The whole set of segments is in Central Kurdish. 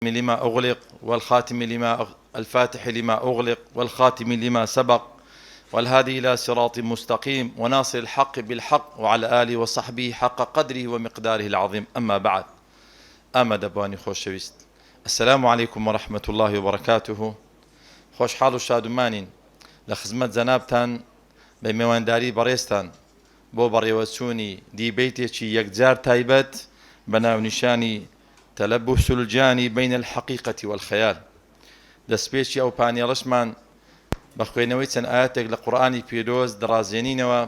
لما أغلق والخاتم لما الفاتح لما أغلق والخاتم لما سبق والهادي إلى صراط مستقيم وناصر الحق بالحق وعلى آله وصحبه حق قدره ومقداره العظيم. أما بعد، أمد أبواني خوشويست، السلام عليكم ورحمة الله وبركاته. خوش حال و شادمانین لخزمت زنابتان بموانداری بەڕێستان بۆ بەڕێوەچوونی دیبەیتێکی یەکجار تایبەت بەناو نیشانی تەلەبوس الجانی بین الحقیقة والخیال. دەستپێکی ئەو پانێڵەشمان بە خوێنەوەی چەند ئاەتێک لە قورئانی پیرۆز دڕازێنینەوە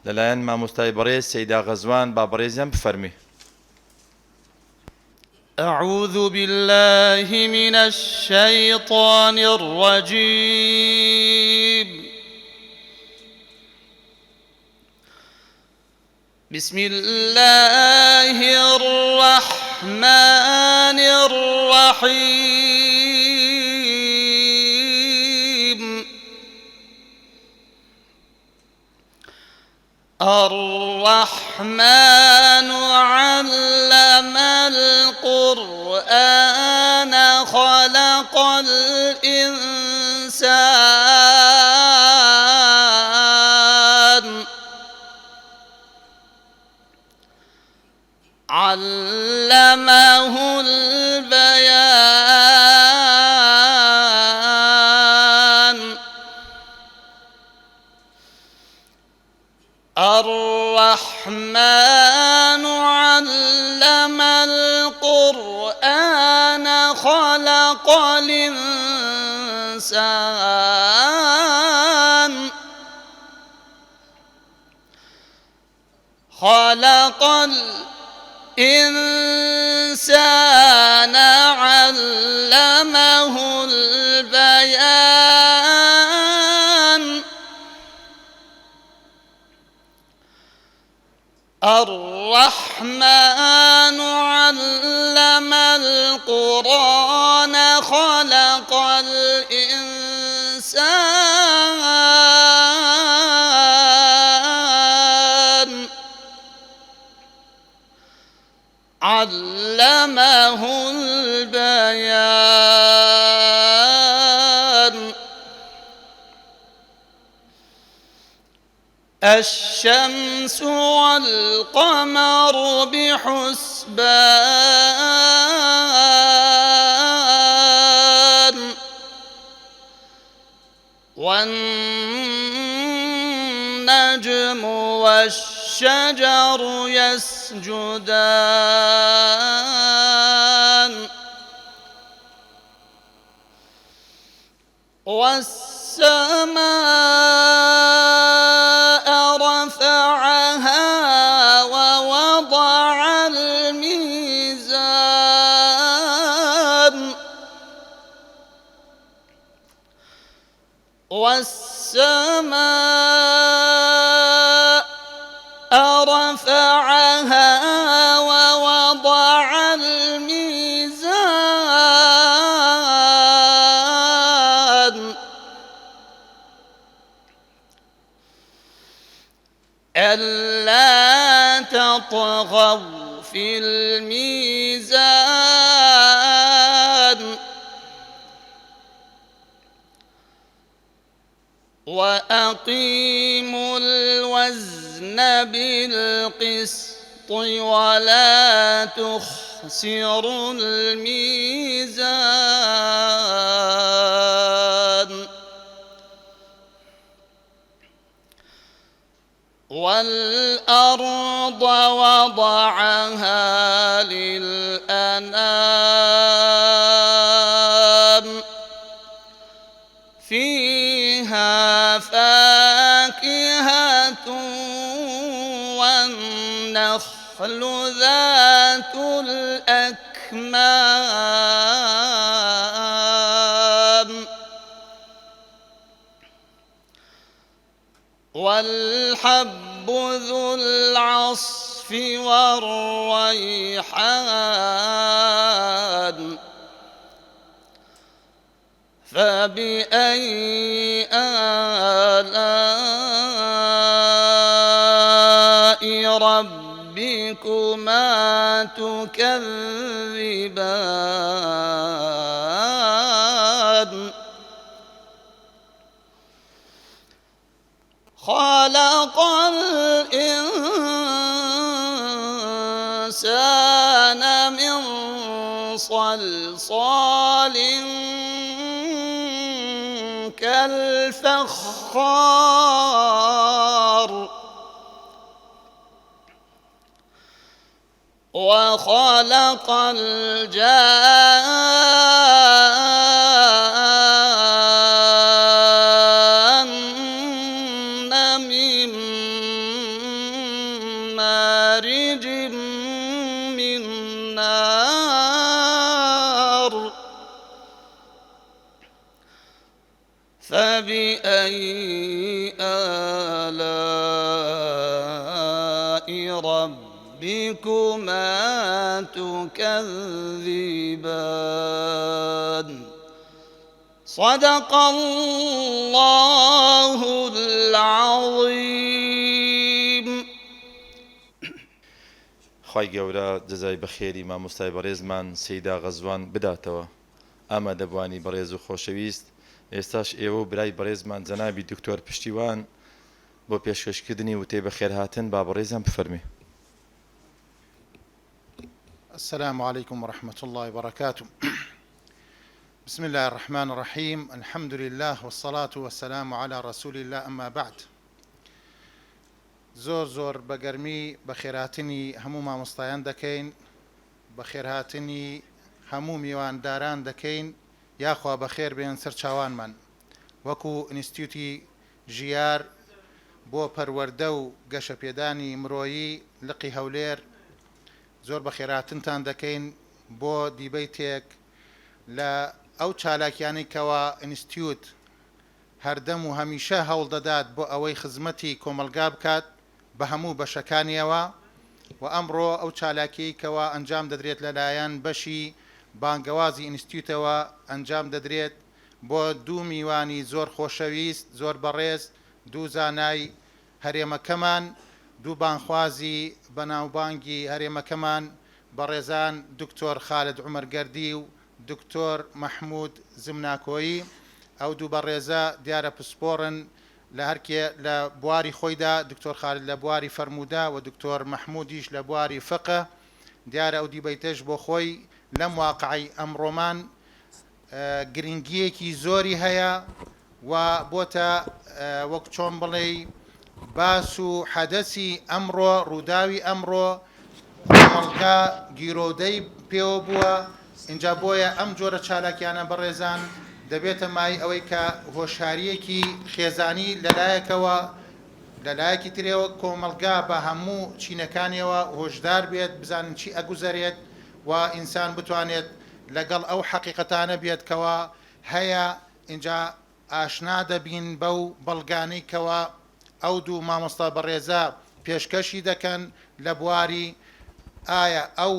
لەلایەن مامۆستای بەڕێز سەیدا غەزوان. با بەڕێزیان بفەرمی. أعوذ بالله من الشيطان الرجيم. بسم الله الرحمن الرحيم. الرحمن علم القرآن خلق الإنسان علمه البيان. الرحمن علم القرآن خلق الإنسان علمه البيان. الرحمن علم القرآن خلق الإنسان علمه البيان. الشمس والقمر بحسبان والنجم والشجر يسجدان والسماء رفعها ووضع الميزان والسماء رفعها ووضع الميزان ألا تطغوا في الميزان وأقيموا الوزن بالقسط ولا تخسروا الميزان. والأرض وضعها للأنام فيها فاكهة والنخل ذات الأكمام والحب ذو العصف والريحان فبأي آلاء ربكما تكذبان خلق الإنسان من صلصال كالفخار وخلق الجان من مارج من نار فبأي آلاء ربكما تكذبان صدق الله العظيم. خی گەورە جەزای بەخێری مامۆستای بەڕێزمان سەیدا غەزوان بداتەوە. ئەمە دەبوانی بەڕێز و خۆشەویست. ئێستاش ئێوە و برای بەڕێزمان جەنابی دکتۆر پشتیوان بۆ پێشکەشکردنی وتەی بەخێرهاتن با بەڕێزان بفەرمێ. السلام عليكم ورحمة الله وبركاته. بسم الله الرحمن الرحيم. الحمد لله والصلاة والسلام على رسول الله. أما بعد، زۆر بەگەرمی بەخێرهاتنی هەموو مامۆستایان دەکەین، بەخێرهاتنی هەموو میوانداران دەکەین، یاخوا بەخێر بێن سەر چاوانمان. وەکو ئینستیتوتی ژیار بۆ پەروەردە و گەشەپێدانی مرۆیی لقی هەولێر زۆر بەخێرهاتنتان دەکەین بۆ دیبەی تێک لە ئەو چالاکیانەی کەوا ئینستیتوت هەردەم و هەمیشە هەوڵ دەدات بۆ ئەوەی خزمەتی کۆمەلگا بکات بە هەموو بەشەکانیەوە، و ئەمڕۆ ئەو چالاکی کەوا ئەنجام دەدرێت لەلایەن بەشی بانگەوازی ئینستیتوتەوە ئەنجام دەدرێت بۆ دوو میوانی زۆر خۆشەویست، زۆر بەڕێز، دوو زانای هەرێمەکەمان، دوو بانخوازی بەناوبانگی هەرێمەکەمان بەڕێزان دکتۆر خالد عومەرگەردی و دکتۆر مەحموود زمناکۆیی. ئەو دوو بەڕێزە دیارە پسپۆڕن لە هەرکێ لە بواری خۆیدا، دکتۆر خالد لە بواری فەرموودا و دکتۆر مەحموودیش لە بواری فقه. دیارە ئەو دیبەیتەش بۆ خۆی لەم واقعی ئەمڕۆمان گرنگیەکی زۆری هەیە و بۆتە وەک چۆن بڵێ باس و حەدەسی ئەمڕۆ، ڕووداوی ئەمڕۆ کۆمەڵگا گیرۆدەی پێوە بووە. اینجا بۆیە ئەم جۆرە چالاکیانە بەڕێزان دەبێتە مای ئەوەی کە هۆشیاریەکی خێزانی لەلایەکەوە لەلایەکی ترەوە کۆمەلگا بە هەموو چینەکانیەوە هۆشدار بێت، بزانن چی ئەگوزارێت و ئینسان بتوانێت لەگەڵ ئەو حەقیقەتانە بێت کەوا هەیە. اینجا ئاشنا دەبین بەو بەڵگانەی کەوا ئەو دوو مامۆستا بەڕێزە پێشکەشی دەکەن لە بواری ئایا ئەو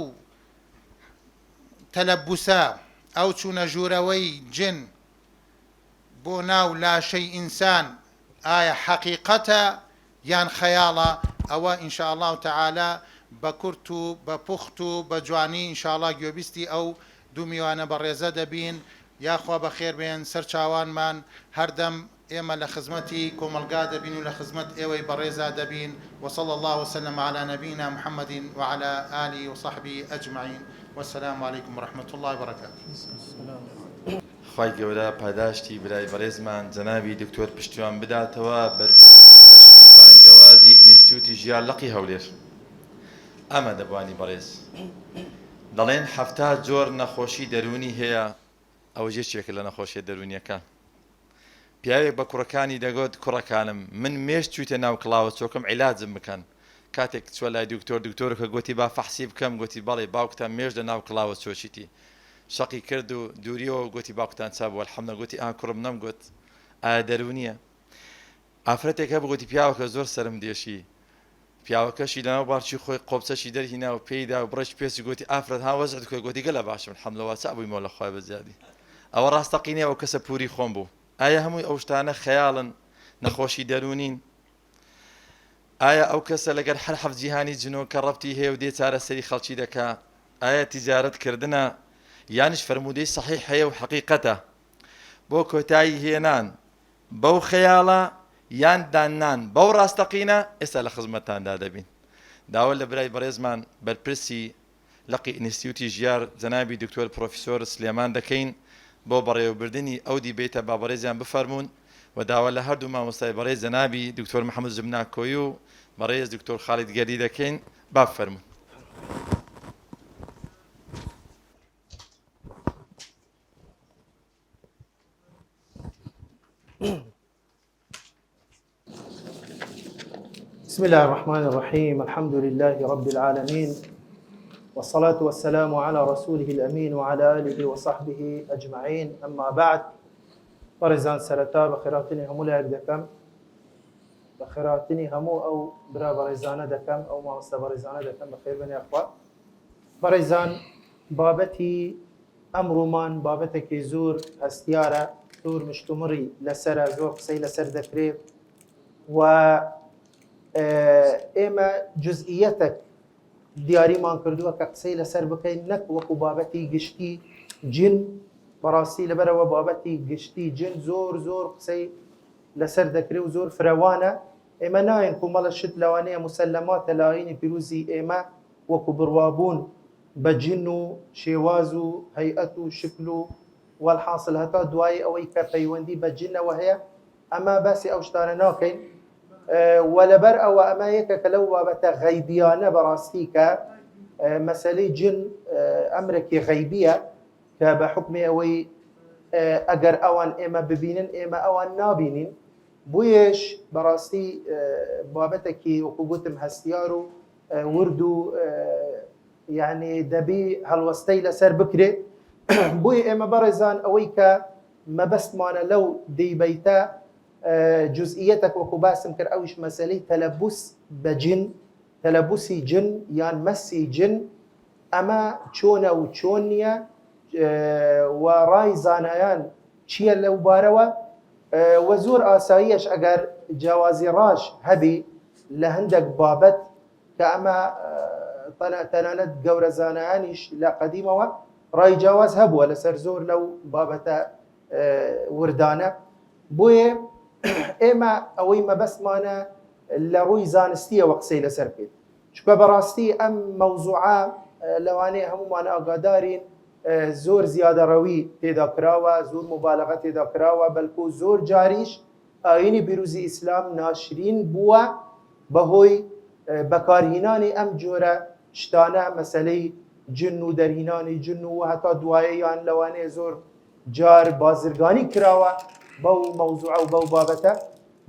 تەلەبوسە، ئەو چوونە ژوورەوەی جن بۆ ناو لاشەی ئینسان ئایا حەقیقەتە یان خەیاڵە. ئەوە ئینشاءالله تعالی بە کورت و بە پوخت و بە جوانی ئینشاءالله گوێبیستی ئەو دوو میوانە بەڕێزە دەبین. یاخوا بەخێر بێن سەر چاوانمان، هەردەم ئێمە لە خزمەتی کۆمەلگا دەبین و لە خزمەت ئێوەی بەڕێزا دەبین. وصلى الله وسلم على نبينا محمد وعلى آله وصحبه أجمعين. والسلام عليكم ورحمة الله وبركاته. خی گەورە پاداشتی برای بەڕێزمان جەنابی دکتۆر پشتیوان بداتەوە بەرپرسی بەشی بانگەوازی ئینستیتوتی ژیار لەقی هەولێر. ئەمە دەبوانی بەڕێز دەڵێن هەفتا جۆر نەخۆشی دەرونی هەیە. ئەوە ژێرچێکە لە نەخۆشیە دەرونیەکە. پیاوێک بە کوڕەکانی دەگوت کوڕەکانم من مێشت چوویتە ناو کڵاوە چۆکم عیلاجم بکەن. کاتێک چوە لای دکتۆرەکە گوتی با فەحسی بکەم گوتی بەڵێ باوکتان مێژ لە ناو کڵاوە چۆشیتی شەقی کرد و دووریەوە گوتی باوکتان چابووە الحەمدە گوتی کوڕم نەمگوت ئایا دەرو نییە ئافرەتێک هەبوو گوتی پیاوەکە زۆر سرم دێشی پیاوەکەشی لەناو بارچی خۆی قۆبچەشی دەرهینا و پێیدا و بڕش پێسی گوتی ئافرەت ها وەزعت کوێ گوتی گەلە باشم الحەمدلەوە چابوویمەوە لە خوای بەزیادی ئەوە ڕاستەقینەیە ئەو کەسە پووری خۆم بوو ئایا هەمووی ئەو شتانە خەیاڵن نەخۆشی دەرونین ئایا ئەو کەسە لەگەر هەر حەفت جیهانی جنۆ کە ڕەبتی هەیە و دێ چارەسەری خەڵکی دەکا ئایا تیجارەتکردنە یانش فرموودەی صحیح هەیە و حەقیقەتە بۆ کۆتایی هێنان بەو خەیاڵە یان دانان بەو ڕاستەقینە ئێستا لە خزمەتتاندا دەبین داوە لە برای بەڕێزمان بەرپرسی لەقی ئینستیتیوتی ژیار جەنابی دکتۆر پرۆفیسۆر سلێمان دەکەین بۆ بەڕێوەبردننی ئەو دیبێتە با بەڕێزیان بفەرمونون و داوا لە هەردوو مامۆستای بەڕێز جەنابی دکتۆر محەممەد زمناکۆی و بەڕێز دکتۆر خالید گەری دەکەین با بفەرمونون بسم الله الرحمن الرحيم الحمد لله رب العالمين والصلاة والسلام على رسوله الأمين وعلى آله وصحبه أجمعين أما بعد برزان سرطا بخيراتني همو لا يقدكم بخيراتني همو أو برا برزانة دكم أو ما مست برزانة دكم بخير بني أخوة برزان بابتي أمر من بابتك زور استيارة زور مشتمري لسر زور قصي لسر دكريب و ئێمە جزئیەتێک دیاریمان کردووە کە قسەی لەسەر بکەین نەک وەکو بابەتی گشتی جن بەڕاستی لەبەرەوە بابەتی گشتی جن زۆر زۆر قسەی لەسەر دەکرێت و زۆر فرەوانە ئێمە ناین کومەڵە شت لەوانەیە مسلەماتە لایینی پیرۆزی ئێمە وەکو بڕوابوون بە جن و شێواز و هەیئەت و شکل و والحاصل هەتا دوای ئەوەی کە پەیوەندی بە جنەوە هەیە ئەمە باسی ئەو شتانە ناکەین ولبر أو أما يك كلو بابته غيبيانة براستي ك مسألة جن أمرك غيبية كبحكم أوي أجر أوان إما ببينن إما أوان نابينن بويش براستي بابتك وقوتهم هستيارو وردو يعني دبي هالوستي لسر بكري بوي إما برزان أوي ك ما بس معنا لو دي بيتا جزئيتك وكو باسم كر أوش مسألة تلبس بجن تلبسي جن يعني مسي جن أما چونا و چونيا وراي زانيان چيا لو باروا وزور آسايش أجر جوازي راش هبي لهندك بابت كأما تنانت جور زانيانش لا قديمة راي جواز هبوا لسرزور لو بابتا وردانة بويه ئێمە ئەوەی مەبەستمانە لە ڕووی زانستیە وە قسەی لەسەر بکەین چونکە بەڕاستی ئەم مەوزوعە لەوانەیە هەمومان ئاگادارین زۆر زیادەڕەوی تێدا کراوە زۆر مبالغە تێدا کراوە بەلکو زۆر جاریش ئاینی پیرۆزی ئیسلام ناشرین بووە بەهۆی بەکارهێنانی ئەم جۆرە شتانە مەسەلەی جن و دەرهێنانی جن و هەتا دوایەیان لەوانەیە زۆر جار بازرگانی کراوە بەو مەوزوعە و بەو بابەتە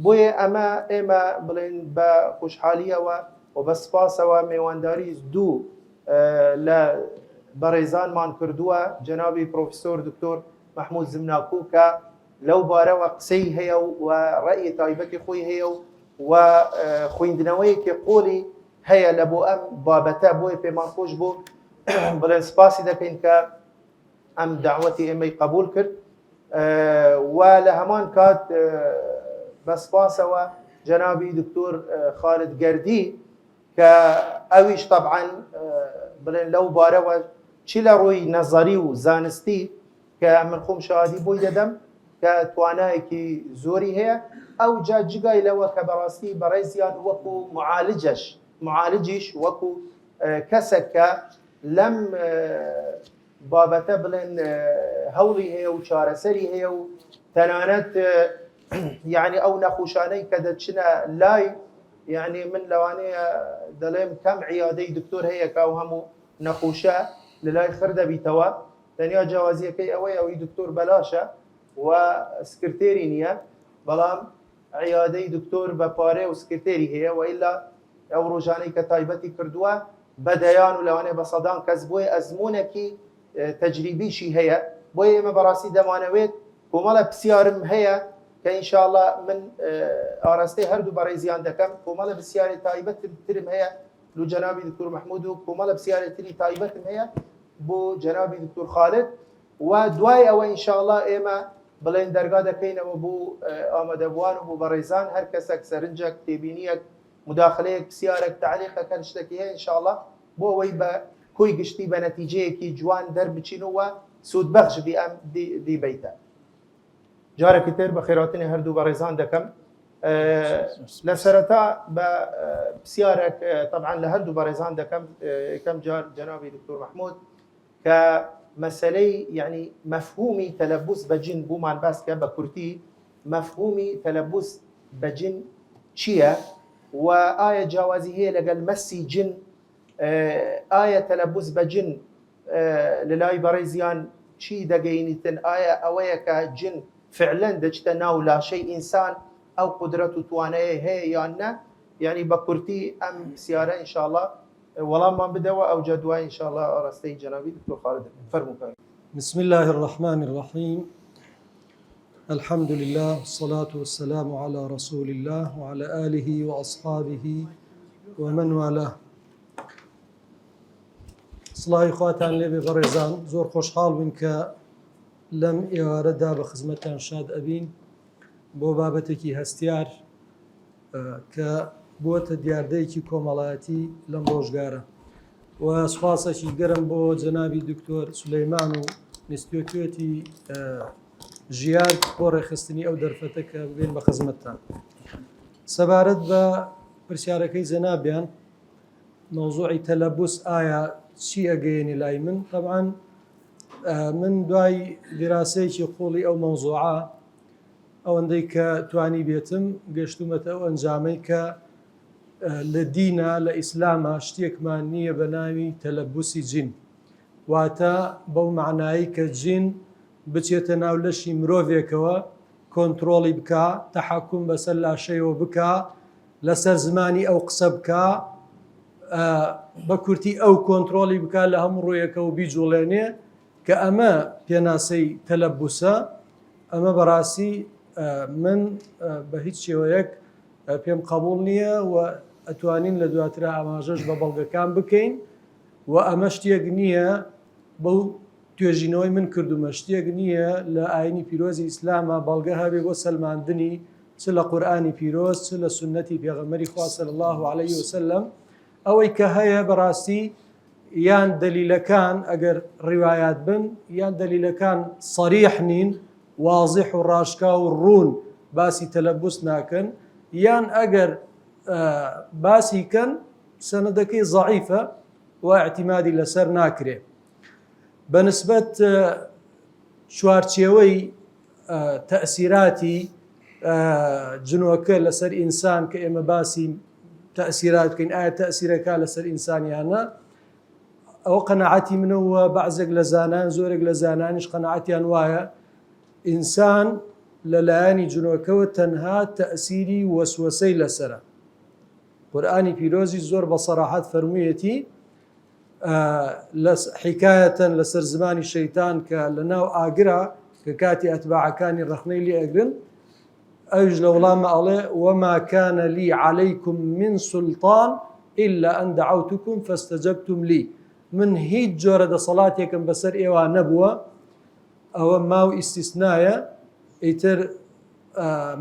بۆیە ئەمە ئێمە بڵێن بە خۆشحالیەوە و بە سپاسەوە میوانداری دوو لە بەڕێزانمان کردووە جەنابی پرۆفیسۆر دکتۆر محمود زمناکۆ کە لەو بارەوە قسەی هەیە و ڕەئی تایبەتی خۆی هەیە و خوێندنەوەیەکی قۆڵی هەیە لە بۆ ئەم بابەتە بۆیە پێمان خۆش بوو بڵێن سپاسی دەکەین کە ئەم دعوەتی ئێمەی قبول کرد و لە هەمان کات بەسپاسەوە جەنابی دکتۆر خالد گەردی کە ئەویش طبعاً بڵێن لەو بارەوە چی لە ڕووی نەزەری و زانستی کە من خۆم شاهدی بۆی دەدەم کە توانایەکی زۆری هەیە ئەو جا جگای لەوە کە بەڕاستی بەڕێزیان وەکو معالجیش وەکو کەسێک کە لەم بابەتە بڵێن هەوڵی هەیە و چارەسەری هەیە و تەنانەت یعنی ئەو نەخۆشانەی کە دەچنە لای یعنی من لەوانەیە دەڵێم کەم عیادەی دکتۆر هەیە کە ئەو هەموو نەخۆشە لە لای خڕ دەبیتەوە تەنیا جیاوازیەکەی ئەوەیە ئەوەی دکتۆر بەلاشە و سکرتێری نییە بەڵام عیادەی دکتۆر بە پارێ و سکرتێری هەیە و ئیلا ئەو ڕۆژانەی کە تایبەتی کردووە بەدەیان و لەوانێ بە سەدان کەس بۆیە ئەزمونێکی تەجریبیشی هەیە بۆیە ئێمە بەڕاستی دەمانەوێت کۆمەڵە پرسیارم هەیە کە ئینشاءڵڵا من ئاراستەی هەردوو بەڕێزیان دەکەم کۆمەڵە پرسیاری تایبەتترم هەیە لو جنابی دکتور محمود و کۆمەڵە پرسیارێتری تایبەتم هەیە بۆ جنابی دکتور خالد و دوای ئەوە ئینشاءڵڵا ئێمە بڵێن دەرگا دەکەینەوە بۆ ئامادەبووان و بۆ بەڕێزان هەر کەسێک سەرنجێک تێبینیەک مداخلەیەک پرسیارێک تعلیقەکە شتێکی هەیە ئینشاءڵڵا بۆ ئەوەی بە کۆی گشتی بە نەتیجەیەکی جوان دەربچینەوە سوودبەخش بی ئەم دیبیتە. جارێکی تر بە خێراتنی هەردوو بەڕێزان دەکەم لە سەرەتا بە پرسیارێک طبعا لە هەردوو بەڕێزان دەکەم یەکەم جار جەنابی دکتور محمود کە مەسەلەی یعنی مەفهومی تەلەبوس بە جن بوومان باس کە بە کورتی مەفهومی تەلەبوس بە جن چییە و ئایا جیاوازی هەیە لەگەڵ مەسی جن ئایا تەلەبوس بە جن لە لای بەڕێزیان چی دەگەینیتن ئایا ئەوەیە کە جن فعلا دەچتە ناو لاشەی ئینسان ئەو قدرەت و توانەیە هەیە یان نە یعنی بە کورتی ئەم پرسیارە ئینشاءڵڵا وەڵاممان بدەوە ئەو جەدوای ئینشاءڵڵا ئاراستەی جەنابی دکتور خالد فەرمووکە. بسم الله الرحمن الرحيم الحمد لله والصلاة والسلام على رسول الله وعلى آله وأصحابه ومن والاه. سڵاوی خواتان لێبێ بەڕێزان زۆر خۆشحاڵ بووین کە لەم ئێوارەدا بە خزمەتتان شاد ئەبین بۆ بابەتێکی هەستیار کە بووەتە دیاردەیەکی کۆمەڵایەتی لەم ڕۆژگارە و سوپاسێکی گەرم بۆ جەنابی دکتۆر سولەیمان و نیستیۆتێتی ژیان بۆ ڕێخستنی ئەو دەرفەتە کە ببێن بە خزمەتتان. سەبارەت بە پرسیارەکەی جەنابیان مەوزوعی تەلەبوس ئایا چی ئەگەیەنی لای من طبعا من دوای دیراسەیەکی قوڵی ئەو مەوزوعە ئەوەندەی کە توانی بێتم گەشتومەتە ئەو ئەنجامەی کە لە دینە لە ئیسلامە شتێکمان نییە بە ناوی تەلەبوسی جین واتە بەو معنایی کە جین بچێتە ناو لەشی مرۆڤێکەوە کۆنتترۆڵی بکە تەحەکوم بەسەر لاشەیەوە بکە لەسەر زمانی ئەو قسە بکە بە کورتی ئەو کۆنتترۆلی بکە لە هەموو ڕۆیەکە و بیجوڵێنێ کە ئەمە پێناسەی تەلەبوسە ئەمە بەڕاستی من بە هیچ شێوەیەک پێم قبول نییە و ئەتوانین لە دواترە ئاماژەش بە بەڵگەکان بکەین و ئەمە شتێک نییە بەو توێژینەوەی من کردومە شتێک نییە لە ئاینی پیرۆزی ئیسلامە بەڵگە هەبێ بۆ سەلماندنی چ لە قورئانی پیرۆز چ لە سنەتی پێغەمبەری خوا صلی الله علیه وسلم ئەوەی کە هەیە بەڕاستی یان دەلیلەکان ئەگەر ڕیوایات بن یان دەلیلەکان سەریح نین واضح و ڕاشکا و ڕوون باسی تەلەبوس ناکەن یان ئەگەر باسی کەن سەنەدەکەی ضعیفە و اعتیمادی لەسەر ناکرێ. بەنسبەت چوارچێوەی تەئسیراتی جنۆکە لەسەر ئینسان کە ئێمە باسی تەئسیرات بکەین ئایا تەئسیرەکە لەسەر ئینسانیانە ئەوە قەناعەتی منەوە بەعزێک لە زانان زۆرێک لە زانانیش قەناعەتیان وایە ئینسان لەلایەنی جنۆکەوە تەنها تەئسیری وەسوەسەی لەسرە. قورئانی پیرۆزی زۆر بە سەراحەت فەرموویەتی حکایەتەن لەسەر زمانی شەیتان کە لە ناو ئاگرا کە کاتی ئەتباعەکانی ڕەخنەی لێ ئەگرن ئەوش لە وڵامە ئەڵێ وما كان لي عليكم من سلطان إلا أن دعوتكم فاستجبتم لي من هیچ جۆرە دەسەڵاتێکم بەسەر ئێوە نەبووە ئەوە ماو ئیستیسنایە ئیتر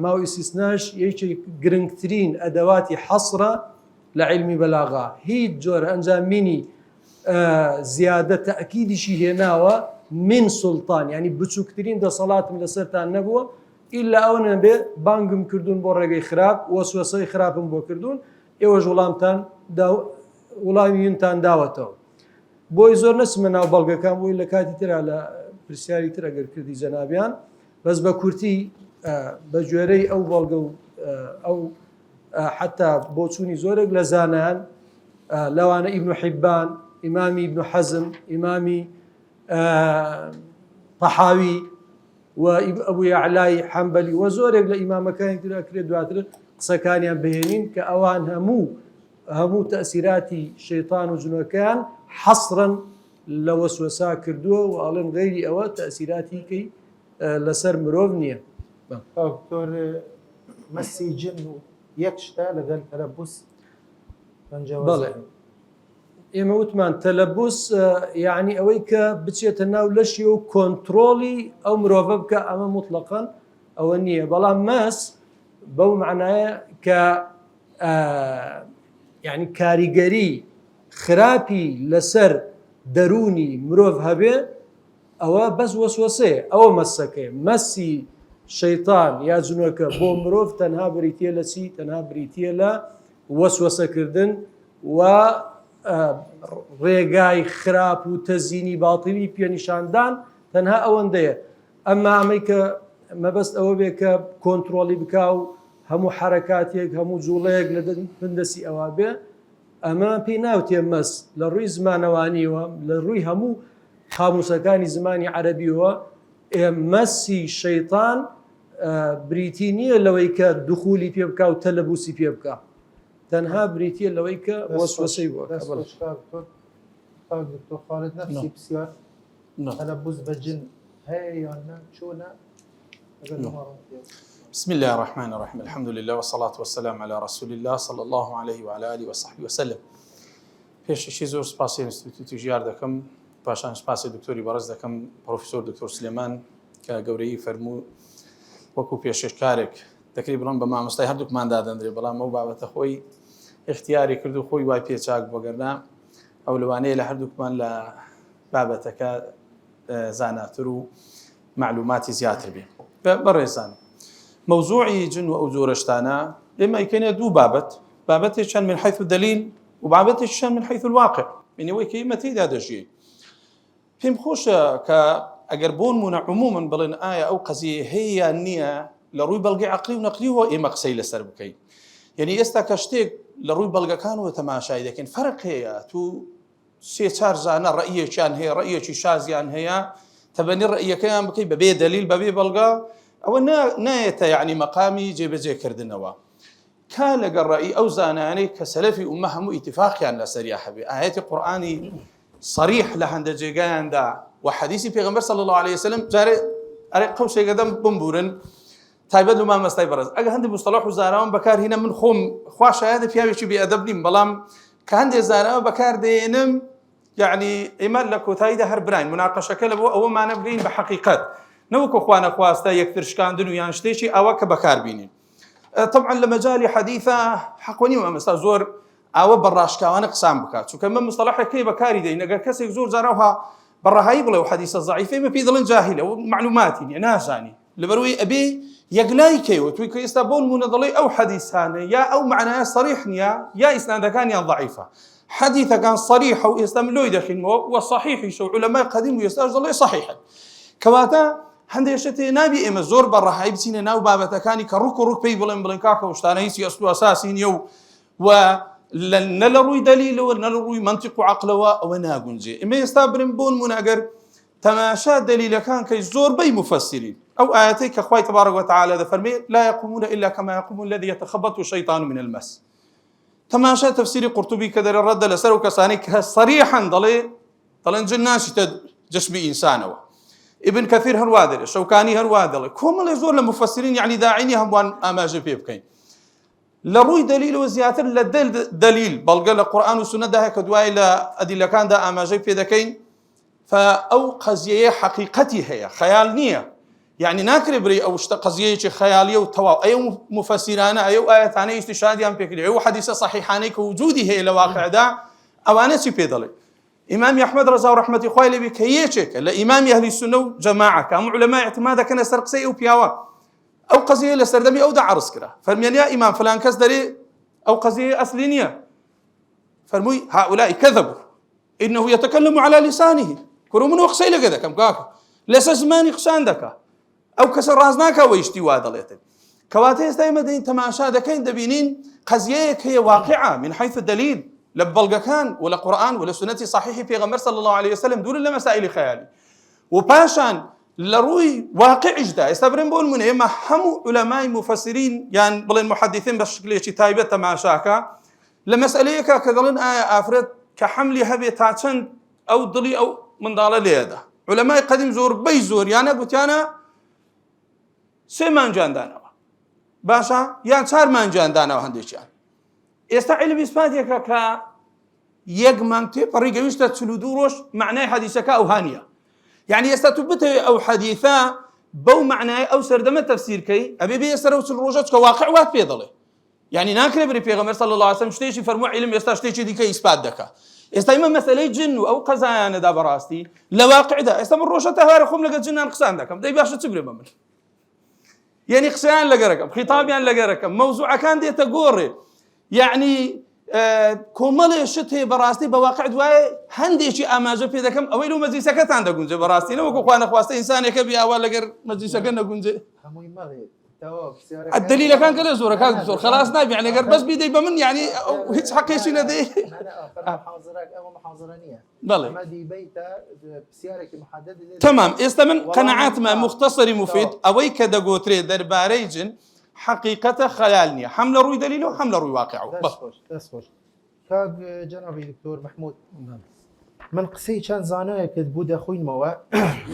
ماو ئیستیسناش یەکی گرنگترین ئەدەواتی حەسرە لە عیلمی بەلاغا هیچ جۆرە ئەنجامینی زیادە تەئکیدیشی هێناوە من سوڵتان ینی بچووکترین دەسەڵاتم لەسەرتان نەبووە ئیلا ئەوە نەبێ بانگم کردوون بۆ ڕێگەی خراپ وەسوەسەی خراپم بۆ کردوون ئێوەش وڵامیتان داوەتەوە. بۆی زۆر نەچمە ناو بەڵگەکان بۆی لە کاتی ترا لە پرسیاری تر ئەگەر کردی جەنابیان بەس بە کورتی بە گوێرەی ئەو بەڵگە و ئەو حتا بۆ چوونی زۆرێک لە زانایان لەوانە ئیبن حیبان ئیمامی ئیبن حەزم ئیمامی طەحاوی و ئەبو یەعلای حەمبەلی و زۆرێک لە ئیمامەکانی تر ئەکرێت دواتر قسەکانیان بهێنین کە ئەوان هەموو هەموو تەسیراتی شەیطان و جنۆکان حەسرن لە وەسوەسا کردووە و ئاڵێن غەیری ئەوە تەسیراتی کەی لەسەر مرۆڤ نییە. دکتۆر مەسی جن و یەک شتە لەگەڵ تەلەبوس بەڵێ ئێمە وتمان تەلەبوس یعنی ئەوەی کە بچێتە ناو لەشی و کۆنتترۆلی ئەو مرۆڤە بکە ئەمە مطلقاً ئەوە نییە. بەڵام مەس بەو معنایە کە یعنی کاریگەری خراپی لەسەر دەرونی مرۆڤ هەبێ ئەوە بەس وەسوەسەیە، ئەوە مەسەکەی. مەسی شەیطان یا جنۆکە بۆ مرۆڤ تەنها بریتە لە چی؟ تەنها بریتە لە وەسوەسەکردن و ڕێگای خراپ و تەزیینی باڵتنی پێنیشاندان تەنها ئەوەندەیە. ئەمما ئەمەی کە مەبەست ئەوە بێ کە کۆنتترۆلی بکا و هەموو حرکاتێک هەموو جوڵەیەک لە بندەسی ئەوە بێ ئەمە پێی ناوتێ مەس لە ڕووی زمانەوانیوە لە ڕووی هەموو قاموسەکانی زمانی عەرەبیەوە مەسی شەیطان بریتی نییە لەوەی کە دوخولی پێ بکە و تەلەبوسی پێ بکە، تەنها بریتە لەوەی کە وەسوەسەی بووە. دکتۆر خالد نفسی بسیار تەلەبوس بە جن هەیە یان نا چۆنە؟ بسم الله الرحمن الرحيم الحمد لله والصلاة والسلام على رسول الله صلى الله عليه وعلى آله وصحبه وسلم. پێشەشی زۆر سپاسی ئینستیتوتی ژیار دەکەم، پاشان سپاسی دکتۆری بەڕێز دەکەم پرۆفیسۆر دکتۆر سلێمان کە گەورەی فەرموو وەکو پێشەشکارێک دەکری بڵم بە مامۆستای هەردووکمان دادەندرێ، بەڵام ئەو بابەتە خۆی اختیاری کرد و خۆی وای پێچاک بۆگەرنا ئەو لەوانەیە لە هەردووکمان لە بابەتەکە زاناتر و معلوماتی زیاتر بێ. بەڕێزان موضوعی جن و ئەو زۆرەشتانە ئێمە ئیکەنێ دوو بابەتێکیان من حيث الدليل و بابەتێکیان من حيث الواقع، ئەوەی کە ئێمە تێیدا دەژین. پێم خۆشە کە ئەگەر بۆ نمونە عموماً بڵێن ئایا ئەو قەزیە هەیە یان نییە لە ڕووی بەڵگەی عەقلی و نەقلیەوە ئێمە قسەی لەسەر بکەین. یعنی ئێستا کە شتێک لە ڕووی بەڵگەکانەوە تەماشای دەکەین فەرق هەیە، تو سێ چار زانە ڕەئیەکیان هەیە، ڕەئیەکی شازیان هەیە، تەبەنی ڕەئیەکەیان بکەی بەبێ دەلیل بەبێ بەڵگە، ئەوە نایەتە یعنی مەقامی جێبەجێکردنەوە. کا لەگەڵ ڕەئی ئەو زانانەی کە سەلەفی ئومە هەموو ئیتیفاقیان لەسەریا هەبێ، ئایەتی قورئانی صریح لە هەندە جێگایاندا و حەدیثی پێغەمبەر صلی الله عليه وسلم جارێ ئەرێ قەوشێکە دەم بمبورن تایبەت و مامەستای بەڕێز ئەگە هەندێک مستەڵەح و زاراوان بەکار هێنە من خۆم خوا شایەدە پیاوێکی بێئەدەب نیم، بەڵام کە هەندێک زاراوە بەکار دێنم یعنی ئێمە لە کۆتاییدا هەر براین مناقەشەکە لە بۆ ئەوەمانە بگەین بە حەقیقەت نەوەکو خوا نەخواستە یەکتر شکاندن و یان شتێکی ئەوە کە بەکار بینین. طبعا لە مەجالی حەدیثە حەق نییە ئەمەستا زۆر ئەوە بەڕاشکاوانە قسام بکات، چونکە من مستەڵەحێکی بەکاری دەین ئەگەر کەسێک زۆر جارەوها بەڕەهایی بڵێ و حەدیثە ضعیفە ئێمە پێی دەڵێن جاهیلە و معلوماتی نییە نازانی، لەبەرەوەی ئەبێ یەکلای کەیوە توی کە ئێستا بۆ نمونە دەڵێ ئەو حەدیثانە یا ئەو معنایە صریح نییە یا ئیسنادەکانیان ضعیفە، حەدیثەکان صریحە و ئێستا من لۆی دەخینەوە و صحیحیشە و عولەمای قەدیم و ئێستاش دەڵێ صحیحن، کەواتە هەندێک شتێ نابی ئێمە زۆر بەڕەهایی بچینە ناو بابەتەکانی کە ڕوک و ڕوک پێی بڵێن کاکە ئەو شتانە هیچ ئەسڵ و ئەساسی نییە و نە لە ڕووی دەلیلەوە نە لە ڕووی مەنتیق و عەقلەوە ئەوە ناگونجێ. ئێمە ئێستا برین بۆ نمونە ئەگەر تەماشا دەلیلەکان کەی زۆربەی مفەسرین ئەو ئاەتەی کە خوای تبارەک وتعالى دەفەرمێ لا يقومون إلا كما يقوم الذي يتخبطه الشيطان من المس. تەماشا تەفسیری قورتوبی کە دەرێ ڕەدە لەسەر و کەسانی کە صریحاً دەڵێن جن ناشیتە جسمی ئینسانەوە. ابن كثير هەروە دەڵێ، شەوکانی هەروە دەڵێ، کۆمەڵێ زۆر لە مفەسرین یعنی داعینی هەمووان ئاماژە پێ بکەین. لە ڕووی دەلیلەوە زیاتر لە دەلیل بەڵگە لە قورئان و سونەتدا هەیە کە دوای لە ئەدیلەکاندا ئاماژەی پێ دەکەین، فەو قەزیەیە حەقیقەتی هەیە، خەیال نییە، یعنی ناکرێ بڕی ئەو شتە قەزیەیەکی خەیالیە و تەواو ئەو مفەسیرانە ئەو ئاەتانەی ئیستیشادیان پێکردێ ئەو حەدیثە صحیحانەی کە وجودی هەیە لە واقعدا ئەوانە چی پێ دەڵێ؟ ئیمامی ئەحمەد ڕەزا و ڕەحمەتی خوای لێ بێ کە یەکێکە لە ئیمامی ئەهلی سونە و جەماعە کە هەموو عولەمای ئیعتیماد دەکەنە سەر قسەی ئەو پیاوە، ئەو قەزیە لە سەردەمی ئەودا عەرض کرا، فەرمیان یا ئیمام فلان کەس دەرێ ئەو قەزیە ئەسلی نییە، فەرمووی هؤلاء كذبوا إنه يتكلم على لسانه، کورو منەوە قسەی لەگە دەکەم کاکە لەسەر زمانی قسان دەکا، ئەو کەسە ڕاز ناکا وەیشتی وا دەڵێتن. کەواتە ئێستا ئێمە دەین تەماشا دەکەین دەبینین قەزیەیەک هەیە واقعە من حيث الدليل لە بەڵگەکان و لە قورئان و لە سونەتی صحیحی پێغەمبەر صلی الله عليه وسلم دوور لە مەسائلی خەیالی و پاشان لە ڕووی واقعیشدا ئێستا برین بۆ نمونە ئێمە هەموو عولەمای مفەسرین یان بڵێن محەدیثین بە شکلێکی تایبەت تەماشاکە لە مەسئلەیەکە کە دەڵێن ئایا ئافرەت کە حەملی هەبێت تا چەند ئەو دڵی ئەو منداڵە لێدا عولەمای قەدیم زۆربەی زۆریانە گوتیانە 3 مانگیاندانەوە باشە یان 4 مانگیاندانەوە هەندێکیان ئێستا عیلم ئیسپاتێکە کە 1 مانگ تێپەڕی گەویستە 42 ڕۆژ معنای حەدیثەکە ئەو هانیە یعنی ئێستا تو بتەوێ ئەو حەدیثە بەو معنای ئەو سەردەمە تەفسیرکەی ئەبێ بێ ئێستا ئەو 40 ڕۆژە چکە واقع وات پێ دەڵێ یعنی ناکرێ بری پێغەمبەر صلی الله علیه و سلم شتێکی فەرمووە عیلم ئێستا شتێکی دیکە ئیسپات دەکا ئێستا ئێمە مەسەلەی جن و ئەو قەزایانەدا بەڕاستی لە واقعدا ئێستا من ڕۆژە تەوارە خۆم لەگەڵ جنان قسان دەکەم دەی باشە چ برێ بە من یعنی قسەیان لەگەرەکەم خیتابیان لەگەرەکەم مەوزوعەکان دێتە گۆڕێ یعنی کۆمەڵێ شت هەیە بەڕاستی بە واقع دوایە هەندێکی ئاماژە پێ دەکەم ئەوەی لەو مەجلیسەکەتان دەگونجێ بەڕاستی نەوەکو خوا نەخواستە ئینسانێکە بێ ئاوا لەگەر مەجلیسەکە نەگونجێ الدليل كان زورة كان زور خلاص نبي يعني قال بس بيدي بمن يعني هيك حقي شنو ذي محاضرات أو محاضرانية بلى ما دي بيتا بسيارك محدد تمام استمن قناعات ما مختصر مفيد أوي كذا قوتري درباريجن حقيقة خيالنية حمل روي دليله وحمل روي واقعه تسخش كاج جنابي دكتور محمود من قسي كان زانايا كتبود أخوين موا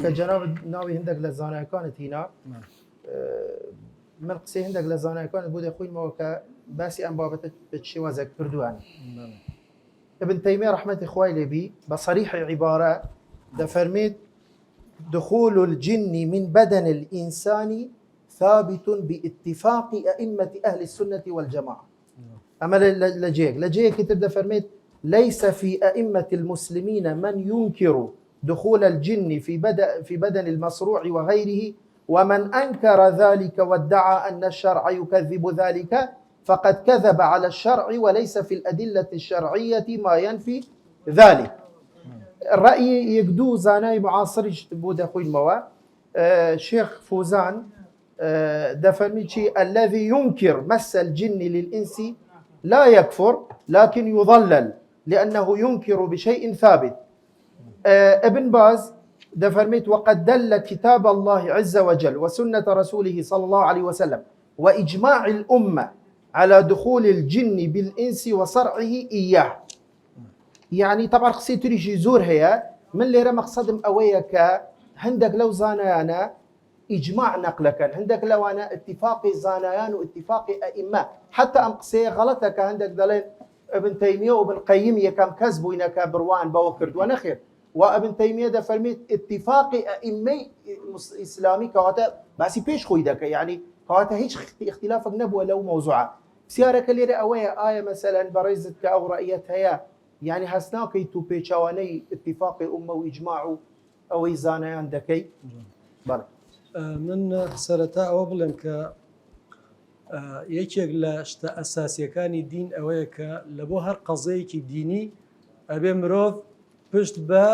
كجناب ناوي هندك للزانايا كانت هنا من قسي هندك لزانايا كانت بود أخوين موا كباسي أم بابت بتشي وزك كردواني ابن تيمية رحمة إخوائي لبي بصريح عبارة دفرميت دخول الجن من بدن الإنسان ثابت باتفاق أئمة أهل السنة والجماعة أما لجيك كتب دفرميت ليس في أئمة المسلمين من ينكر دخول الجن في بدن المصروع وغيره ومن أنكر ذلك وادعى أن الشرع يكذب ذلك فقد كذب على الشرع وليس في الأدلة الشرعية ما ينفي ذلك. الرأي يقدو زاناي معاصر بود أخوي الموا شيخ فوزان دفرميتشي الذي ينكر مس الجن للإنس لا يكفر لكن يضلل لأنه ينكر بشيء ثابت. ابن باز دفرميت وقد دل كتاب الله عز وجل وسنة رسوله صلى الله عليه وسلم وإجماع الأمة على دخول الجن بالإنس وصرعه إياه. يعني طبعا قصي تريجي زور هي من اللي مقصد أويك عندك لو زانانا إجماع نقلك عندك لو أنا اتفاق زانيان واتفاق أئمة حتى أم قصي غلطك عندك دلين ابن تيمية وابن قيم يكام كذبوا إنك بروان بوكرد ونخير وابن تيمية ده فرميت اتفاق أئمة إسلامي كواتا بس بيش خويدك يعني كواتا هيش اختلافك نبوة لو موضوعة سيارك اللي رأوية آية مثلا بريزتك أو رأيتها يعني هسناكي تو بيشواني اتفاق أمة وإجماع أو زانيان دكي بله من سەرەتا ئەوە بڵێم کە یەکێک لە شتە ئەساسیەکانی دین ئەوەیە کە لە بۆ هەر قەزەیەکی دینی ئەبێ مرۆڤ پشت بە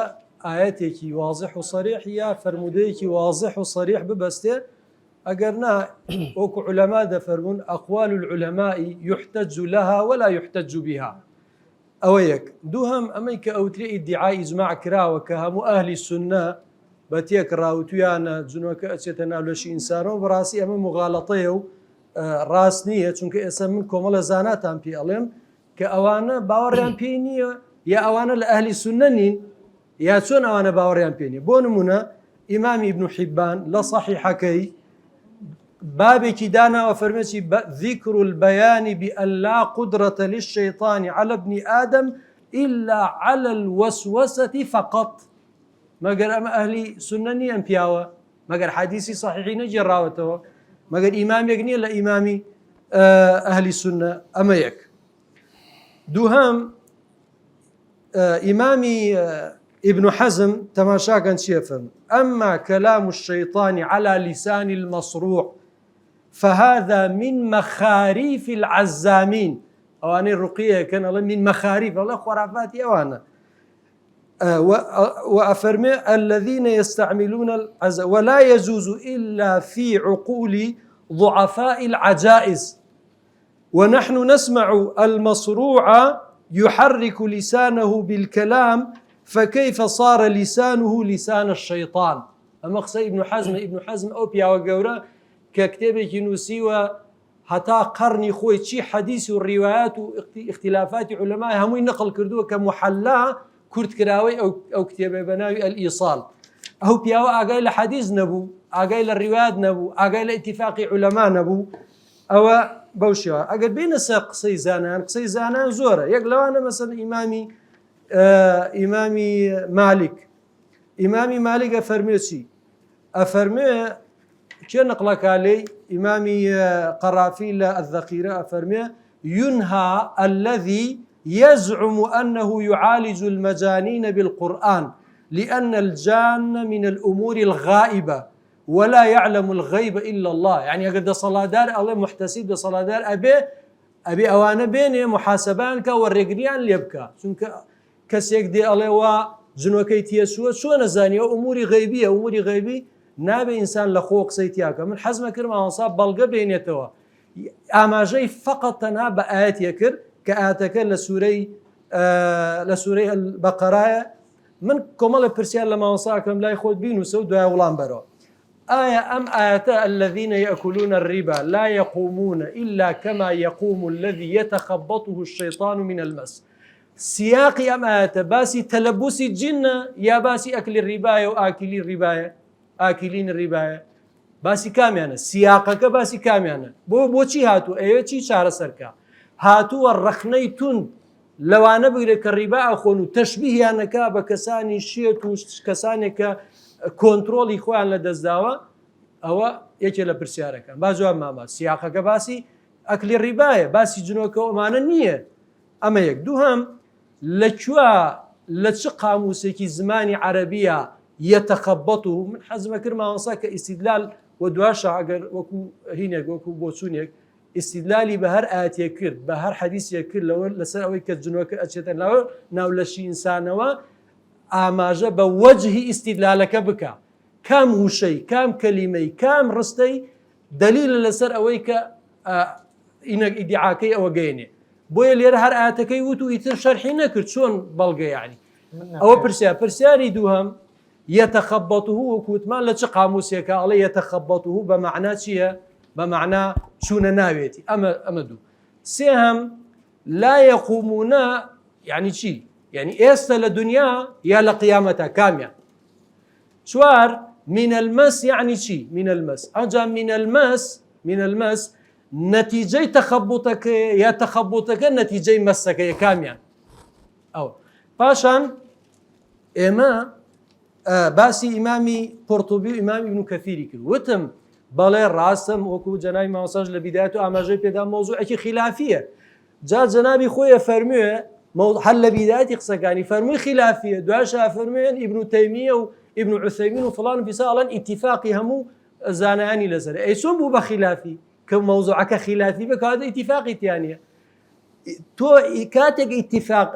ئاەتێکی وازح و سەریح یا فەرمودەیەکی وازح و سەریح ببەستێ ئەگەر نا وەکو عولەما دەفەرمون ئەقوال العولەماء يحتج لها ولا يحتج بها ئەوە یەک دووهەم ئەمەی کە ئەوترێ ئیدعای ئیجماع کراوە کە هەموو ئەهلی سونە بەتێک ڕاوتویانە جنۆکە ئەچێتە ناو لەشی ئینسانەوە بەڕاستی ئەمە مغاڵەتەیە و ڕاست نییە چونکە ئێستا من کۆمەڵە زاناتان پێ ئەڵێم کە ئەوانە باوەڕیان پێی نییە یا ئەوانە لە ئەهلی سونە نین یا چۆن ئەوانە باوەڕیان پێ نییە بۆ نمونە ئیمامی ئیبن حیبان لە صەحیحەکەی بابێکی داناوە فەرمێکی ذیکر البەیان بأن لا قدرة للشيطان على ابن آدم إلا على الوسوسة فقط مەگەر ئەمە ئەهلی سونە نیە ئەم پیاوە مەگەر حەدیسی صەحیحی نەجێڕاوەتەوە مەگەر ئیمامێک نییە لە ئیمامی ئەهلی سونە ئەمە یەک دووهەم ئیمامی ابن حزم تەماشاکەن چیە فەرمووی ئەما كلام الشيطان على لسان المصروع فهذا من مخاريف العزامين ئەوانەی ڕوقیەکەن ئەڵێن من مخاريف ئەڵێ خۆرافاتی ئەوانە وأفرمي الذين يستعملون ولا يجوز إلا في عقول ضعفاء العجائز ونحن نسمع المصروع يحرك لسانه بالكلام فكيف صار لسانه لسان الشيطان أما قصي ابن حزم أو بيا وقورا ككتابك نوسي هەتا قەرنی خۆی چی حەدیث و ڕیوایەت و اختلافاتی عولەمای هەمووی نەقل کردووە کە محەلا کورتکراوەی ئەو کتێبێ بە ناوی ئەلئیساڵ. ئەو پیاوە ئاگای لە حەدیث نەبوو، ئاگای لە ڕیوایەت نەبوو، ئاگای لە ئیتیفاقی عولەما نەبوو. ئەوە بەو شێوە ئەگەر بینە سەر قسەی زانان، قسەی زانان زۆرە. یەک لەوانە مەسەڵ ئیمامی مالک. ئیمامی مالک ئەفەرمێ چی؟ ئەفەرمێ کێ نەقڵەکە لێی ئیمامی قەرافی لە الذەخیرە ئەفەرمێ ينهى الذي يزعم أنه يعالج المجانين بالقرآن لأن الجان من الأمور الغائبة ولا يعلم الغيب إلا الله. يعني أقد صلاة دار الله محتسب بصلاة دار أبي أوانا بين محاسبان كورقنيان ليبكى شنك كسيك دي الله وجنوكيت يسوع شو نزاني أمور غيبية أمور غيبي نابي إنسان لخوق سيتياك من حزم كرم أنصاب بلغة بينيتوا أما جاي فقط تنها بآيات يكر كآياتك لسوري البقرة من كمال برسيال لما أنصاكم لا يخود بينو سود ويولان برو آية الذين يأكلون الربا لا يقومون إلا كما يقوم الذي يتخبطه الشيطان من المس. سياقي آية باسي تلبسي الجنة يا باسي أكل الرباية وآكلي الرباية آكلين الرباية باسي كاميانا سياقك باسي كاميانا بوچي هاتو ايوه چي چارە سەرکە هاتووە ڕەخنەی تون لەوانە بگرێت کە ڕیبا ئەخۆن و تەشبیهیانەکە بە کەسانی شێت و کەسانێک کە کۆنتڕۆڵی خۆیان لە دەستداوە. ئەوە یەکێ لە پرسیارەکان با جواب ماما سیاقەکە باسی ئەکلی ڕیبایە باسی جنۆکە ئەمانە نییە. ئەمە یەک. دووهەم لە چ قاموسێکی زمانی عەرەبیە يتخبطه من حزم كرما وصاك استدلال ودواشا اگر وكو هينك وكو بوسونيك استدلالي بهر آيات يكر بهر حديث يكر لو لسر اوي كجنوك اتشتن لو ناولشي انسان و اماجه بوجه استدلالك بك كم هو شيء كم كلمه كم رستي دليل لسر اوي ك انك ادعاكي او جيني بويا لير هر آياتكي وتو يتر شرحي نكر شلون بلقى يعني او برسياري دوهم يتخبطه وكوتمان لچ قاموسيك عليه يتخبطه بمعنى شيء بمعنى شون ناويتي اما دو سهم لا يقومون يعني شيء يعني استا لدنيا يا لقيامتها كامية. شوار من المس يعني شيء من المس اجا من المس نتيجة تخبطك يا تخبطك نتيجة مسك يا كامية. او باشان اما باسی ئیمامی قورتوبی و ئیمامی ابن کەثیری کرد وتم بەڵێ ڕاستم وەکو جەنابی مامۆستاش لە بیدایەت و ئاماژەی پێدا مۆزوعێکی خلافیە. جا جەنابی خۆی فەرموویە هەر لە بیدایەتی قسەکانی فەرمووی خلافیە دوایش فەرموویان ئیبن تەیمیە و ئیبن عوسەیمین و فڵان و فیساڵەن ئیتیفاقی هەموو زانایانی لەسەر ئەی چۆن بوو بە خلافی کە مۆزوعەکە خلافی بە کاتە ئیتیفاقی تیانە تۆ کاتێک ئیتیفاق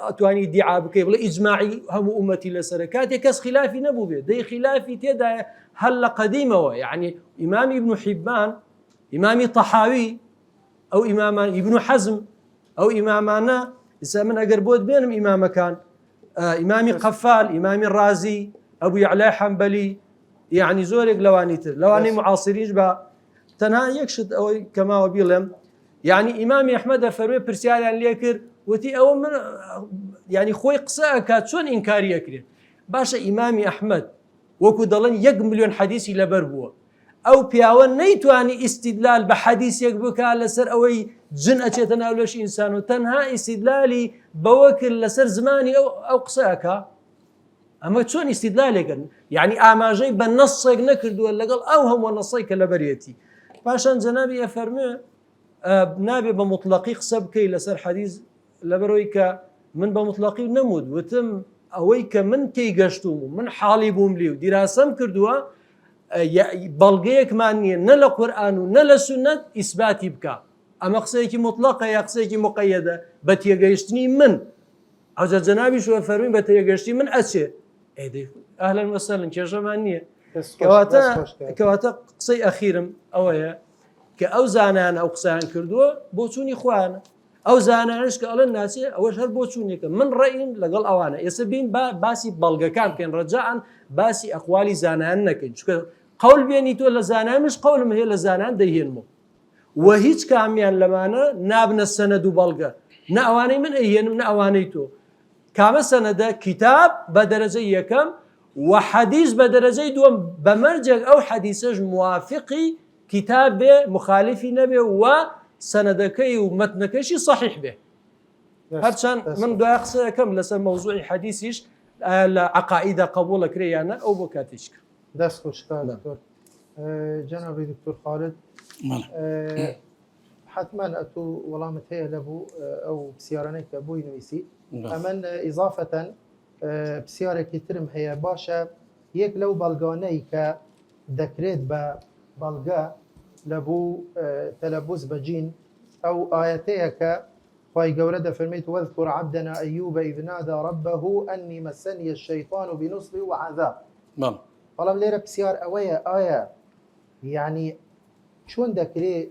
ئەتوانی دیعا بکەی بڵێ ئیجماعی هەموو ئومەتی لەسەرە کاتێک کەس خلافی نەبوو بێت دەی خلافی تێدایە هەر لە قەدیمەوە یعنی ئیمامی ابن حیبان ئیمامی طەحاوی ئەو ئیمامان ئیبن حەزم ئەو ئیمامانە ئێستا من ئەگەر بۆت بێنم ئیمامەکان ئیمامی قەفال ئیمامی ڕازی ئەبو یەعلای حەنبەلی یعنی زۆرێک لەوانی تر لەوانەی معاصریش بە تەنها یەک شت ئەوەی کەماوە بیڵێم يعني إمام أحمد فرمي برسيال ليكر وتي أو من يعني خوي قصة كات شون إنكارية كريم باشا إمام أحمد وكو ضلن 1 مليون حديث لبربوه أو بياون نيتواني استدلال بحديث يكبك على سر أوي جن أشيتنا أولش إنسان وتنها استدلالي بوكل لسر زماني أو قصة كا أما شون استدلالي كان يعني أماجي بالنص نكرد ولا قال أو هم ونصيك لبريتي باشا جنابي أفرمي نابێ بە مطلقی قسە بکەی لەسەر حەدیث لەبەرەوەی کە من بە مطلقی نەمود وتم ئەوەی کە من تێیگەشتوم و من حاڵی بووم لێ و دیراسەم کردووە بەڵگەیەکمان نییە نە لە قورئان و نە لە سونەت ئیسباتی بکە ئەمە قسەیەکی مطلقە یا قسەیەکی مقەیەدە بە تێگەیشتنی من ئەوجا جەنابی شوە فەرمووی بە تێگەشتی من ئەچێ ئەهلەن وەسەهلەن کێشەمان نییە کەواتە قسەی ئەخیرم ئەوەیە کە ئەو زانان ئەو قسەیان کردووە بۆ چوونی خوانە ئەو زانانش کە ئەڵەن ناچێ ئەوەش هەر بۆ چوونێکە من ڕێین لەگەڵ ئەوانە ئێستا بین باسی بەڵگەکان بکەین ڕەجاعان باسی ئەقوالی زانان نەکەین چونکە قەول بێنی تۆ لە زانانش قەولم هەیە لە زانان دەیهێنمەوە و هیچ کامیان لەمانە نابنە سەنەد و بەڵگە نە ئەوانەی من ئەهێنم نە ئەوانەی تۆ کامە سەنەدە کتاب بە دەرەجەی یەکەم و حەدیث بە دەرەجەی دووەم بەمەرجێک ئەو حەدیثەش موافقی کتاب بێ مخالفی نەبێ و سەنەدەکەی و مەتنەکەشی صحیح بێ هەرچەند من دوای قسە یەکەم لەسەر مەوزوعی حەدیثیش لە عقائیدە قبوڵە کرێیانە ئەو بۆ کاتیشکە دەست خۆشکە دکتۆر جەنابی دکتۆر خالد حتما ئەتوو وەڵامت هەیە لەبوو ئەو پرسیارانەی کە بووی نوویسی ئەمن ئیضافەتەن پرسیارێکی ترم هەیە باشە یەک لەو بەڵگانەی کە دەکرێت بە بەڵگە لەبوو تەلەبوس بە جین ئەو ئاەتەیە کە خی گەورە دەفەرمێت وەذكر عبدنا أيوب إذ نادى ربه أني مسني الشيطان بنصب وعذاب بەڵام لێرە پرسیار ئەوەیە ئایا یعنی چۆن دەکرێت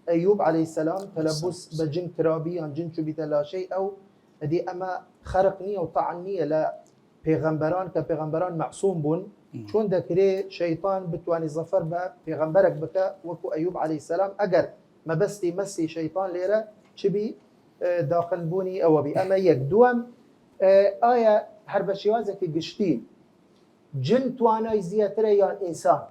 ئەیوب عەلەیهی سەلام تەلەبوس بە جن کرابی یان جن چوبیتە لاشەی ئەو ئەدی ئەمە خەرق نییە و تەعن نییە لە پێغەمبەران کە پێغەمبەران مەعسووم بوون چۆن دەکرێت شەیطان بتوانێت زەفەر بە پێغەمبەرێک بکە وەکو ئەیوب عەلەیهی سەلام ئەگەر مەبەستی مەسی شەیطان لێرە چبی داخلبوونی ئەوە بی ئەمە یەک دووەم ئایا هەر بە شێوازێکی گشتی جن توانای زیاترە یان ئینسان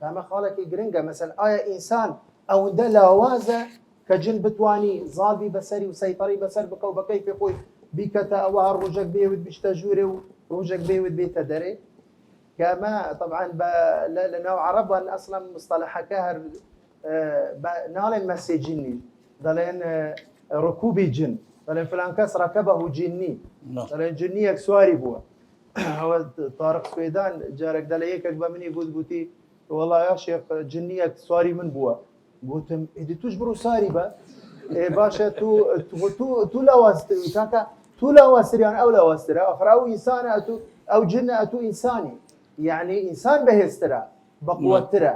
ئەمە خاڵێکی گرنگە مەسەن ئایا ئینسان ئەوەندە لاوازە کە جن بتوانی زاڵبی بەسەری و سەیطەڕی بەسەر بکە و بەکەی پێ خۆی بیکەتە ئەوە هەر ڕۆژێک بێوت بیشتە ژوورێ و ڕۆژێک بێوت بێتە دەرێ کەمە طبعا لە ناو عەرەبان ئەسڵەن مستەلەحەکە هەر ناڵێن مەسێ جنی دەڵێن ڕکوبی جن دەڵێن فلان کەس ڕەکەبەهو جنی دەڵێن جنیەک سواری بووە ئەوە تارق سوێدان جارێک دەڵێ یەکێک بە منی گوتی وەڵا یا شێخ جنیەک سواری من بووە گوتم ئیدی توش بڕۆ ساری بە باشە تو لاوەستکە تو لاوەستریان ئەو لاوەسترە ئەخرا و ئینسانە ئەو جنە ئەتو ئینسانی یعنی ئینسان بەهێزترە بەقووەترە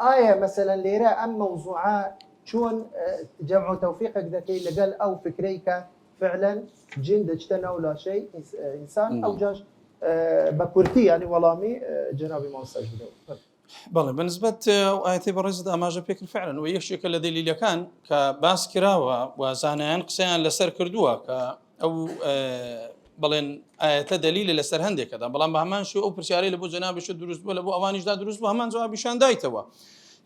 ئایا مەسەلەن لێرە ئەم مەوزوعە چۆن جەمع و تەوفیقێک دەکەی لەگەڵ ئەو فکرەی کە فعلا جن دەچتە ناو لاشەی ئینسان ئەو جاش بە کورتی ینی وەڵامی جەنابی مامۆستاش بدەوە بەڵێ بەنسبەت ئاەتی بەڕێزت ئاماژە پێکرد فعلا و یەکێکە لە دەلیلەکان کە باس کراوە و زانایان قسەیان لەسەر کردووە کە ئەو بڵێن ئاەتە دەلیلە لەسەر هەندێکەدا بەڵام بە هەمان شێوە ئەو پرسیارەی لە بۆ جەنابیش دروست بووە لە بۆ ئەوانیشدا دروست بوو هەمان جوابیشان دایتەوە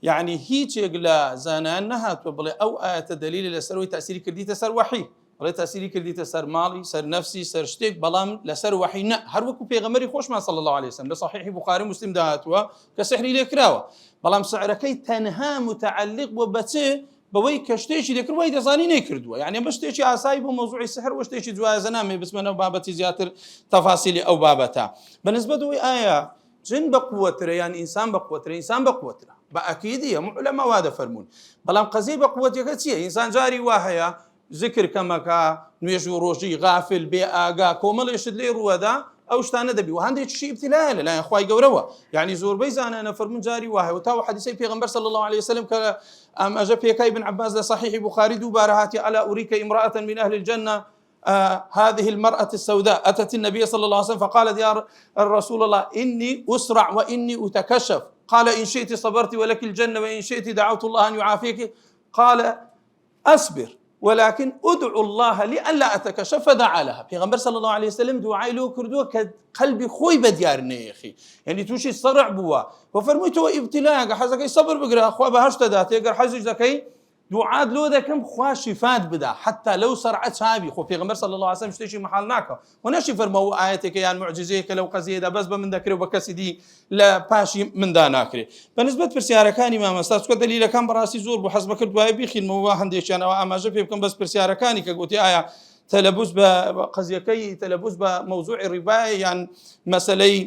یعنی هیچێک لە زانایان نەهاتووە بڵێ ئەو ئاەتە دەلیلە لەسەرەوەی تاسیری کردیتە سەر وەحی بڵێ تاسیری کردیتە سەر ماڵی سەر نەفسی سەر شتێک بەڵام لەسەر وەحی نە هەروەکو پێغەمبەری خۆشمان صلی الله عليه وسلم لە صحیحی بوخاری مسلم داهاتووە کە سحری لێ کراوە بەڵام سعرەکەی تەنها متعلق بۆ بەچێ بەوەی کە شتێکی دەکرد وای دەزانی نەیکردووە یعنی بە شتێکی ئاسایی بۆ مەوزوعی سحر و شتێکی جوایزە نامێ بسمەنە بابەتی زیاتر تەفاسیلی ئەو بابەتە بەنسبەت ئەوەی ئایا جن بە قووەترە یان ئینسان بە قووەترە ئینسان بە قووەترە بە ئەکیدیە معلەما وا دەفەرمون بەڵام قەزەی بە قووەتەکە چییە ئینسان جاری وا هەیە ذکر کەمەکە نوێژ و ڕۆژی غافل بێ ئاگا کۆمەڵێشت لێ ڕووەدا ئەو شتانە دەبی و هەندێکیشی ئیبتیلایە لەلایەن خوای گەورەوە یعنی زۆربەی زانانە فەرمون جاری وا هەیە و تاوە حەدیثەی پێغەمبەر صلی الله عليه وسلم کە ئەمەژە پێکای بن عباس لە صحیحی بوخاری دووبارە هاتی ئەلا ئوریکە امرأة من أهل الجنة هذه المرأة السوداء أتت النبي صلى الله عليه وسلم فقالت يا رسول الله إني أسرع وإني أتكشف قال إن شئت صبرت ولك الجنة وإن شئت دعوت الله أن يعافيك قال أصبر ولكن ادعو الله لئلا أتكشف فدعا لها پیغمبر صلى الله عليه وسلم دعای لۆ کردووە کە قەلبی خۆی بەدیار نەیەخی یعنی تووشی سەرع بووە وفەرموویتەوە ئیبتیلایەکە حەزەکەی سەبر بگرە خوا بەهەشت دەدات ئەگەر حەزیش دەکەی دوعات لۆ دەکەم خوا شیفات بدا حتى لەو سەرعە چاوی خۆ پێغەمبەر صلی الله عليه وسلم شتێکی مەحال ناکە و نەشی فەرمەوە ئاەتێکە یان معجزەیەکە لەو قەزیەدا بەس بە من دەکرێت بە کەسی دی لە پاشی مندا ناکرێت بەنسبەت پرسیارەکانی مامۆستا چکە دەلیلەکان بەڕاستی زۆر بوو حەز بکرد وایە بیخینمەوە هەندێکیانەوە ئاماژە پێ بکەم بەس پرسیارەکانی کە گوتی ئایا تەلەبوس بە قەزیەکەی تەلەبوس بە مەوزوعی ڕیبایە یان مەسەلەی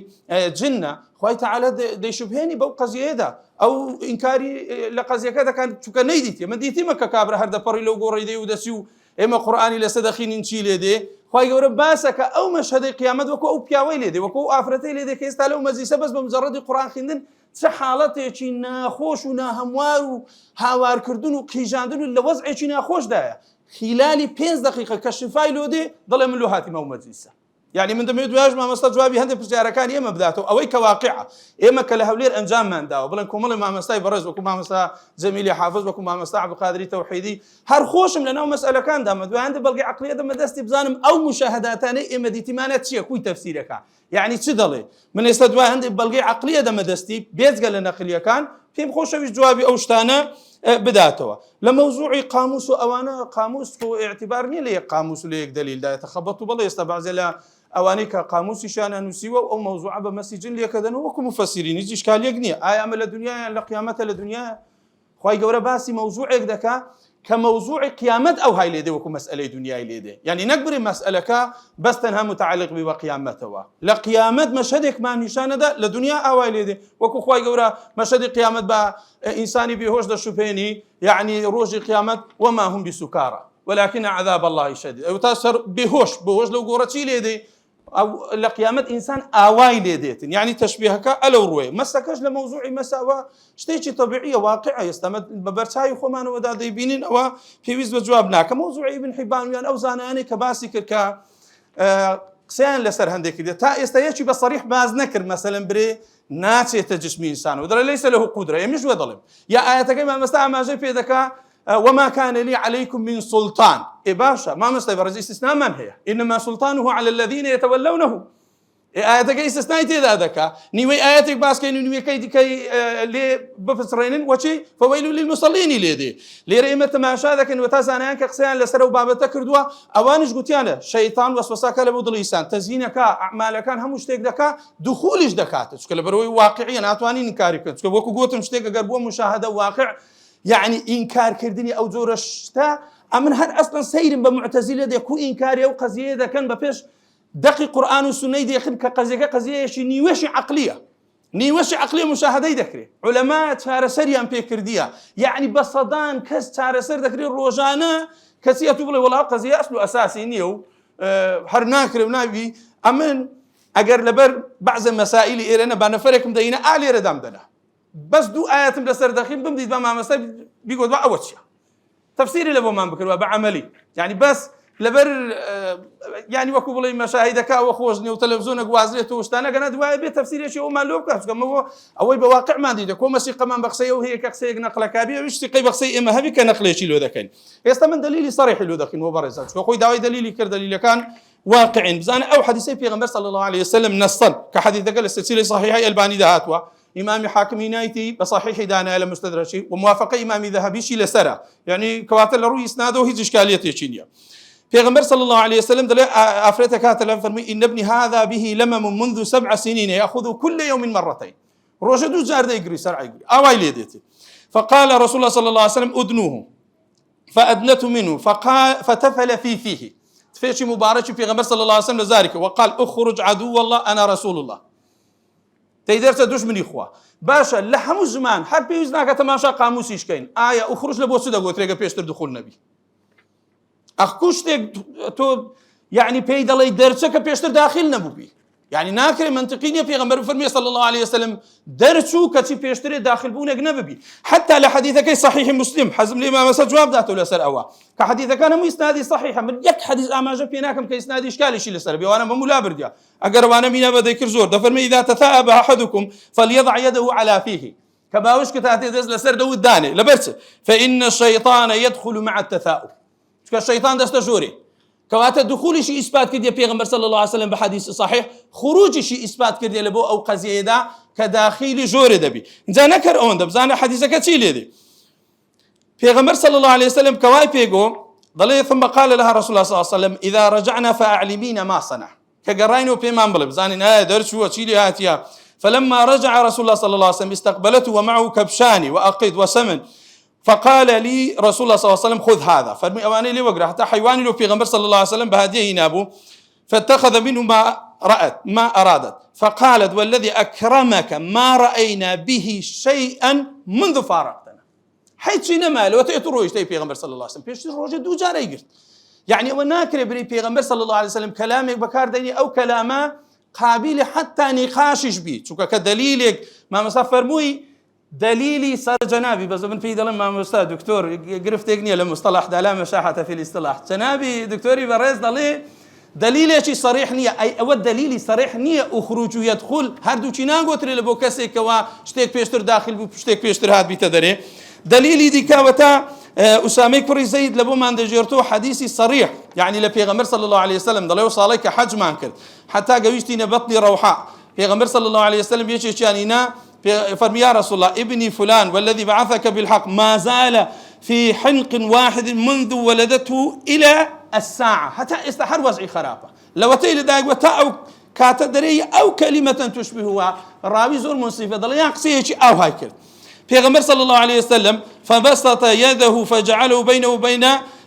جنە خوای تەعالە دەیشوبهێنی بەو قەزیەیەدا ئەو ئینکاری لە قەزیەکە دەکەن چونکە نەیدیتێ من دیتیمە کە کابرا هەر دەپەڕی لەو گۆڕی دێ و دەسی و ئێمە قورئانی لەسەر دەخینین چی لێ دێ خوای گەورە باسەکە ئەو مەشهەدەی قیامەت وەکو ئەو پیاوەی لێ دێ وەکو ئەو ئافرەتەی لێ دێ کە ئێستا لەو مەجلیسە بەس بە مجەڕەدی قورئان خوێندن چه حاڵەتێکی ناخۆش و ناهەموار و هاوارکردن و قیژاندن و لە وەزعێکی ناخۆشدایە خلالی 5 دقیقە کە شفای لۆ دێ دەڵێ من لۆ هاتیمە ئەو مەجلیسە یعنی من دەمەوێت دوایش مامۆستا جوابی هەندێک پرسیارەکانی ئێمە بداتەوە ئەوەی کە واقعە ئێمە کە لە هەولێر ئەنجاممانداوە بڵێن کۆمەڵی مامۆستای بەڕێز وەکو مامۆستا جەمیلی حافظ وەکو مامۆستا عەبدولقادری تەوحیدی هەر خۆشم لەناو مەسئلەکاندا دوای هەندێک بەڵگەی عەقلیە دەمە دەستی بزانم ئەو مشاهداتانەی ئێمە دیتیمانە چییە کوی تەفسیرەکە یعنی چی دەڵێ من ئێستا دوای هەندێک بەڵگەی عەقلیە دەمە دەستی بێجگە لە نەقلیەکان پێم خۆشەویست جوابی ئەو شتانە بداتەوە لە مەوزوعی قاموس و ئەوانە قاموس و اعتبار نییە لە یەک قاموس و لە یەک دەلیلدا تەخەبەت و بەڵێ ئێستا بەعزێ لە ئەوانەی کە قاموسیشانە نووسیوە ئەو مەوزوعە بە مەسیجن لێکەدەنەوە وەکو مفەسیرین هیچ ئیشکالێک نییە ئایا ئەمە لە دنیایان لە قیامەتە لە دنیایە خوای گەورە باسی مەوزوعێک دەکا کە مەوزوعی قیامەت ئەو های لێدێ وەکو مەسئلەی دنیای لێدێ یعنی نەکبرێ مەسئلەکە بەس تەنها متعلق بێ بە قیامەتەوە لە قیامەت مەشهدێکمان نیشانەدا لە دنیا ئاوای لێدێ وەکو خوای گەورە مەشهدی قیامەت بە ئینسانی بێهۆش دەشوپێنی یعنی ڕۆژی قیامەت وما هم بسوکارە ولكن عذاب الله شديد ئەو تا سەر بێهۆش بەهۆش لەو گۆڕە چی لێدێ ئەو لە قیامەت ئینسان ئاوای لێ دێتن یعنی تەشبیهەکە ئەلەو ڕوێ مەسەکەش لە مەوزوعی مەساوە شتێکی طبیعیە واقعە ئێستامە بە بەرچاوی خۆمانەوەدا دەیبینین ئەوە پێویست بە جواب ناکە مەوزوعی ابن حیبانیان ئەو زانایانەی کە باسی کرد کە قسەیان لەسەر هەندێک کردێت تا ئێستا یەکی بە سەریح باز نەکرد مەسەلەن برێ ناچێتە جسمی ئینسانەوە دەڵێ لەیسە لەهو قودرە ئێمەش وە دەڵێم یا ئاەتەکەی مامۆستا ئاماژەی پێ دەکا وما كان لي عليكم من سلطان باشا ما مستوى استثناء من هي انما سلطانه على الذين يتولونه آياتك استثناء تيدا دكا نيوي آياتك باسكين نيوي كي لي بفسرين وشي فويل للمصلين ليدي لريمة ما شاذك ان وتاسانيان كقسيان لسرو بابا كردوا اوانش قوتيانا شيطان وسوساك لبود لسان تزيينك اعمالك هم مشتيك دكا دخولش دكات شكل بروي واقعيا اتواني نكاري كنت وكو قوت مشتيك قربوا مشاهده واقع يعني إنكار كردني أو زور الشتاء أمن هاد أصلا سير بمعتزلة دي كو إنكاري أو قضية إذا كان بفيش دقي قرآن والسنة دي يخد كقضية شي نيوشي عقلية مشاهدة ذكري علماء تارسريان بيكردية يعني بصدان كس تارسر ذكري الروجانة كسية تقول والله قضية أصله أساسي نيو هرناكر ونابي أمن أجر لبر بعض المسائل إيرنا بنفرك مدينة أعلى ردام دنا بس دو آيات لسر داخل بمديد بما مسألة بيقول بقى أول شيء تفسيري لبو ما بكر بعملي يعني بس لبر يعني وكو بلي مشاهدك وخوجني وتلفزيونك وازريته وشتانا قنا دواء بي تفسير شيء وما لوك كما هو أول بواقع ما دي كو مسي كمان بقسيه وهي كقسيه نقله كابيه وش تقي بقسيه إما هبي كنقله شيء لو ذاكن يستمن دليلي صريح لو ذاكن وبرزات كو داوي دليلي كر دليل كان واقع بزان أو حديثي في غمر صلى الله عليه وسلم نصا كحديث ذكر السلسلة صحيحة الباني دهاتوا إمام حاكمي نايتي بصحيح دانا على مستدرشي وموافقة إمام ذهبي شي لسرة يعني كواتل روي إسناده هيج إشكالية تشينيا في غمر صلى الله عليه وسلم دل أفريت كاتل فرمي إن ابني هذا به لمم منذ 7 سنين يأخذ كل يوم مرتين روجدو زار يجري سرع يجري أواي ليديتي فقال رسول الله صلى الله عليه وسلم أدنوه فأدنت منه فتفل فيه فيش مبارك في غمر صلى الله عليه وسلم ذلك وقال أخرج عدو الله أنا رسول الله تيدرس دوش من إخوة باشا لحمو زمان حد بيوزناك تماشا قاموسيش كاين آية أخرج لبوسو دقوة تريقا بيشتر دخول نبي أخكوش تو يعني بيدا لي درسك بيشتر داخل نبو بي يعني ناكر منطقية في غمر فرمي صلى الله عليه وسلم درسو كتي بيشتري داخل بونك نبي حتى لحديثك صحيح مسلم حزم لي ما مسا جواب ذاته لسر أوا كحديث كان مو إسنادي صحيحة من يك حديث أماجة فيناكم كإسنادي إشكالي شي لسر بي وأنا ملا برديا أقرب أنا مين بذكر زور دفرمي إذا تثاءب أحدكم فليضع يده على فيه كما وش كتاتي دز لسر دو الداني لبرس فإن الشيطان يدخل مع التثاؤب الشيطان دست جوري كواتا دخول شيء إثبات كدي بيغمبر صلى الله عليه وسلم بحديث صحيح خروج شيء إثبات كدي لبو أو قضية دا كداخل جور دبي إذا نكر أون دبزانا حديثك تيلي دي بيغمبر صلى الله عليه وسلم كواي بيغو ضلي ثم قال لها رسول الله صلى الله عليه وسلم إذا رجعنا فأعلمين ما صنع كقرينو بيمان بلب زاني درش وتشيلي هاتيا فلما رجع رسول الله صلى الله عليه وسلم استقبلته ومعه كبشان وأقيد وسمن فقال لي رسول الله صلى الله عليه وسلم خذ هذا فرمي أواني لي وقرأ حتى حيواني له في غمر صلى الله عليه وسلم بهديه ينابو فاتخذ منه ما أرادت فقالت والذي أكرمك ما رأينا به شيئا منذ فارقتنا حيث شينا ماله وتأتروا يشتي في غمر صلى الله عليه وسلم فيش روجة دو جاري قرت يعني وناكر بري في غمر صلى الله عليه وسلم كلامك بكار ديني أو كلامه قابل حتى نقاشش بيه شوكا كدليلك ما مسافر موي دليلي صار جنابي بس من في دلم مع أستاذ دكتور قرفت يقني لمصطلح ده لا مشاحة في الاصطلاح جنابي دكتوري بريز ضلي دلیلێکی صریح نییە ئەی ئەوە دلیلی صریح نییە ئوخروج و یەدخول هەردووچی ناگوترێت لە بۆ کەسێکەوە شتێک پێشتر داخل بوو شتێک پێشتر هات بیتە دەرێ دلیلی دیکەوەتە ئوسامەی کوڕی زەید لە بۆمان دەژێرتەوە حەدیثی صریح یعنی لە پێغەمبەر صلی الله عليه وسلم دەڵێ و ساڵێک کە حەجمان کرد حتا گەویشتینە بەطنی ڕەوحا پێغەمبەر صلی الله عليه وسلم یەکێکیانینا فرمي يا رسول الله ابني فلان والذي بعثك بالحق ما زال في حنق واحد منذ ولدته إلى الساعة حتى استحر وزعي خرافة لو تيل دايق وتا أو كاتدري أو كلمة تشبهها راوي زور منصفة ضل يقصيه أو هيكل پیغمبر صلى الله عليه وسلم فبسط يده فجعله بينه وبين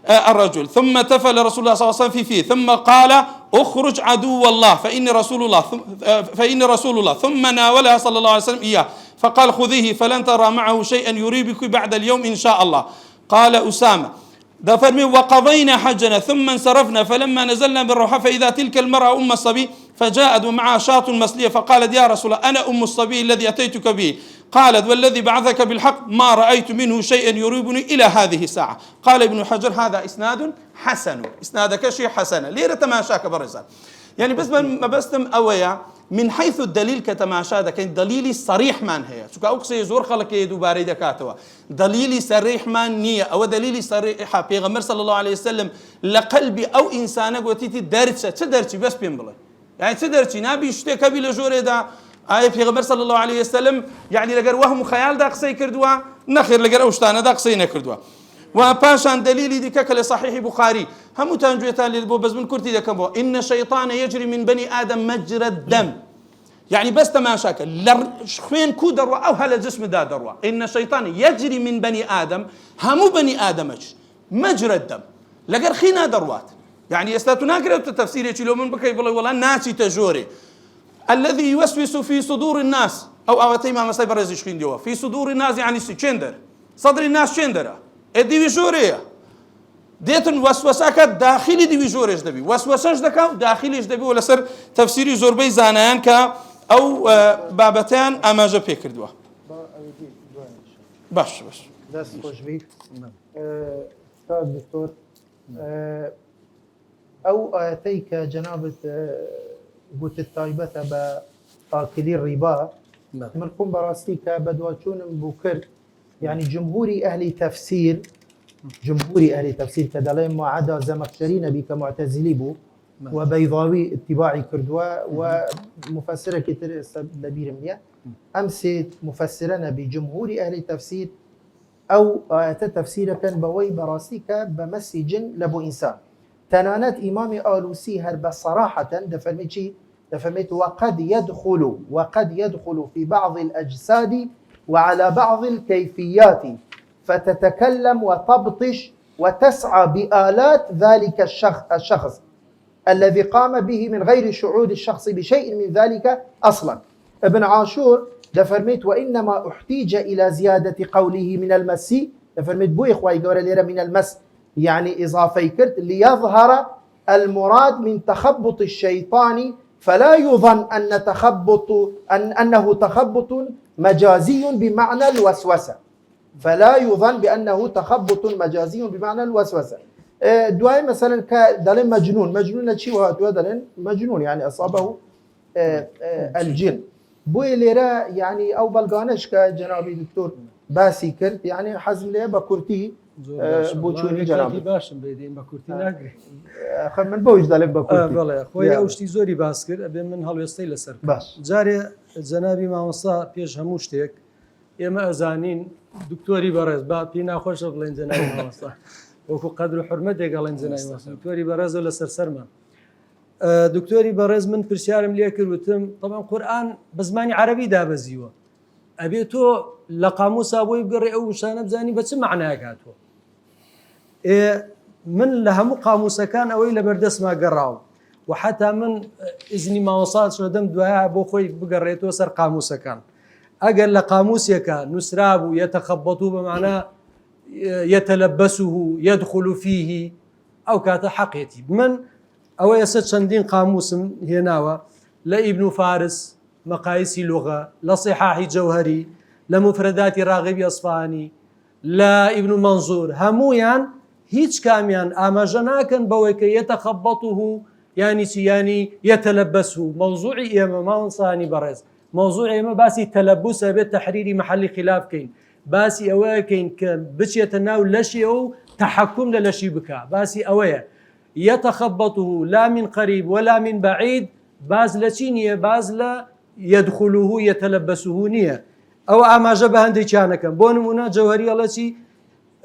الرجل ثم تفل رسول الله صلى الله عليه وسلم في فيه ثم قال اخرج عدو الله فإني رسول الله ثم ناولها صلى الله عليه وسلم إياه فقال خذيه فلن ترى معه شيئا يريبك بعد اليوم إن شاء الله قال أسامة فرمي وقضينا حجنا ثم انصرفنا فلما نزلنا بالروحة فإذا تلك المرأة أم الصبي فجاءت ومعها شاة مسلية فقالت يا رسول الله أنا أم الصبي الذي أتيتك به قالت والذي بعثك بالحق ما رأيت منه شيئا يريبني إلى هذه الساعة قال ابن حجر هذا إسناد حسن إسنادك شيء حسن ليه تماشاك برزان يعني بس ما بستم أويا من حيث الدليل كتماشا كان دليلي صريح من هي شو كأقصي زور خلق يدو باري دكاتوا دليلي صريح من نية أو دليلي صريح بيغمر صلى الله عليه وسلم لقلبي أو إنسانة قوتيتي درجة تدرجي بس بينبله يعني تدرجي نبي يشتي كبير جوري دا آية بيغمر صلى الله عليه وسلم يعني لقر وهم خيال دا قصي كردوا نخير لقر أوشتانا دا قصي نكردوا وباشان دليلي دي ككل صحيح بخاري هم تنجويتان للبو بس من كرتي دكبو إن الشيطان يجري من بني آدم مجرى الدم يعني بس تماشاك لرشخين كو دروا أو هل الجسم دا دروا إن الشيطان يجري من بني آدم هم بني آدمش مجرى الدم لقر خينا دروات يعني استاتنا قرأت التفسير يقولون من بكي والله ناسي تجوري الذي يوسوس في صدور الناس أو تيما مساي برزيش خين ديوا في صدور الناس يعني شندر صدر الناس شندرة الديوي جورية ديتن وسوسك داخلي ديوي جوريش دبي وسوسش دكا داخليش دبي ولا سر تفسيري زوربي زانيان كا أو بابتان أما جا بيكر دوا باش دست خوش بيت أستاذ دكتور أو آتيك جنابة قلت الطيبة بآكلي الربا من قم براستيك بدواتشون بوكر يعني جمهوري أهل تفسير كدلين ما عدا زمخشري نبي كمعتزلي بو وبيضاوي اتباعي كردوا ومفسرة كتير دبير مليا أمسي مفسرنا بجمهور أهل التفسير أو تفسير كان بوي براستيك بمسي جن لبو إنسان تنانات إمام آلوسي هر بصراحة دفرميت وقد يدخل في بعض الأجساد وعلى بعض الكيفيات فتتكلم وتبطش وتسعى بآلات ذلك الشخص الذي قام به من غير شعور الشخص بشيء من ذلك أصلا. ابن عاشور دفرميت وإنما احتيج إلى زيادة قوله من المس دفرميت بو إخوائي قول ليرة من المس يعني إضافي كرت ليظهر المراد من تخبط الشيطان فلا يظن أنه تخبط مجازي بمعنى الوسوسة دواي مثلا كدلين مجنون شيء وهو دلين مجنون يعني أصابه الجن بوي ليرا يعني أو بلغانش كجنابي دكتور باسي كرت يعني حزم ليه بكرتي بوچونی جنابی باشم بدین بکورتی نگری خب من بوش دلم بکورتی بله خوی اوشتی زوری باس کرد ابی من هەڵوێستەی لەسەر باش جارێ جەنابی مامۆستا پێش هەموو شتێک ئێمە ئەزانین دکتۆری بەڕێز با پێی ناخۆشە بڵێن جەنابی مامۆستا وەکو قەدر و حورمەتێک گەڵێن جەنابی مامۆستا دکتۆری بەڕێزە لەسەر سەرمان دکتۆری بەڕێز من پرسیارم لێ کردوتم طبعا قورئان بە زمانی عەرەبی دابەزیوە ئەبێ تۆ لە قاموسا بۆی بگەڕێ ئەو شانە بزانی بە چ معنایەک هاتووە من لە هەموو قاموسەکان ئەوەی لەبەردەستما گەڕاوم و حتا من ئیزنی مامۆستا شدەم دوایە بۆ خۆی بگەڕێتەوە سەر قاموسەکان ئەگەر لە قاموسێکە نووسرابوو یەتەخەبەتو بەمعنە یەتەلەبەسه يدخل فيه ئەو کاتە حەقێتی من ئەوە ئێستا چەندین قاموسم هێناوە لە ئیبن فارس مەقایسی لغە لە صیحاحی جەوهەری لە مفرداتی ڕاغبی ئەسفهانی لە ئیبن منزور هەمویان هیچ کامیان ئاماژە ناکەن بەوەی کە یەتەخەبەته يعني چی ینی یەتەلەبەس و مەوزوعی ئێمە ماوەسانی بەڕێز مەوزوع ئێمە باسی تەلەبوسە بێت تەحریری محلی خلاف بکەین باسی ئەوەیەکەین کە بچێتە ناو لەشی و تحكم لە لەشی بکە باسی ئەوەیە يتخبطه لا من قريب ولا من بعيد باز لە چی نییە باز لە يدخله يتلبسه نییە ئەو ئاماژە بە هەندێک چیانەکەم بۆ نمونە جەوهەری ئەڵێ چی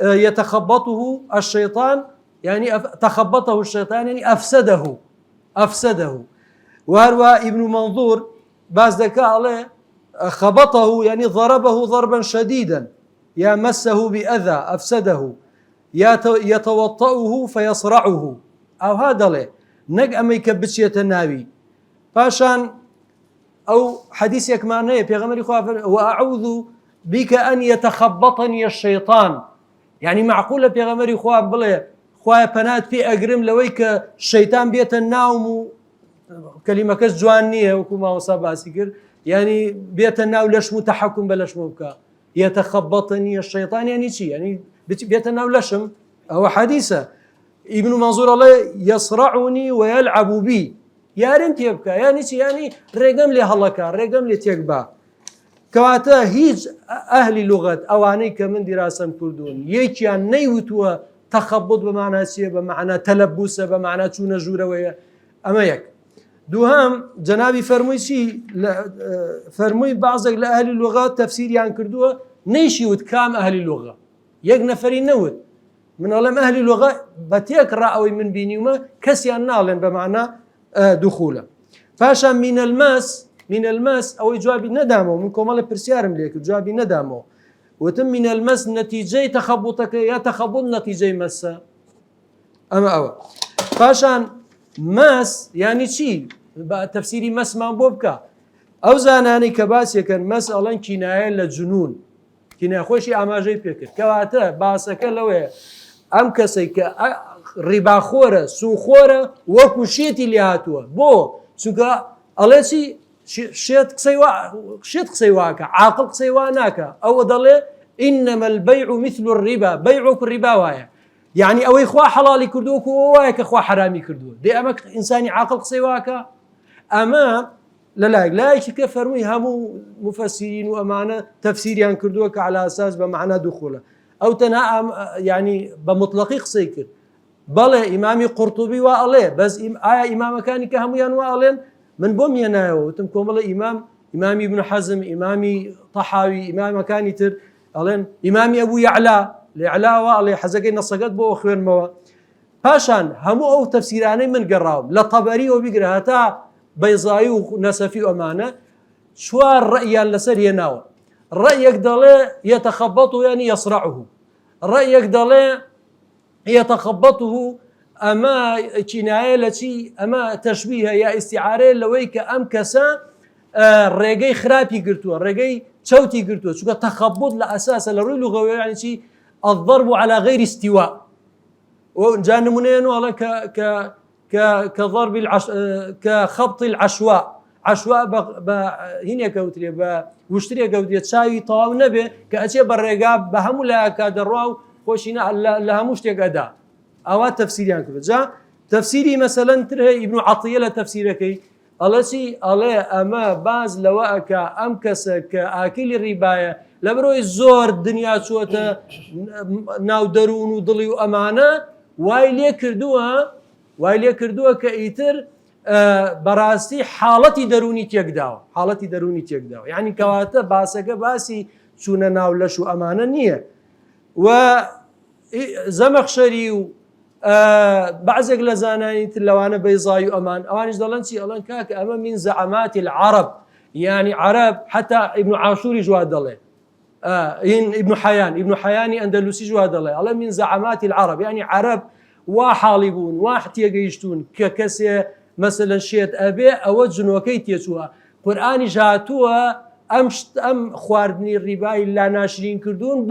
يتخبطه الشيطان يعني تخبطه الشيطان يعني أفسده وهروى ابن منظور باز دكا عليه خبطه يعني ضربه ضربا شديدا يا مسه بأذى أفسده يتوطأه فيصرعه أو هذا له نق أما يكبتش يتناوي فاشان أو حديث يكمانية بيغمري خواه وأعوذ بك أن يتخبطني الشيطان يعني معقولة بيغمري خواه بلي خواه بنات بي أقرم لويك الشيطان بيت الناوم كلمة كس جوانية وكما وصابها سيكر يعني بيت الناو لشمو تحكم بلشمو بكا يتخبطني الشيطان يعني شي يعني بيت الناو لشم هو حديثة ابن منظور الله يصرعني ويلعب بي يا رنت يبكى يعني شي يعني رقم لي هلكا رقم لي تيكبا كواتا هيج أهل لغة أواني كمن دراسة كردون يكيان نيوتوا تخبط بمعنى سي بمعنى تلبس بمعنى چون جوروية أما يك دوهم جنابي فرموي شي فرموي بعضك لأهل اللغات تفسير يعني كردوه نيشي وتكام أهل اللغة يك نفري نود من علم أهل اللغة بتيك رأوي من بينيوما كسيان نالن بمعنى دخوله فاشا من المس أو جوابي ندامه من كمال برسيارم ليك جوابي ندامه وتم من المس نتيجة تخبطك يا تخبط نتيجة مسا أما أو فاشان مس يعني شيء تفسيري مس ما بوبكا أو زاناني كباسي كان مسألة كناية للجنون كناية خوشي أماجي بيكر كواتا باسك لوي أم كسيك ربا خورة سو خورة وكو شيتي اللي هاتوا بو سوكا أليسي شيت قسيواك عاقل قسيواناك أو ضل إنما البيع مثل الربا بيعك الربا وايا يعني أو إخوة حلالي كردوك ووايك إخوة حرامي كردوك دي أمك إنساني عاقل قسيواك أما لا يشك فرمي هم مفسرين وأمانة تفسير يعني كردوك على أساس بمعنى دخوله أو تنها يعني بمطلقي قسيكر بلا إمامي قرطبي وآله بس إمام كان كهم ينوالين من بوم ينايو تمكم الله إمامي ابن حزم إمامي طحاوي إمام كان يتر ألين إمامي أبو يعلى وآله حزقين نصقت بو أخوين موا باشان همو أو تفسيراني من قراهم لطبري وبيقرا هتا بيضاي ونسفي وأمانة شوار رأي لسر يناو رأيك دله يتخبطه يعني يصرعه رأيك دله يتخبطه أما كناية التي أما تشبيه يا استعارة لويك أم كسا رجعي خرابي قرتوا رجعي شوتي قرتوا شو تخبط لأساس لروي لغوي يعني شيء الضرب على غير استواء وجان منين ولا كضرب كخبط العشواء هنا كوتري واشتري كوتري تساوي طاو نبي كأشياء بالرقاب بهم لا كدروا خوشنا لها مشتق أداء أو تفسير يعني كذا تفسيري مثلا تره ابن عطية لتفسيرك الله شيء الله أما باز لواءك أمكسك أكل الرباية لبرو الزور الدنيا شوته ناودرون وضلي وأمانة وايلي كردوها كإيتر براسي حالتي دروني تيقداو يعني كواتا باسك باسي شونا ناولش وأمانة نية وزمخشري بعضك لزاناني تلوانا بيضاي وأمان أوانيش دلنسي ألان كاك أما من زعمات العرب يعني عرب حتى ابن عاشوري جواد الله ابن حياني أندلسي جواد الله ألا من زعمات العرب يعني عرب وحالبون واحتيجيشتون ككسي مثلا شيت أبي أوجن وكيت يسوع قرآن جاتوها أم خواردني الرباي لا ناشرين كردون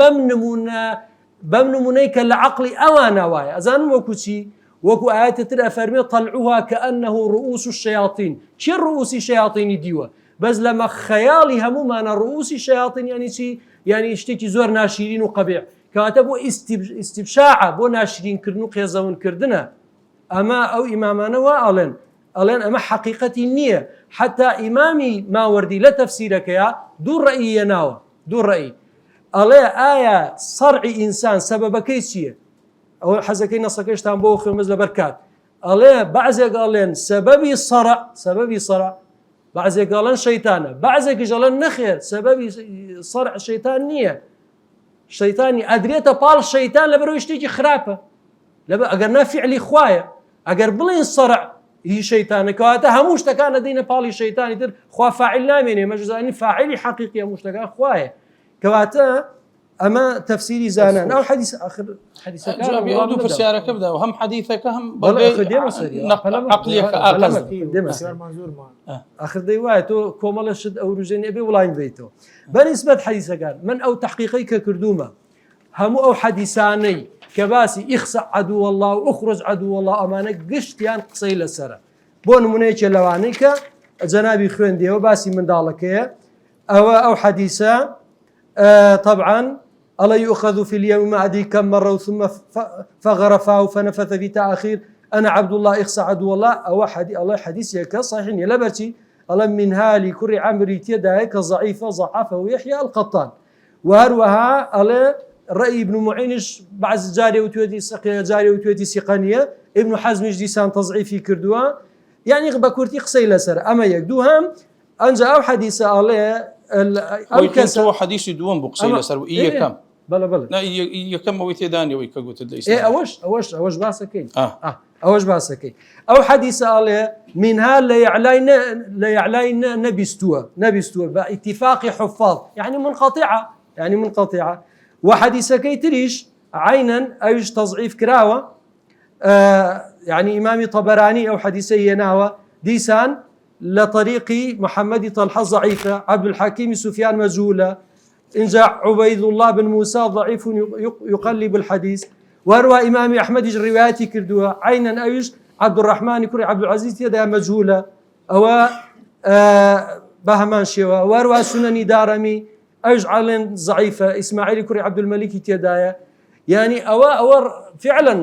بمنمونيك العقل أوانا واي أزان وكو آيات ترى فرمي طلعوها كأنه رؤوس الشياطين شي رؤوس الشياطين ديوة بس لما خيالي همو مانا رؤوس الشياطين يعني شي يعني اشتكي زور ناشرين وقبيع كاتبوا استبشاعة بو ناشرين كردنو قيزون كردنا أما أو إمامنا وآلن ئەڵێن ئەمە حقیقەتی نییە. حتا ئیمامی ماوەردی لە تەفسیرەکەیە دوو ڕەئی ناوە، دوو ڕەئی ئەڵێ ئایا سەرعی ئینسان سەبەبەکەی چییە؟ ئەوە حەزەکەی نەسەکەشتان بۆ خێمەز لەبەر کات. ئەڵێ بەعزێک ئەڵێن سەبەبی سەرع بەعزێک ئەڵێن شەیتانە، بەعزێکیش ئەڵێن نەخێر سەبەبی سەرع شەیتان نییە، شەیتانی ئەدرێتە پاڵ شەیتان لەبەرەوەی شتێکی خراپە، ئەگەر نەفیعلی خوایە. ئەگەر بڵێن سەرع هی شەیتانە کەواتە هەموو شتەکانە دەینە پاڵی شەیتانی تر، خوا فاعیل نامێنێ، مەجزانی فاعیلی حەقیقی هەموو شتەکان خوایە. کەواتە ئەمە تەفسیری زانان. ئەو حەدیث آخر حەدیثەکان جوابی ئەو دوو پرسیارەکە بدە و هەم حەدیثەکە هەم آخر دەی وایە تۆ کۆمەڵە شت ئەو ڕژێنێ بێ وڵای بێتەوە. بەنسبەت حەدیثەکان من ئەو تحقیقی کە کردومە هەموو ئەو حەدیثانەی کە باسی ئیخسە عەدووە الله و ئوخرج عەدووە الله ئەمانە گشتیان قسەی لەسەرە. بۆ نمونەیەکێ لەوانەی کە جەنابی خوێندیەوە باسی منداڵەکەیە، ئەوە ئەو حەدیثە طبعا الله يؤخذ في اليوم أدي كم مرة ثم فغرفه فنفث في تأخير أنا عبد الله إخصى عدو الله أو الله حديث يك صحيح يلا برتي الله منها لكل عمر يداك ضعيفة ضعفه ويحيى القطان وهروها الله رأي ابن معينش بعض جاري وتودي جاري وتودي سقانية ابن حزم جديسان تضعيفي كردوا يعني بكورتي قصي لسر أما يكدوهم أنجا أو حديث الله أو كسر حديث دوم بقصي لسر وإيه كم بلا لا يكم ويتداني ويكجوت الإسلام إيه أوش باسكين أوش باسكين أو حديث الله منها لا يعلين نبستوا باتفاق حفاظ يعني منقطعة وحديث كيتريش عينا أيش تضعيف كراوة يعني إمامي طبراني أو حديثي ناوى ديسان لطريق محمد طلحة ضعيفة عبد الحكيم سفيان مجهولة إن جاء عبيد الله بن موسى ضعيف يقلب الحديث وروى إمام أحمد الروايات كردوها عينا أيش عبد الرحمن كري عبد العزيز يدها مجهولة أو بهمان شوا وروى سنن دارمي أيش علن ضعيفة إسماعيل كري عبد الملك يدايا يعني أو فعلا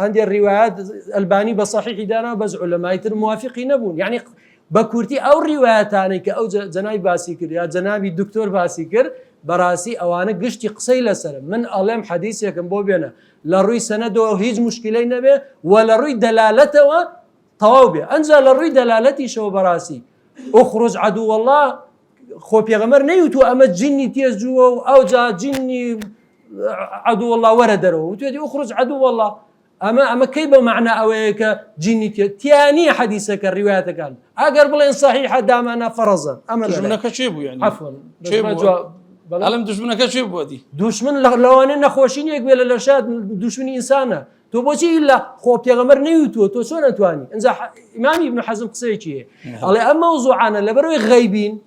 هذه الروايات الباني بصحيح دانا بس علماء موافقين نبون يعني بكورتي أو رواياتانك أو جنابي باسيكر يا جنابي الدكتور باسيكر براسي أوانا قشتي قصي لسر من ألم حديث يكن بوبينا لا روي سندو هيج مشكلة نبي ولا روي دلالته وطوابه أنزل الروي دلالتي شو براسي أخرج عدو الله خو بيغمر نيوتو أما جني تيزجو أو جا جني عدو الله وردره وتودي أخرج عدو الله أما كيف معنى أويك جني تياني حديثك الرواية كان أقرب لين صحيحة دامنا فرزا أما دشمنك شيبو يعني عفوا ألم دشمنك شيبو دي دشمن لو أنا نخوشين يقبل لشاد دشمن إنسانه تو بوشي إلا خو بيغمر نيوتو تو سونا تواني إنزا إمامي ابن حزم قصيتي على أما موضوعنا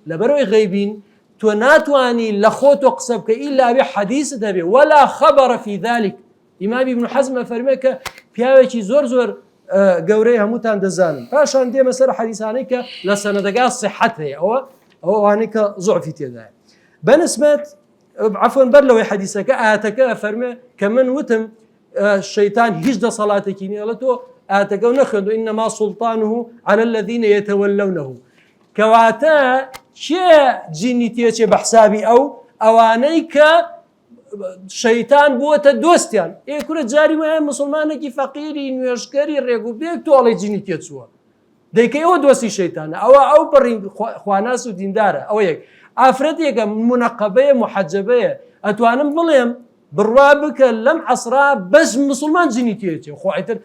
لبروي غيبين تو ناتواني لخوت وقصبك إلا بحديث تبي ولا خبر في ذلك إمام ابن حزم فرمك بياوي زور قوري هموتان دزان فاشان دي مسألة حديثانيك لسندقاء صحتها أو هانيك ضعفي تيدا بنسبة عفوا برلوي حديثك آتك فرمي كمن وتم الشيطان هجد صلاتك نيالته آتك ونخذ إنما سلطانه على الذين يتولونه كواتا شيء جينيتي بحسابي أو أوانيك شيطان بوته دوستيان إيه كل جاري ما مسلمانك فقيري نيشكري ريقو بيك تو على جينيتي تسوا ديك أو دوستي شيطان أو بري خواناس ودين داره أو يك أفرتيك منقبة محجبة أتوانم بليم بالرابك لم عصرا بس مسلمان جينيتي خواتر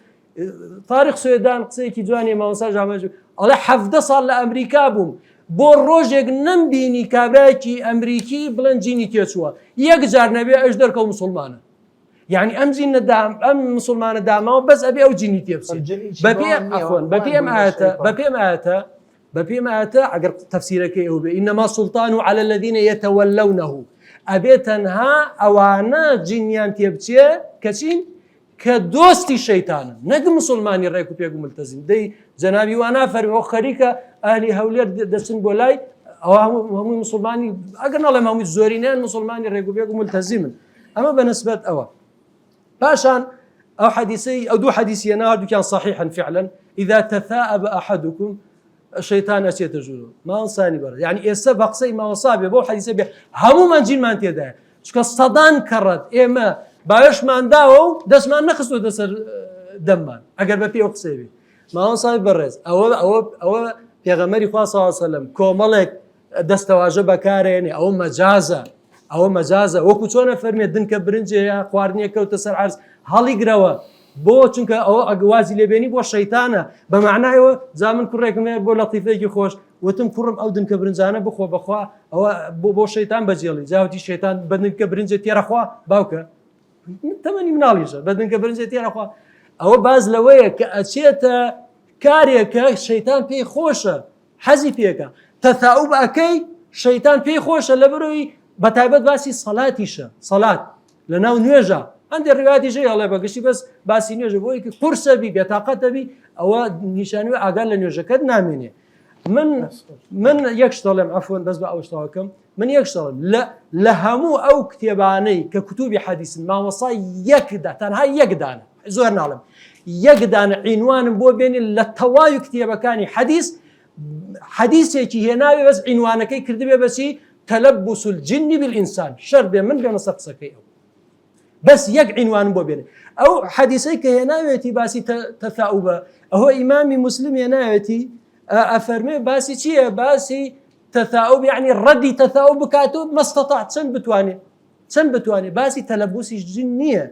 تاريخ سويدان قصيكي جواني ما وصل جامع الله حفظ صار لأمريكا بوم بۆ ڕۆژێک نمبینی کابراایکی ئەمریکی بڵێن جینی تێچووە یەک جار نەبێ ئەش دەرکە و مسلمانە یعنی ئەم جینە ئەم مسلمانە داماوە بەس ئەبێ ئەو جینی تێ بچێت بەپێم ئاەتە ئەگەر تەفسیرەکەی ئەو بێ ئینەما سوڵتان على الذين يتولونه ئەبێ تەنها ئەوانە جینیان تێ بچێ کەچین کە دۆستی شەیتانن نەک مسلمانی ڕێک و پێک و ملتەزم دەی جەنابی وانا فەرمی خەریکە ئاهلی هەولێر دەچن بۆ لای ئەو هەمووی مسلمانی ئەگەر نەڵێم هەمووی زۆرینیان مسلمانی ڕێک و پێک و ملتەزیمن ئەمە بەنسبەت ئەوە پاشان ئەو حەدیثەی ئەو دوو حەدیثیە ناردووکیان صحیحن فعلا إذا تثاءب أحدكم الشيطان أسيت جلو ما أنصاني برا يعني إسا بقصي ما وصابي بو حديثة بي همو من جين ما انتيدا شكا الصدان كرد إما باش ما انداو دس ما نخصو دسر دمان أقر ببي أقصي بي ما أنصاني برز أو پیغمبری خوا صلی الله علیه وسلم کۆمەڵێک دەستەواژە بەکارێنێ ئەوە مەجازە وەکو چۆنە فەرمێ دنکە برنجێ یا خواردنیە کەوتە سەر عەرز هەڵی گرەوە بۆ چونکە ئەوە ئەگوازی لێبێنی بۆ شەیتانە بە معنایەوە جا من کوڕێکم هەیە بۆ لەتیفەیەکی خۆش وتم کوڕم ئەو دنکە برنجانە بخۆ بەخوا ئەوە بۆ شەیتان بەجێڵی جاوتی شەیتان بە دنکە برنجە تێرەخوا باوکە تەمەنی مناڵیشە بە دنکە برنجە تێرەخوا ئەوە باز لەوەیە کە ئەچێتە کارێکە شەیتان پێی خۆشە حەزی پێکە تەثاؤب ئەکەی شەیتان پێی خۆشە لە بەرەوەی بەتایبەت باسی سەڵاتیشە سەڵات لە ناو نوێژە هەندێک ڕوایەتیشەی هەڵێ بەگشتی بەس باسی نوێژە بۆ یەکی قورسەبی بێتاقەتەبی ئەوە نیشانوی ئاگال لە نوێژەکەت نامێنێ من یەک شتەڵێم عەفوەن بەس بە ئەو شتەوەکەم من یەک شتەڵێم لە هەموو ئەو کتێبانەی کە کتوبی حەدیثن مامۆسای یەکدا تەنها یەکدانە زۆر ناڵم یەکدانە عینوانم بۆ بێنێ لە تەواوی کتێبەکانی حەدیثێکی هێناوێ بەس عینوانەکەی کردبێ بەچی تەلەبوس الجن بالئینسان شەر بێ من بێمە سەر قسەکەی ئەو بەس یەک عینوانم بۆ بێنێ ئەو حەدیثەی کە هێناوێتی باسی تەثاؤبە ئەوە ئیمامی موسلم هێناوێتی ئەفەرمێ باسی چییە باسی تەثاؤب یعنی ڕەدی تەثاؤب بکاتەوە مەستەطاع چەند بتوانێت باسی تەلەبوسی جن نییە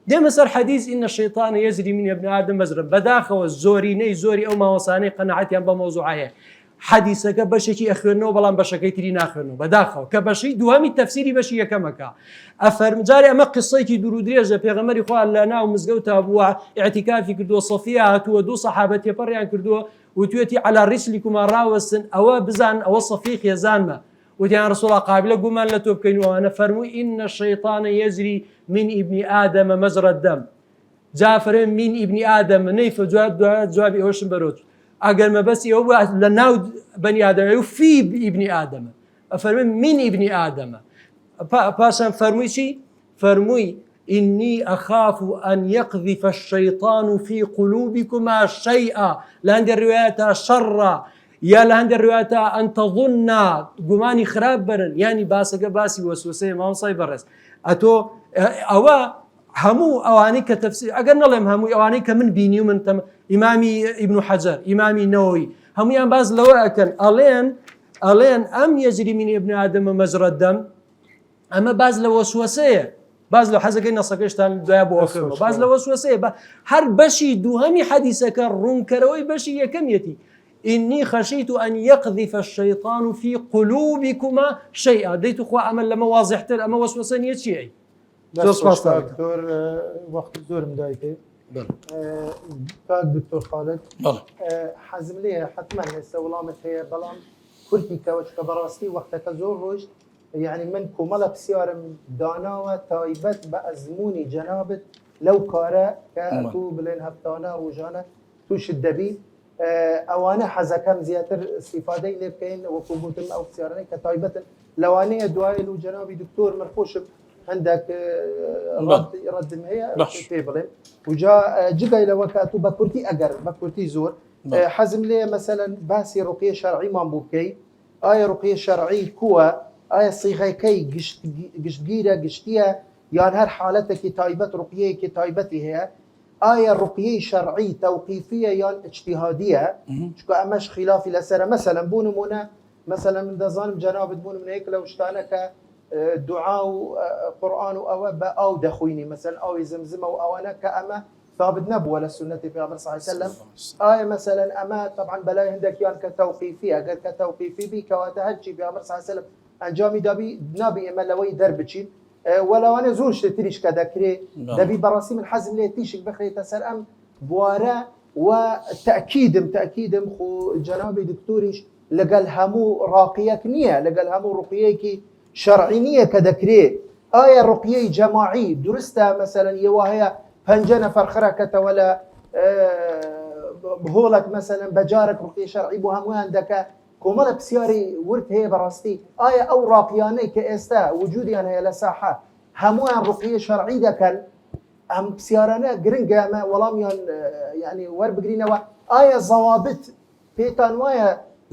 دێمە سەر حەدیث إن الشيطان يجري من ابن آدم مجرى بەداخەوە زۆری ئەو ماوەسانەی قەناعەتیان بە مەوزوعایە حەدیثەکە بەشێکی ئەخوێنەوە بەڵام بەشەکەی تری ناخوێنەوە بەداخەوە کە بەشەی دووەمی تەفسیری بەشی یەکەمەکە ئەفەرمجارێ ئەمە قسەیەکی دوور و درێژە پێغەمبەری خوا لە ناو مزگەوتە بووە ئیعتیکافی کردووە سەفیە هاتووە دوو سەحابە تێپەڕیان کردووە وتوێتی عەلا ڕیسلیکوما ڕاوەستن ئەوە بزان ئەوە سەفی خێزانمە وتیان رسول الله قابلە گومان لە تۆ بکەین وانە فەرمووی إن الشيطان يجري من ابن آدم مجرى الدم جافر من ابن آدم نيف جوابی ئەوشم بەرۆت ئەگەر مەبەستی ئەو لە ناو بەنی ئادەمە في ابن آدم ئەفەرمێ من ابن آدم پاشان فەرمووی چی فەرمووی إني أخاف أن يقذف الشيطان في قلوبكما شيئا لأن الروايات شر یا لە هەندێک ڕوایەتە ئەن تەظونا گومانی خراپ بەرن ینی باسەکە باسی وەسوسەیە مامۆسای بەڕێز ئەتۆ ئەوە هەموو ئەوانەی کە تەفسیر ئەگەر نەڵێم هەمووی ئەوانەی کە من بینی و من ئیمامی ئیبن حەجەر ئیمامی نەوەوی هەمویان باز لەوە ئەکەن ئەڵێن ئەم یەجری من ابن آدم مەجرى الدم ئەمە باز لە وەسوسەیە باز لە حەزەکەی نەسەکەشتان دوای بۆ ئەکەوە باز لە وەسوسەیە هەر بەشی دووهەمی حەدیثەکە ڕوونکەرەوەی بەشی یەکەمیەتی إني خشيت أن يقذف الشيطان في قلوبكما شيئا ديت خوا عمل لما واضحتر أما وسوسانية شيء دكتور وقت زور مدايكي دكتور خالد حزم ليه حتما استولامت هي بلان كلتي كوشك براستي وقتك زور روج يعني من كمال بسيار دانا وتايبت بأزموني جنابت لو كارا كأتو بلين هفتانا روجانا توش الدبي ئەوانە حەزەکەم زیاتر استیفادەی لێ بکەین وەکوگوتم ئەو پرسیارانەی کە تایبەتن لەوانەیە دوای و جەنابی دکتۆر من خۆشم هەندێک ڕەدم هەیە پێ بڵێن وجا جگای لەوە کە تو بە کورتی ئەگەر بە کورتی زۆر حەزم لێ مەسەلەن باسی ڕوقیە شەرعیمان بوو بکەی ئایا ڕوقیە شەرعی کووە ئایا سیغەکەی گشتگیرە گشتیە یان هەر حالەتێکی تایبەت ڕوقیەیەکی تایبەتی هەیە آية رقية شرعي توقيفية يان اجتهادية شكو أمش خلافي لسرة مثلا بون منا مثلا من دزان جناب بون من هيك لو اشتانك دعاء قرآن أو دخويني مثلا أو زمزم أو أنا كأما ثابت نبوة للسنة في عمر صلى الله عليه وسلم آية مثلا أما طبعا بلا هندك يان كتوقيفية قال كتوقيفي بي كواتهجي في عمر صلى الله عليه وسلم أنجامي دابي نبي إما لوي دربتشين ولو أنا زورش تريش كذكري دبي براسي من حزم لي تيشك بخري تسأل أم بوارا وتأكيدم خو جنابي دكتوريش لقال همو راقيك نية لقال همو رقيك شرعينية كذكري آية رقية جماعي درستها مثلا يواهي هنجنا فرخركة ولا بهولك مثلا بجارك رقية شرعي بوهمو عندك كومالا بسياري ورد هي براستي آية أو راقياني كإستا وجودي أنا إلى ساحة هموان رقية شرعي ذكر هم بسيارنا قرنجا ما ولام يعني ورب قرينا ئایا زەوابت پێتان وایە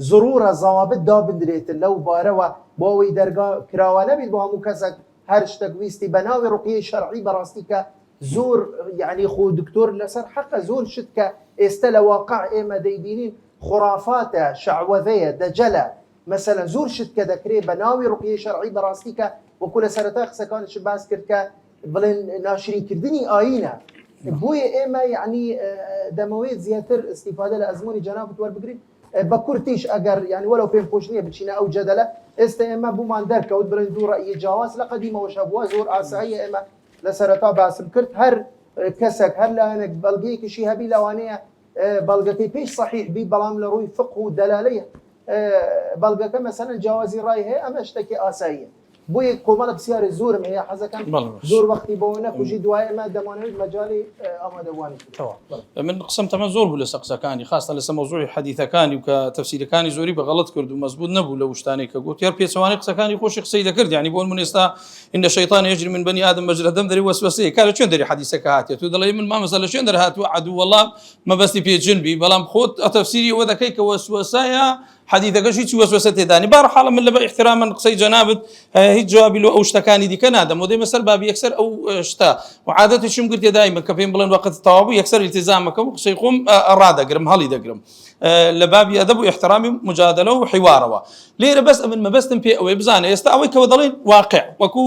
زڕورە زەوابت دابدرێتن لەو بارەوە بۆ ئەوەی دەرگا کراوە نەبیت بۆ هەموو کەسێک هەر شتێک ویستی بە ناوی ڕوقیەی شەرعی بەڕاستی کە زۆر یعنی خۆ دکتۆر لەسەر حەقە زۆر شت کە ئێستا لە واقع ئێمە دەیبینین خرافاتە شعوەذەیە دەجەلە مثلا زۆر شت کە دەکرێت بە ناوی ڕوقیەی شەرعی بەڕاستی کە وەکو لە سەرەتا قسەکانش باس کرد کە بڵێن ناشرینکردنی ئاینە بۆیە ئێمە یعنی دەمەوێت زیاتر استیفادە لە ئەزمموی جەنابەت وەربگرین بە کورتیش ئەگەر یعنی وەرەو پێم خۆش نییە بچینە ئەو جەدەلە ئێستا ئێمە بوومان دەرکەوت بڵێن دوو ڕەئی جیاواز لە قەدیمەوەشە بووە زۆر ئاساییە ئێمە لە سەرەتا باسم کرد هەر کەسێک هەر لایەنێک بەڵگەیەکیشی هەبی لەوانەیە بەڵگەکەی پێش صحیح بی بەڵام لە ڕووی فقه و دەلالەی بەڵگەکە مەسەلەن جیاوازی ڕای هەیە ئەمە شتێکی ئاساییە بۆیە کۆمەڵە پرسیارە زۆرم هەیە حەزەکەم زۆر وەختی بۆ نەکوژی دوای ئەمە دەمانەوێت مەجاڵی ئامادەوانی من قسم تەمە زۆر بوو لە قسەکانی خاستە لەسەر مەوزوعی حەدیثەکانی و کە تەفسیرەکانی زۆری بەغەڵەت کرد و مەزبوط نەبوو لە شتانەی کە گوت یار پێچەوانەی قسەکانی خۆشی قسەی دەکرد یعنی بۆ من ئێستا إن الشيطان يجري من بني آدم مجرى الدم دەری وەسوەسەیە کارە چۆن دەری حەدیثەکە هاتێت تو دەڵێ من مامەسە لە چۆن دەرهاتووە عەدوو وەڵام مەبەستی پێجنبی بەڵام خۆت تەفسیری ئەوە دەکەی کە وەسوەسەیە حەدیثەکەش هیچ وەسوەسە تێدانی بەرحاڵە من لەبەر احتراما قسەی جەنابەت هیچ جوابی لە ئەو شتەکانی دیکە نادەم و دەیمە سەر بابی یەکسەر ئەو شتە و عادەتیشم گرتێ دایمەن کە پێم بڵێن وەقت تەواو بوو یەکسەر ئیلتیزامەکەم و قسەی خۆم ڕادەگرم هەڵی دەگرم لە بابی ئەدەب و احترامی مجادلە و حیوارەوە لێرە بەس من مەبەستم پێ ئەوەی بزانە ئێستا ئەوەی کەوە دەڵێن واقع وەکو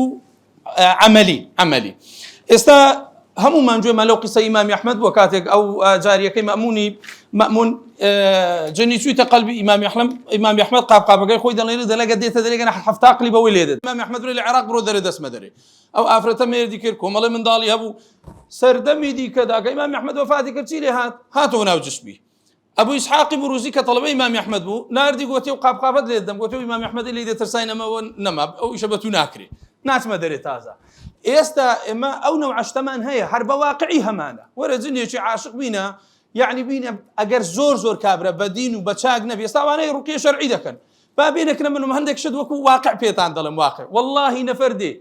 عملی ئێستا هەمومان گوێمان لەو قسە ئیمامی ئەحمەد بووە کاتێک ئەو جاریەکەی مەمون جنی چوویتە قەلبی ئیمامی ئەحمەد قاپقاپەکەی خۆی دەڵێنێت دەلەگە دێتە دەرێگەنە هەفتا قلی بەوەی لێ دێت ئیمامی ئەحمەد لە عێراق بڕۆ دەرێ دەسمە دەرێ ئەو ئافرەتە مێردی کرد کۆمەڵی منداڵی هەبوو سەردەمی دیکەدا کە ئیمامی ئەحمەد وەفاتی کرد چی لێ هاتەوە ناو جسمی ئەبوو ئیسحاقی بروزی کە تەڵەبەی ئیمامی ئەحمەد بوو ناردی گوتی و قاپقاپەت لێ دەم گوتی و ئیمامی ئەحمەد لێ دەترسای نەمەوە نەما ئەو ئیشە بە تو ناکرێ ناچمە دەرێ تازە ئێستا ئێمە ئەو نەو عشتەمان هەیە هەر بە واقعی هەمانە وەرە جنێکی عاشق بینە یعنی بینە ئەگەر زۆر کابرە بە دین و بە چاک نەبی ئێستاوانەیە ڕوقیە شەرعی دەکەن با بێنەکە منم هەندێک شت وەکو واقع پێتان دەڵم واقع واللهی نەفەر دێ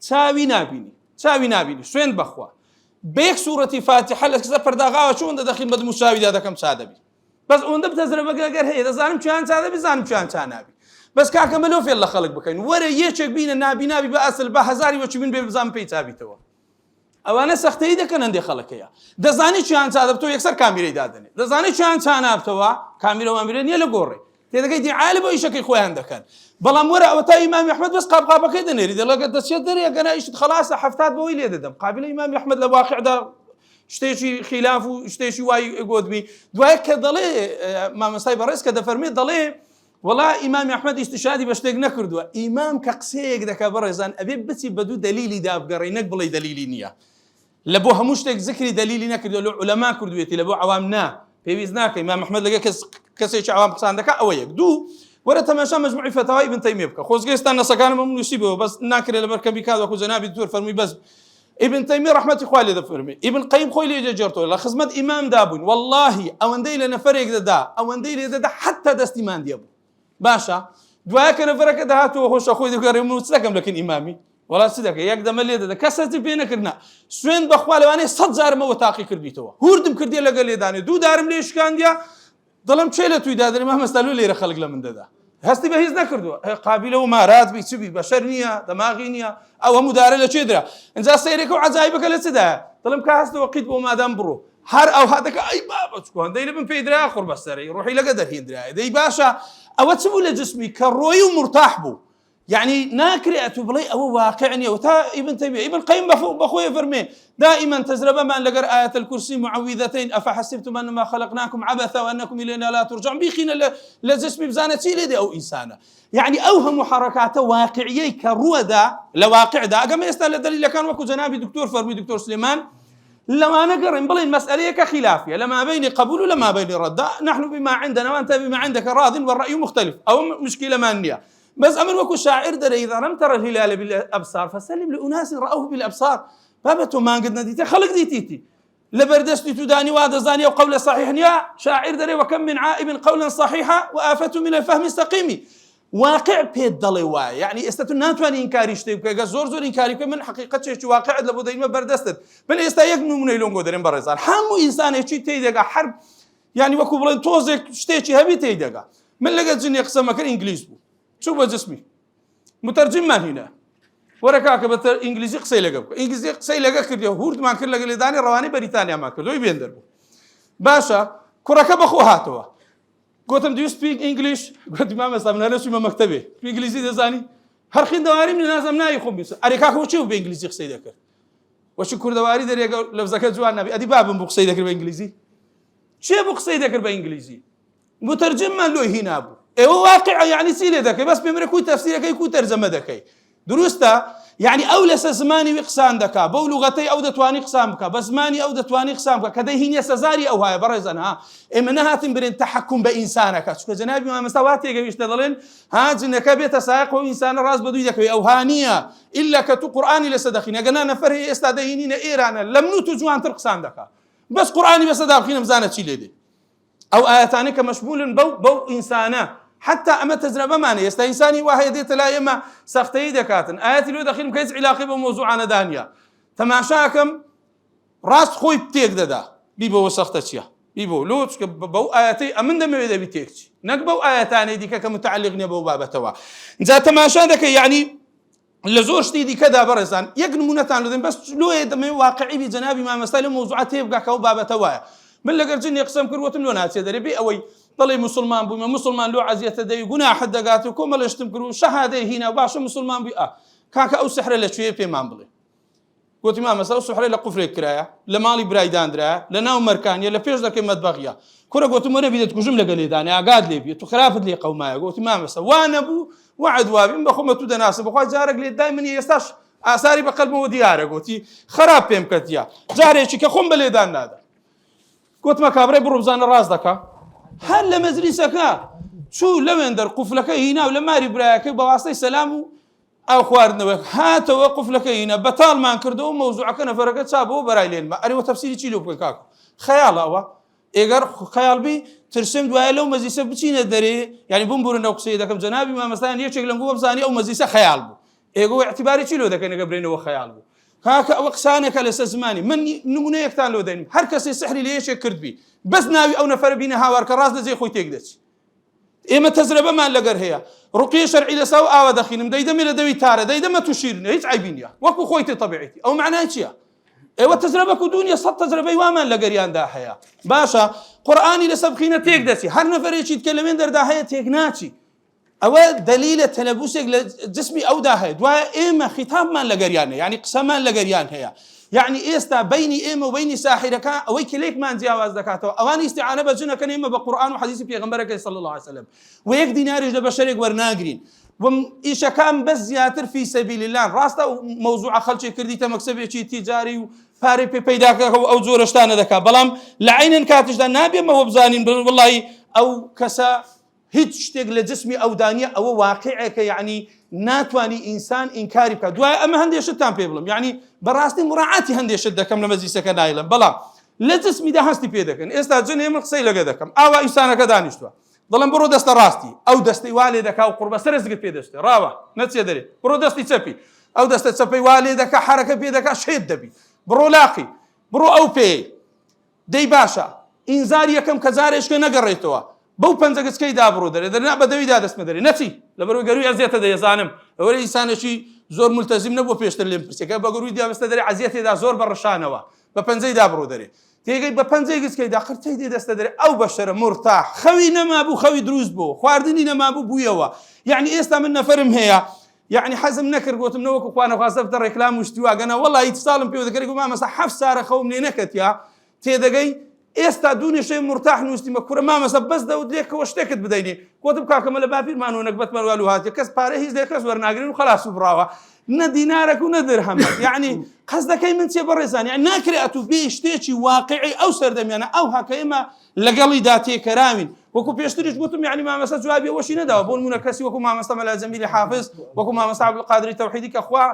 چاوی نابینی سوێن بەخوا بێک سوورەتی فاتحە لە کەسە پەرداغاوە چۆن دەدەخین بەدم و چاویدا دەکەم چادەبی بەس ئەوەندە بتەزرە بەگەر هەیە دەزانم چیان چادەبی زانم چیان چانابی بەس کاکە مەلۆ فێر لە خەڵک بکەین وەرە یەکێک بینە نابی بە ئەسل بە هەزاری وەچی بین بێ بزانم پێی چابیتەوە ئەوانە سەختەی دەکەن هەندێک خەڵکەیە دەزانی چیان چادەبتەوە یەکسەر کامیرەی دادنێ دەزانی چیان چانابتەوە کامیرە وامرە نییە لە گۆڕێ تێدەگەی دیعالە بە ئیشەکەی خۆیان دەکەن بەڵام وەرە ئەوە تا ئیمامی ئەحمەد بەس قاپقاپەکەی دەنێری دەڵێگە دەچێت دەرێ گەنا ئیشت خەلاسە هەفتات بەوەی لێ دەدەم قابلە ئیمامی ئەحمەد لە واقعدا شتێکی خلاف و شتێکی وای گۆدمی دوایە کە دەڵێ مامەستای بەڕێز کە دەفەرمێت دەڵێ وڵا ئیمامی ئەحمەد ئیستیشادی بە شتێک نەکردووە ئیمام کە قسەیەک دەکا بەڕێزان ئەبێ بچی بە دوو دەلیلی دابگەڕی نەک بڵێ دەلیلی نییە لە بۆ هەموو شتێک ذکری دەلیلی نەکردو لە عولەما کردوێتی لە بۆ عوام نا پێویست ناکە ئیمام ئەحمەد لەگە کەسێکی عوام قسان دەکا ئەوە یەک دوو وەرە تەماشا مەجموعی فتاوای ابن تەیمیە بکە خۆزگەستان نەسەکانم هەموو نووسیبەوە بەس ناکرێت لەبەر کەمی کات وەکو جەنابی دکتۆر فەرمووی بەس ابن تەیمیە ڕەحمەتی خوا لێ دەفەرمێ ابن قەیم خۆی لێ جێرتەوە لە خزمەت ئیمام دابووین واللهی ئەوەندەی لە نەفەرێک دەدا ئەوەندەی لێ دەدا حتا دەستی ماندیە بوو باشە دوایە کە نەفەرەکە داهاتەوە خۆشە خۆی دەگەڕێم و چ دەکەم لەکن ئیمامی وڵا چ دەکە یەک دەمە لێ دەدا کەسەتی پێ نەکردنا سوێن بەخوا لەوانەیە 100 جارمەوە تاقی کردیتەوە هوردم کردیە لەگەڵ لێدانێ دوو دارم لێ شکاندیا دڵم چێ لە توی دادنێ مامەستالو لێرە خەڵک لە من دەدا هەستی بە هیچ نەکردووە قابلە و مارات بی چبی بەشەر نییە دەماغی نییە ئەو هەموو دارە لە چێدرا ئەجا سەیرێکە و عەجایبەکە لە چدایە دڵم کا هەستەوە قیت بۆ مادام بڕۆ هەر ئەو هاتەکە ئەی بابە چکۆ هەندەی لە من پێی درا خوڕ بەسەرەی ڕۆحی لەگە دەرهێنرایە دەی باشە ئەوە چ بوو لە جسمی کە ڕۆی و مرتاح بوو يعني ناكري بڵێ ئەوە واقعني وتا ابن تيمية ابن قيم بخوي فرمي دائما تجربة من لقر آية الكرسي معوذتين أفحسبتم أنما خلقناكم عبثا وأنكم إلينا لا ترجعون بيخينا لجسم بزانة لدي أو إنسانة يعني أوهم حركات واقعية كرودا لواقع دا أقام يستاهل دليل كان وكو جنابي دكتور فرمي دكتور سليمان لما نقر نبلي المسألة كخلافية لما بين قبول ولما بين رد نحن بما عندنا وأنت بما عندك راض والرأي مختلف أو مشكلة مانية بس أمر وكو شاعر دري إذا لم ترى الهلال بالأبصار فسلم لأناس رأوه بالأبصار بابتو ما قد نديتي خلق ديتيتي لبردستي تداني وهذا زاني وقول صحيح يا شاعر دري وكم من عائب قولا صحيحا وآفة من الفهم استقيمي واقع بيد ضلي يعني استتناتواني إنكاري شتيك زور إنكاري من حقيقة شيء واقع لابد ما بردست بل استيقن من يلون قدرين برزان حمو إنسان يشي تيدك حرب یعنی وەکو بڵێن تۆزێک شتێکی هەبی تێیدەگا من لەگەڵ جنێ قسەمەکە ئینگلیز بوو چوو بە جسمی متەرجممان هینە وەرە کاکە بە ئینگلیزی قسەی لەگە بکە ئینگلیزی قسەی لەگە کردی هوردمان کرد لەگە لێدانی ڕەوانی بەریتانیامان کردەوەی بێندەر بوو باشە کوڕەکە بەخۆ هاتەوە گوتم do you speak English گوتی مامەستا من هەرچوومە مەکتەبێ ئینگلیزی دەزانی هەر خوێندەواریم نازم ناوی خۆم بیست ئەرێ کاکە چی بە ئینگلیزی قسەی دەکرد وەچی کوردەواری دەرێگە لەفزەکە جوان نابی ئەدی بابم بوو قسەی دەکرد بە ئینگلیزی چێ بوو قسەی دەکرد بە ئینگلیزی متەرجممان لۆی هی نابوو ئێوە واقعە یعنی چی لێ دەکەی بەس پێمرە کوی تەفسیرەکەی کوی تەرجەمە دەکەی دروستە یعنی ئەو لەسەر زمانی وی قسان دەکا بەو لوغەتەی ئەو دەتوانی قسان بکە بە زمانی ئەو دەتوانی قسان بکە کە دەیهینە سەزاری ئەو هایە بەڕێزان ها ئێمە نەهاتین برێن تەحەکوم بە ئینسانەکە چونکە جەنابی مامەستا وا تێگەویشتە دەڵێن ها جنەکە بێتە سایق و ئینسانە ڕاست بە دووی دەکەوێت ئەو هانیە ئیلا کە تو قورئانی لەسەر دەخینە ئەگەنا نەفەر هەیە ئێستا دەهینینە ئێرانە لە من و تو جوانتر قسان دەکا بەس قورئانی بەسەر دابخینە بزانە چی لێ دێ ئەو ئاەتانە کە مەشمولن بەو ئینسانە حتى أما تجربة ماني يستا إنساني واحد لا إما سختي دكاتن آياتي لو دخيل كيس علاقة بموضوعنا دانيا تماشاكم راس خوي بتيك ددا بيبو سختشيا بيبو لوش بو آياتي أمن دم يدا بتيكش نقبو آياتاني ديك كمتعلقني بو بابا توا إذا تماشا دك يعني لزورش دي كذا برزان يقنمون تان بس لو يدم واقعي بجنابي ما مسألة موضوعات يبقى كو بابا توا من لقى جني يقسم كروتم لونات يدري بي أوي طلي مسلمان بو مسلمان لو عزية دي جناح دقاتكم ولا اشتمكروا شهادة هنا باش مسلمان بي كاكا أو سحر لشوية في مامبلي قلت ما مثلا سحر لقفر كرايا لمالي برايدان درا لناو مركانيا لفيش ذاك مدبغيا كرة قلت ما نبي تكون جملة قليداني قاعد لي بيتو خرافت لي قومايا قلت ما مثلا وانا ابو وعد وابي بخومه تو دناس بخوا جارك لي دائما يستاش اثاري بقلبه ودياره قلت خراب بيمكتيا جاري شي كخوم بليدان هذا قلت ما كابري بروبزان الراس دكا هل لمجلسك شو لمن در قفلك هنا ولا ماري براك بواسطه سلام او خواردنەوەک هاتەوە قفلەکەینە بەتاڵمان کردەوە مەوزوعەکە نەفەرەکە چابەوە بەرای لێنمە ئەرێوە تەفسیری چی لێ بکەین کاکە خەیاڵەوە ئێگەر خەیاڵبی ترسم دوایە لەو مەجلیسە بچینە دەرێ یعنی بمبورن ئەو قسەی دەکەم جەنابی مامەستان یەکێک لەم بوو بزانی ئەو مەجلیسە خەیاڵ بوو ئێگە اعتیباری چی لێ دەکەین ئەگە برێنەوە خەیاڵ بوو کاکە ئەوە قسانێکە لەسەر زمانی من نمونەیەکتان لێ دەین هەر کەسێ سحری لە یەکێک کردبی بەس ناوی ئەو نەفەرە بینە هاوارکە ڕاست لە جێ خۆی تێک دەچی ئێمە تەجربەمان لەگەر هەیە ڕوقیە شەرعی لەسا و ئاوا دەخینم دەیدەمێ لە دەوی تارە دەیدەمە تو شیرنە هیچ عیبی نییە وەکو خۆیتی طبیعیتی ئەو معنای چییە ئێوە تەجربەک و دنیا سەد تەجربەی وامان لەگەریاندا هەیە باشە قورئانی لەسەر بخینە تێک دەچی هەر نەفەرێکی کە لەوێن دەردا هەیە تێک ناچی ئەوە دلیلە تەلەبوسێک لە جسمی ئەودا هەیە دوایە ئێمە خیتابمان لەگەریانە یعنی قسەمان لەگەریان هەیە يعني إستا بيني إما وبيني ساحرك أو كليك ما نجاوز ذكاته أواني استعانة بجنة كان إما بقرآن وحديث في غمبرك صلى الله عليه وسلم ويك دينار لبشرك ورناقرين وإيش كان بس زياتر في سبيل الله راسته موضوع خلشي كرديته مكسبه شيء تجاري وفاري بيداك أو زورشتانه ذكا بلام لعين كاتش ده نابي ما هو بزانين والله أو كسا هیچ شتێک لە جسمی ئەو دانیە ئەوە واقعەکە یعنی ناتوانی ئینسان ئینکاری بکات دوای ئەمە هەندێشتان پێ بڵم یعنی بەڕاستی مراعاتی هەندێشت دەکەم لە مەجلیسەکە نایڵم بەڵام لە جسمیدا هەستی پێ دەکەن ئێستا جن ئێمە قسەی لەگە دەکەم ئاوا ئینسانەکە دانیشتووە دەڵم بڕۆ دەستە ڕاستی ئەو دەستەی وا لێ دەکا و قوربە سەرزگت پێ دەشتێ ڕاوە نەچێ دەرێ بڕۆ دەستی چەپی ئەو دەستە چەپەی وا لێ دەکا حرەکە پێ دەکا شێت دەبی بڕۆ لاقی بڕۆ ئەو پێ دەی باشە ئینزار یەکەم کە جارێشکە نەگەڕێتەوە بەو پەنجەگچکەی دابڕۆ دەرێ دەرنا بە دەویدا دەستمە دەرێ نەچی لەبەرەوەی گەروی ئەزیەتە دەیەزانم ئەوەی ئینسانێکی زۆر ملتەزیم نەبووە پێشتر لێم پرسیەکە بە گەروی دیابەستە دەرێ عەزیەتێدا زۆر بەڕەشانەوە بە پەنجەی دابڕۆ دەرێ تێگەی بە پەنجەی گچکەیدا قرتەی دێ دەستە دەرێ ئەو بەشەرە مرتاح خەوی نەمابوو خەوی دروست بوو خواردنی نەمابوو بوویەوە یعنی ئێستا من نەفەرم هەیە يعني حزم نكر قوتم نوك وانا خاصفت الركلام واشتوا قنا والله يتصالم فيه وذكر ما مسح حف ساره خوم لي نكت يا تيدقي ئێستا دوونی شەی مرتاح نووسیمە کوورە مامەسە بەس دەوت لێکەوە شتێکت بدەینێ کۆتم کاکەمە لە بابیرمان و نەکبەتمان والو هاتێ کەس پارە هیچ لێ کەس وەرناگرین و خەلاص و بڕاوە نە دینارێک و نە درهەمە یعنی قەس دەکەی من چێ بەڕێزان یعنی ناکرێ ئەتوو بێ شتێکی واقعی ئەو سەردەمیانە ئەو هەکە ئێمە لەگەڵیدا تێکەراوین وەکو پێشتریش گوتم یعنی مامەسە جوابی ئەوەشی نەداوە بۆ نمونە کەسی وەکو مامەسە مەلا جەمیلی حافظ وەکو مامەسە عەبدولقادری تەوحیدی کە خوا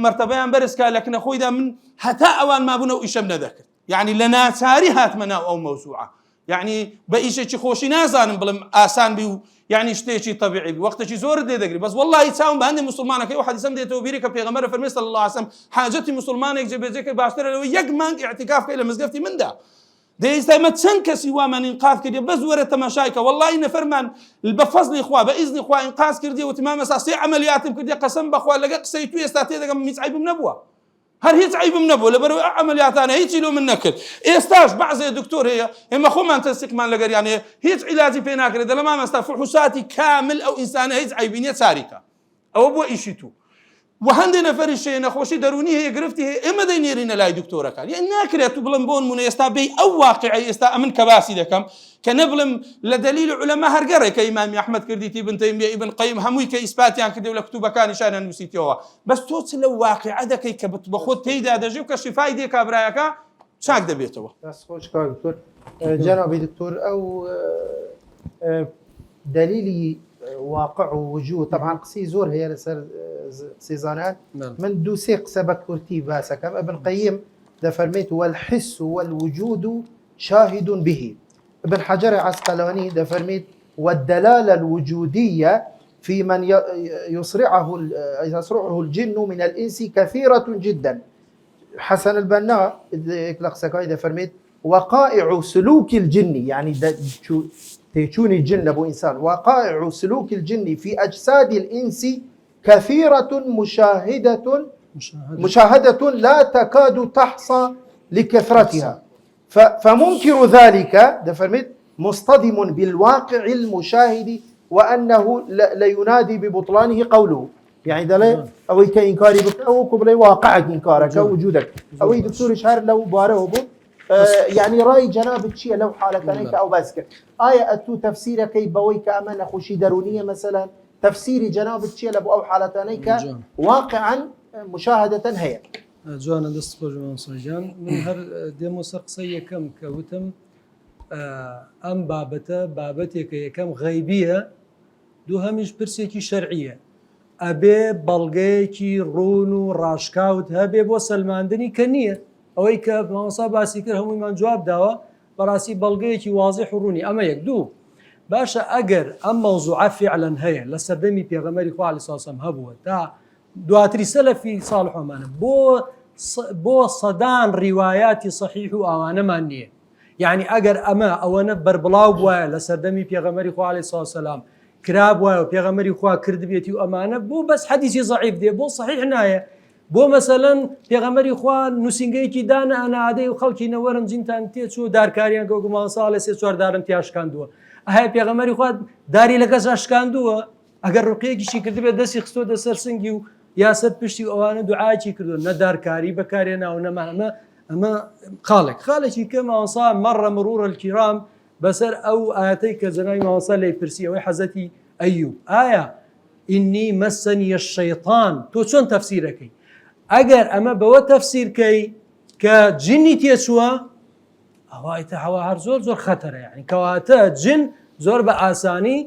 مرتبەیان بەرزکا لە کنەخۆیدا من هەتا ئەوان مابوونە و ئیشەم نەدەکرد يعني لنا تاريخات منا أو موسوعة يعني بأيش خوشي نازان بلم آسان بيو يعني شتيشي طبيعي وقت شي زور دي دقري بس والله يتساوم بهند مسلمانك كي واحد يسمى توبيرك في غمر فرمي صلى الله عليه وسلم حاجتي مسلمانك جبزك باشتر لو يجمع اعتكاف إلى مزقفتي من ده دەیستایمە چەند کەسی وامان ئینقاذ کردی بەس وەرە تەماشایکە وەڵڵی نەفەرمان بە فەزلی خوا بە ئیزنی خوا ئینقاذ کردی وتی مام مەستا 3 عەمەلیاتم کردی قەسەم بەخوا لەگە قسەی تو ئێستا تێدەگەم هیچ عیبم نەبووە هەر هیچ عیبم نەبوو لەبەرەوەی عەمەلیاتانە هیچی لۆ من نەکرد ئێستاش بەعزێ دکتۆر هەیە ئێمە خۆمان تەستیقمان لەگەریان هەیە هیچ عیلاجی پێ ناکرێت دەڵێ مام مەستا فحوساتی کامل ئەو ئینسانە هیچ عیبی نییە چاریکە ئەوە بۆ ئیشی تو و هەندێک نەفەری شێ نەخۆشی دەرونی هەیە گرفتی هەیە ئێمە دەینێرینە لای دکتۆرەکان یان ناکرێت و بڵم بۆ نمونە ئێستا بێ ئەو واقعی ئێستا ئەمن کە باسی دەکەم کە نەبڵم لە دەلیل عولەما هەرگەڕێک کە ئیمامی ئەحمەد کردیتی ابن تەیمیە ئیبن قەیم هەمووی کە ئیسپاتیان کردی و لە کتوبەکانیشان نووسیتەوە بەس تۆ چ لە واقعە دەکەی کە بە خۆت تێیدا دەژی و کە شیفای دێ کابرایەکە چاک دەبێتەوە دەست خۆش کاک دکتۆر جەنابی دکتۆر ئەو دلیلی واقع ووجود طبعا قسەی زۆر هەیە لەسەر سێزانان من دوو سێ قسە بە کورتی باسەکەم ابن قەیم دەفەرمێت والحس والوجود شاهد به ابن حجر عسقلاني دەفەرمێت والدلالة الوجودية في من يصرعه الجن من الإنس كثيرة جدا حسن البنا لقسەکەی دەفەرمێت وقائع سلوك الجن يعني تيجون الجن أبو إنسان وقائع سلوك الجن في أجساد الإنس كثيرة مشاهدة لا تكاد تحصى لكثرتها فمنكر ذلك دفرمت مصطدم بالواقع المشاهد وأنه لا ينادي ببطلانه قوله يعني دليل أو كإنكاري بك أو قبل واقعك إنكارك أو وجودك أو دكتور شهر لو باره بو يعني رأي جناب شيء لو حالك أو باسكر آية أتو تفسيرك بويك أمانة خوشي درونية مثلا تفسيري جناب شيء لو أو حالتانيك واقعا مشاهدة هي جوانا دست خۆش مامۆستاجان من هەر دێمە سەر قسە یەکەم کەوتم ئەم بابەتێکە یەکەم غەیبیە دوو هەمیش پرسێکی شەرعیە ئەبێ بەڵگەیەکی ڕوون و ڕاشکاوت هەبێ بۆ سەلماندنی کە نییە ئەوەی کە مامۆستا باسی کرد هەموویمان جواب داوە بەڕاستی بەڵگەیەکی واضح و ڕوونی ئەمە یەک دوو باشە ئەگەر ئەم مەوزوعە فعلاً هەیە لە سەردەمی پێغەمبەری خوا عەلەیهی سەلام هەبووە تا دواتری سەلەفی ساڵحۆمانە بۆ سەدان ڕیوایاتی سەحیح و ئەوانەمان نییە یعنی ئەگەر ئەوەنە بەربڵاو بووایە لە سەردەمی پێغەمبەری خوا عەلەیهی سەلام کرا بووایە و پێغەمبەری خوا کردبێتی و ئەمانە بۆ بەس حەدیثی ضەعیف دێ بۆ صحیح نایە بۆ مەسەلەن پێغەمبەری خوا نووسنگەیەکی دانە ئەنعادەی و خەڵکی نەوەرن جینتان تێچوو دارکاریان کە گومان ساڵە سێ چوار دارن تیاشکاندووە ئەهەیە پێغەمبەری خوا داری لە کەس ئاشکاندووە ئەگەر ڕوقەیەکیشی کردبێت دەستی خستۆتە سەر سنگی و یاسەر پشتی ئەوانە دوعاچی کردو نەدارکاری بەکارێناو نەمانە ئەمە خاڵێکی کە مامۆستا مەڕە مرورە الکیرام بەسەر ئەو ئاەتەی کە جەنابی مامۆستا لێی پرسی ئەوەی حەزەتی ئەیوب ئایا ئینی مەسەنیە الشەیطان تۆ چۆن تەفسیرەکەی ئەگەر ئەمە بەوە تەفسیرکەی کە جنی تێچووە ئەوایتە هەوا هەر زۆر خەتەرە یعنی کەواتە جن زۆر بە ئاسانی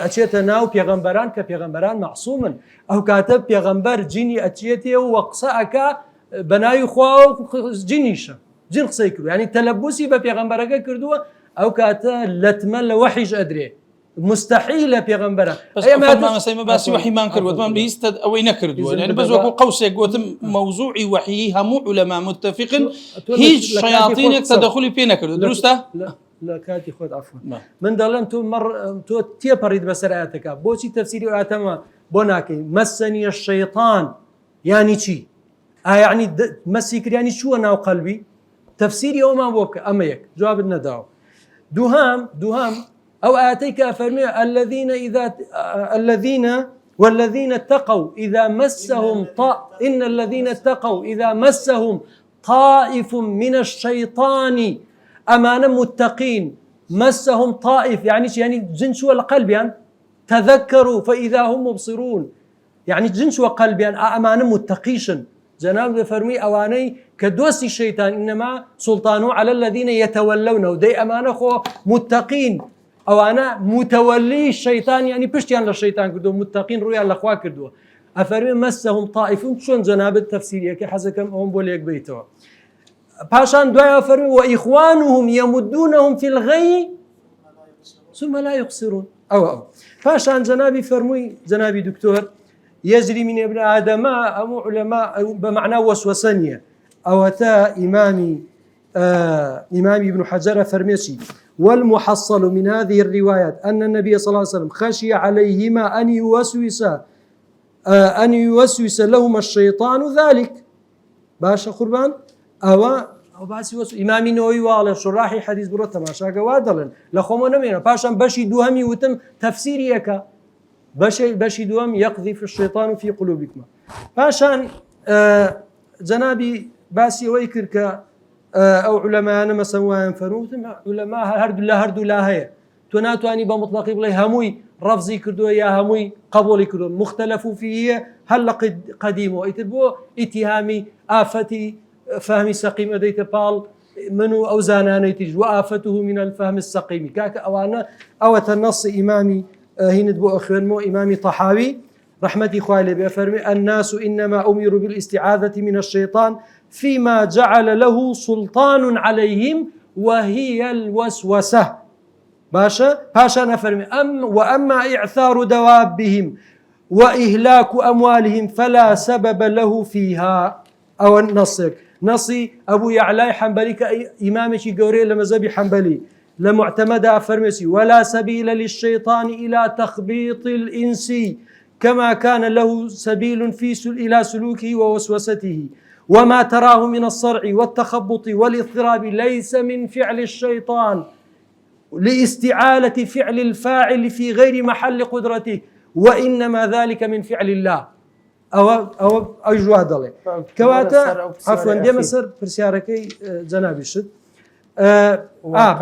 ئەچێتە ناو پێغەمبەران کە پێغەمبەران مەعسوومن ئەو کاتە پێغەمبەر جینی ئەچێتێ و قسە ئەکا بە ناوی خوا جینیشە جن قسەی کردو ینی تەلەبوسی بە پێغەمبەرەکە کردووە ئەو کاتە لەتمە لە وەحیش ئەدرێ مستحيل پێغەمبەرە مامۆستای باسی وحیمان کردوتمان بیستە ئەوەی نەکردووە یعنی بەس وەکو قەوسێک گوتم مەوزوعی وحیی هەموو عولەما متفقن هیچ شەیاطینێک تەدەخولی پێ نەکردو دروستە لە کاتی خۆت عەفوان من دەڵێم تۆ تێپەڕیت بەسەر ئاەتەکە بۆچی تەفسیری ئاەتەمە بۆ ناکەی مەسەنیە الشەیطان یانی چی یعنی مەسی کردیانی چووە ناو قەلبی تەفسیری ئەومان بۆ بکە ئەمە یەک جوابت نەداوە دووهام أو آتيك أفرمي والذين اتقوا إذا مسهم إن الذين اتقوا إذا مسهم طائف من الشيطان أمانة متقين مسهم طائف يعني جنس والقلب يعني تذكروا فإذا هم مبصرون يعني جنس وقلب يعني أمانة متقيشن جناب فرمي أواني كدوسي الشيطان إنما سلطانه على الذين يتولونه دي أمانة خو متقين أو أنا متولي الشيطان يعني بشتيان للشيطان كردو متقين رؤيا الأخوة كردو أفرمي مسهم طائفون شون جناب التفسير يكي حزكم هم بوليك بيتوا باشان دعاء أفرمي وإخوانهم يمدونهم في الغي ثم لا يقصرون أو باشان جنابي فرمي جنابي دكتور يجري من ابن آدم أو علماء بمعنى وسوسنية أو تا إمامي إمام ابن حجر فرميشي والمحصل من هذه الروايات أن النبي صلى الله عليه وسلم خشي عليهما أن يوسوس لهما الشيطان ذلك باشا قربان أو باسی وەس ئیمامی نەوەی واڵێ شڕاحی حەدیث بڕۆ تەماشاکە وا دەڵێن لە خۆمە نەمێنە پاشان بەشی دووهەمی وتم تەفسیری یەکە بەشی دووەم يقذف الشيطان في قلوبكم پاشان جەنابی باسی ئەوەی کرد کە ئەو عولەمایانە مەسەڵەن وایان فەرمووتم عولەما هەردوو لا هەیە تۆ ناتوانی بە مطلقی بڵێ هەمووی ڕەفزی کردووە یا هەمووی قبولی کردو مختلف فيه هەر لە قەدیمەوە ئیتر بۆ ئیتیهامی ئافەتی فهمی سەقیم ئەدەیتە پاڵ من و ئەو زانانەی تیژ وآفته من الفهم السقيم کاکە ئەوانە ئەوەتە نەص ئیمامی هینت بۆ ئەخوێنمەوە ئیمامی طەحاوی رحمتي خوالي بفرمي الناس إنما أمروا بالاستعاذة من الشيطان فيما جعل له سلطان عليهم وهي الوسوسة باشا نفرمي وأما إعثار دوابهم وإهلاك أموالهم فلا سبب له فيها أو نصي أبو يعلى حنبلي كإمامك قوري لمذهب حنبلي لمعتمد أفرمسي ولا سبيل للشيطان إلى تخبيط الإنس كما كان له سبيل إلى سلوكه ووسوسته وما تراه من الصرع والتخبط والاضطراب ليس من فعل الشيطان لاستعالة فعل الفاعل في غير محل قدرته وإنما ذلك من فعل الله أو أجواد الله كواتا عفوا دي مسر برسياركي جنابي شد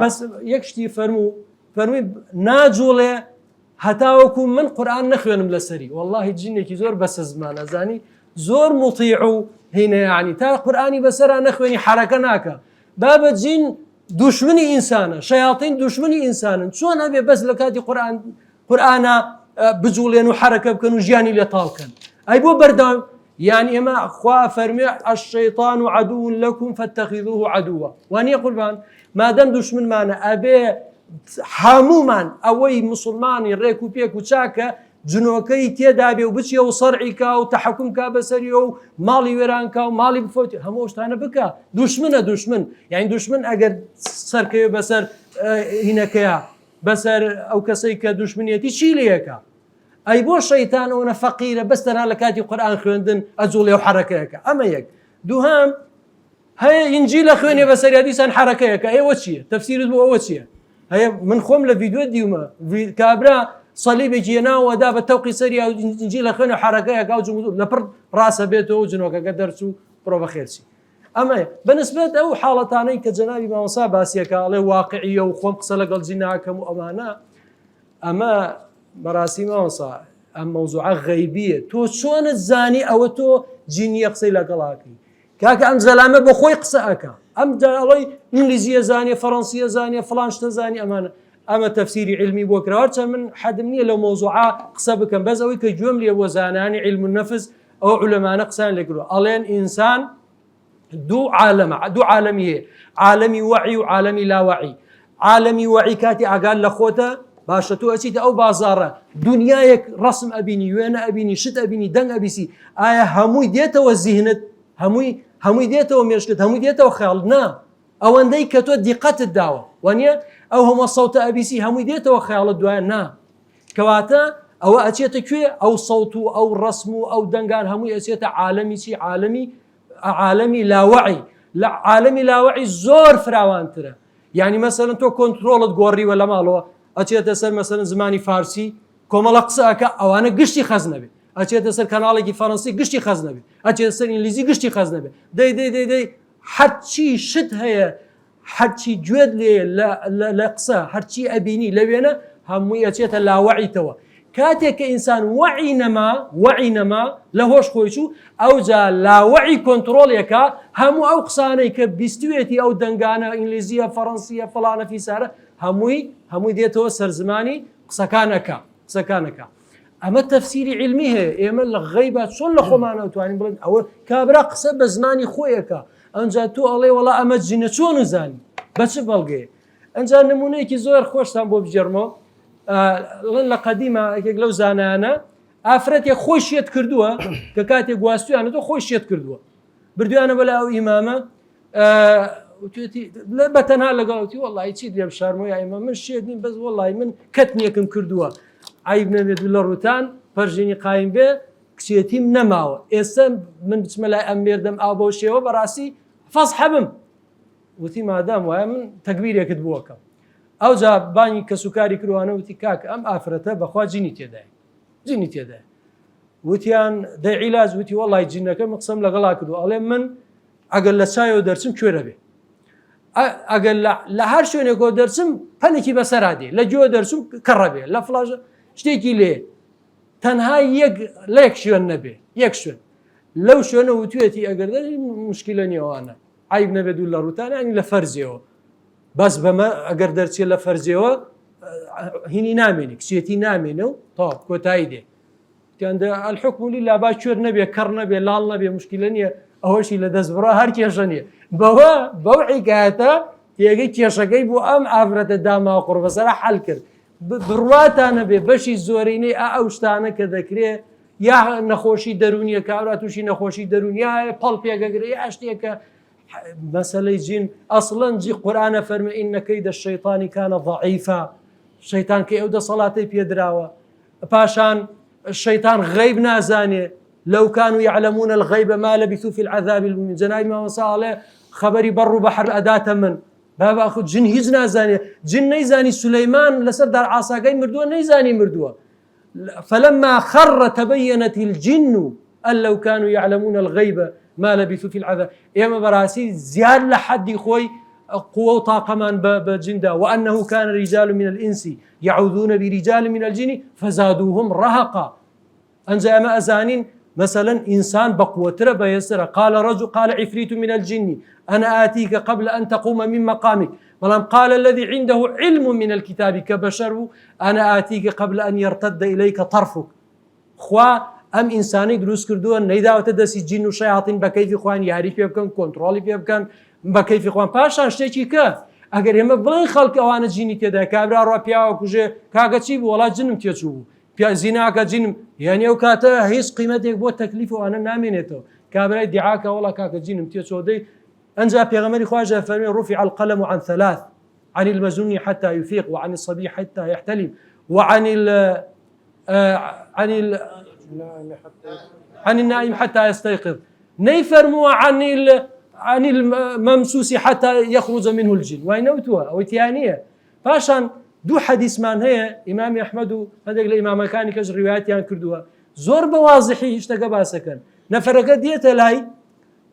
بس يكشتي فرمو ناجولي هەتاوەکو من قورآن نەخوێنم لەسەری والله جنێکی زۆر بەسە زمانە زانی زۆر مطیع و هینەیانی تا قورآنی بەسەرا نەخوێنی حرەکە ناکە بابە جین دوشمنی ئینسانە شەیاطین دوشمنی ئینسانن چۆن هەبێ بەس لە کاتی قورآنە بجوڵێن و حرەکە بکەن و ژیانی لێ تاڵکەن ئەی بۆ بەردەوام يعني ئێمە خوا فەرمێ الشەیطان عەدوٌ لەکم فاتەخیذوه عەدووە وانییە قوربان مادەم دوشمنمانە ئەبێ هەمومان ئەوەی مسلمانی ڕێک و پێک و چاکە جنۆکەی تێدا بێ و بچێ و سەرعیکا و تەحکوم کا بەسەریەوە و ماڵی وێرانکا و ماڵی بفۆتی هەموو شتانە بکە دوشمنە دوشمن یعنی دوشمن ئەگەر سەرکەوێ بەسەر هینەکەیە بەسەر ئەو کەسەی کە دوشمنیەتی چی لەیەکە ئەی بۆ شەیتان ئەوە فەقیرە بەستەنا لە کاتی قورئان خوێندن ئەجوڵێ و حرەکەیەکە ئەمە یەک دووهام هەیە ئینجیل لە خوێنێ بەسەریا دیسان حرەکەیەکە ئێوە چییە تەفسیرت بۆ ئەوە چییە هەیە من خۆم لە ڤیدیۆ دیومە کابرا سەلیبێکی هێناوەدا بە تەوقی سەریا ئینجیل لە خوێنێ حرەکەیەکە و لەپڕ ڕاستە بێتەوە جنۆکەکە دەرچوو بڕۆ بە خێرچی ئەمە بەنسبەت ئەو حاڵەتانەی کە جەنابی مامۆستا باسیەکە ئەڵێ واقعیە و خۆم قسە لەگەڵ جی ناکەم و ئەمە بەڕاستی مامۆستا ئەم مەوزوعە غەیبیە تۆ چۆنت زانی ئەوە تۆ جینیە قسەی لەگەڵاکەی کاکە ئەم زەلامە بە خۆی قسە ئەکە ئەم داڵی ئینگلیزیە زانیە فەڕەنسیە زانیە فڵان شتە زانی ئەمە تەفسیری علمی بۆ کراوە من حەدم نییە لەو مەوزوعە قسە بکەم بەس ئەوەی کە گوێم لێ بۆ زانانی علم النەفس ئەو عولەمانە قسان لێکردووە ئەڵێن ئینسان دوو عالەمی هەیە عالەمی وەعی و عالەمی لاوەعی عالەمی وەعی کاتی ئاگال لە خۆتە باشە تۆ ئەچیتە ئەو بازاڕە دنیایەک ڕسم ئەبینی وێنە ئەبینی شت ئەبینی دەنگ ئەبیسی ئایا هەمووی دێتەوە زیهنت هەمووی دێتەوە مێشکت هەمووی دێتەوە خەیاڵ نا ئەوەندەی کە تۆ دیقەتت داوە وانە ئەو هەموو سەوتە ئەبیسی هەمووی دێتەوە خەیاڵت دوایە نا کەواتە ئەوە ئەچێتە کوێ ئەو سەوت و ئەو ڕسم و ئەو دەنگان هەمووی ئەچێتە عالەمی چی عالەمی لاوەعی لە عالەمی لاوەعی زۆر فراوانترە یعنی مەسەلەن تۆ کۆنترۆڵت گۆڕیوە لە ماڵەوە ئەچێتە سەر مەسەلەن زمانی فارسی کۆمەڵە قسەکە ئەوانە گشتی خەز نەبێ ئەچێتە سەر کەناڵێکی فەڕەنسی گشتی خەز نەبێ ئەچێتە سەر ئینگلیزی گشتی خەز نەبێ دەی هەرچی شت هەیە هەرچی گوێت لێ لە قسە هەرچی ئەبینی لەوێنە هەمووی ئەچێتە لاوەعیتەوە کاتێک کە ئینسان وەعی نەما لە هۆش خۆی چوو ئەوجا لاوەعی کۆنترۆڵێکە هەموو ئەو قسانەی کە بیستوێتی ئەو دەنگانە ئینگلیزیە فەڕەنسیە فڵانە فیسارە هەمووی دێتەوە سەرزمانی قسەکانەکە ئەمە تەفسیری علمی هەیە ئێمە لە غەیبە چۆن لە خۆمانە توانین بڵێن ئەوە کابرا قسە بە زمانی خۆیەکە ئەنجا تۆ ئەڵێ وەڵا ئەمە جینە چۆن زانی بە چ بەڵگەیە ئەنجا نمونەیەکی زۆر خۆشتان بۆ بجێڕمەوە لە قەدیمە یەکێک لەو زانانە ئافرەتێک خۆی شێت کردووە کە کاتێک گواستویانە تۆ خۆی شێت کردووە بردویانە بەلا ئەو ئیمامە وتێتی بە تەنها لەگەڵتی وڵی چیت لێ بشارمەوە ئێمە من شێت نیم بەس وڵی من کەتنیەکەم کردووە عیب نەبێت لە ڕوتان پەرژێنی قایم بێ کچێتیم نەماوە ئێستا من بچمە لای ئەم مێردەم ئاو بەو شێوە بەڕاستی فەس حەبم وتی مادام وایە من تەکبیرێکت بووەکەم ئەو جا بانی کەسوکاری کروانە وتی کاکە ئەم ئافرەتە بەخوا جینی تێدای وتیان دەعیلاج وتی وڵی جینەکەم قسەم لەگەڵا کردو ئەڵێ من ئەگەر لە چایەوە دەرچم کوێرە بێ ئەگەر لە هەر شوێنێکەوە دەرچم پەنێکی بەسەرادێ لە گوێ دەرچم کەڕە بێ لە فلاژ شتێکی لێ تەنها لەیەک شوێن نەبێ یەک شوێن لەو شوێنە وتوێتی ئەگەر مشکلە نیێوانە عیب نەبێت و لە ڕوتانانی لە فەرزیەوە بەس بەمە ئەگەر دەرچێت لە فەرزیەوە هینی نامێنی کچێتی نامێنە و تا کۆتایی دێ الحكم لله با کوێر نەبێ کەڕ نەبێ لاڵ نەبێ مشکلە نییە ئەوەشی لە دەست بڕا هەر کێشە نییە بەو حیکایەتە تێگەی کێشەکەی بۆ ئەم ئافرەتە داما و قوربەسەرە حەل کرد بڕواتانە بێ بەشی زۆرینەی ئەو شتانە کە دەکرێت یا نەخۆشی دەرونیە کابرا تووشی نەخۆشی دەرونیایە پەڵ پێگەگرێ ئاشتێکە مەسەلەی جین ئەسڵەن جی قورئانە فەرمێ ئینە کەیدە الشەیطانی کانە ضەعیفا شەیطان کە ئەو دەسەڵاتەی پێدراوە پاشان الشيطان غيب نازاني لو كانوا يعلمون الغيب ما لبثوا في العذاب المهين جناي ما وصاله خبري بر بحر الأداة من بابا أخذ جن هيز نازاني جن نيزاني سليمان لسر دار عصاقين مردوه نيزاني مردوه فلما خر تبينت الجن أن لو كانوا يعلمون الغيب ما لبثوا في العذاب يا براسي زياد لحد خوي قوة طاقمان بجندا وأنه كان رجال من الإنس يعوذون برجال من الجن فزادوهم رهقا أنجا ما أزانين مثلا إنسان بقوة ربا يسر قال عفريت من الجن أنا آتيك قبل أن تقوم من مقامك ولم قال الذي عنده علم من الكتاب كبشر أنا آتيك قبل أن يرتد إليك طرفك خوا أم إنساني دروس كردوان نيدا وتدسي جن وشياطين بكيف إخوان يعرف يبكن كنترول يبكن بەکەیفی خۆن پاشان شتێکی کە ئەگەر ئێمە بڵێن خەڵک ئەوانە جینی تێدا کابرا ڕوا پیاوە کوژێ کاگە چی بوو وڵات جنم تێچوو بوو زیناکە جینم یعنی ئەو کاتە هیچ قیمەتێک بۆ تەکلیف ئەوانە نامێنێتەوە کابرای دیعاکە وڵا کاکە جینم تێچۆ دەی ئەنجا پێغەمبەری خواجە فەرمێ رفع القلم عن ثلاث عن المجنون حتى يفيق وعن الصبي حتى يحتلم وعن عن النائم حتى يستيقظ نيفرموا عن الممسوس حتى يخرج منه الجن وينوتها أو تيانية فاشان دو حديث من هي إمام أحمد هذا الإمام كان كج روايات يعني كردوها زور بواضحي اشتكى باسكن نفرق ديت لاي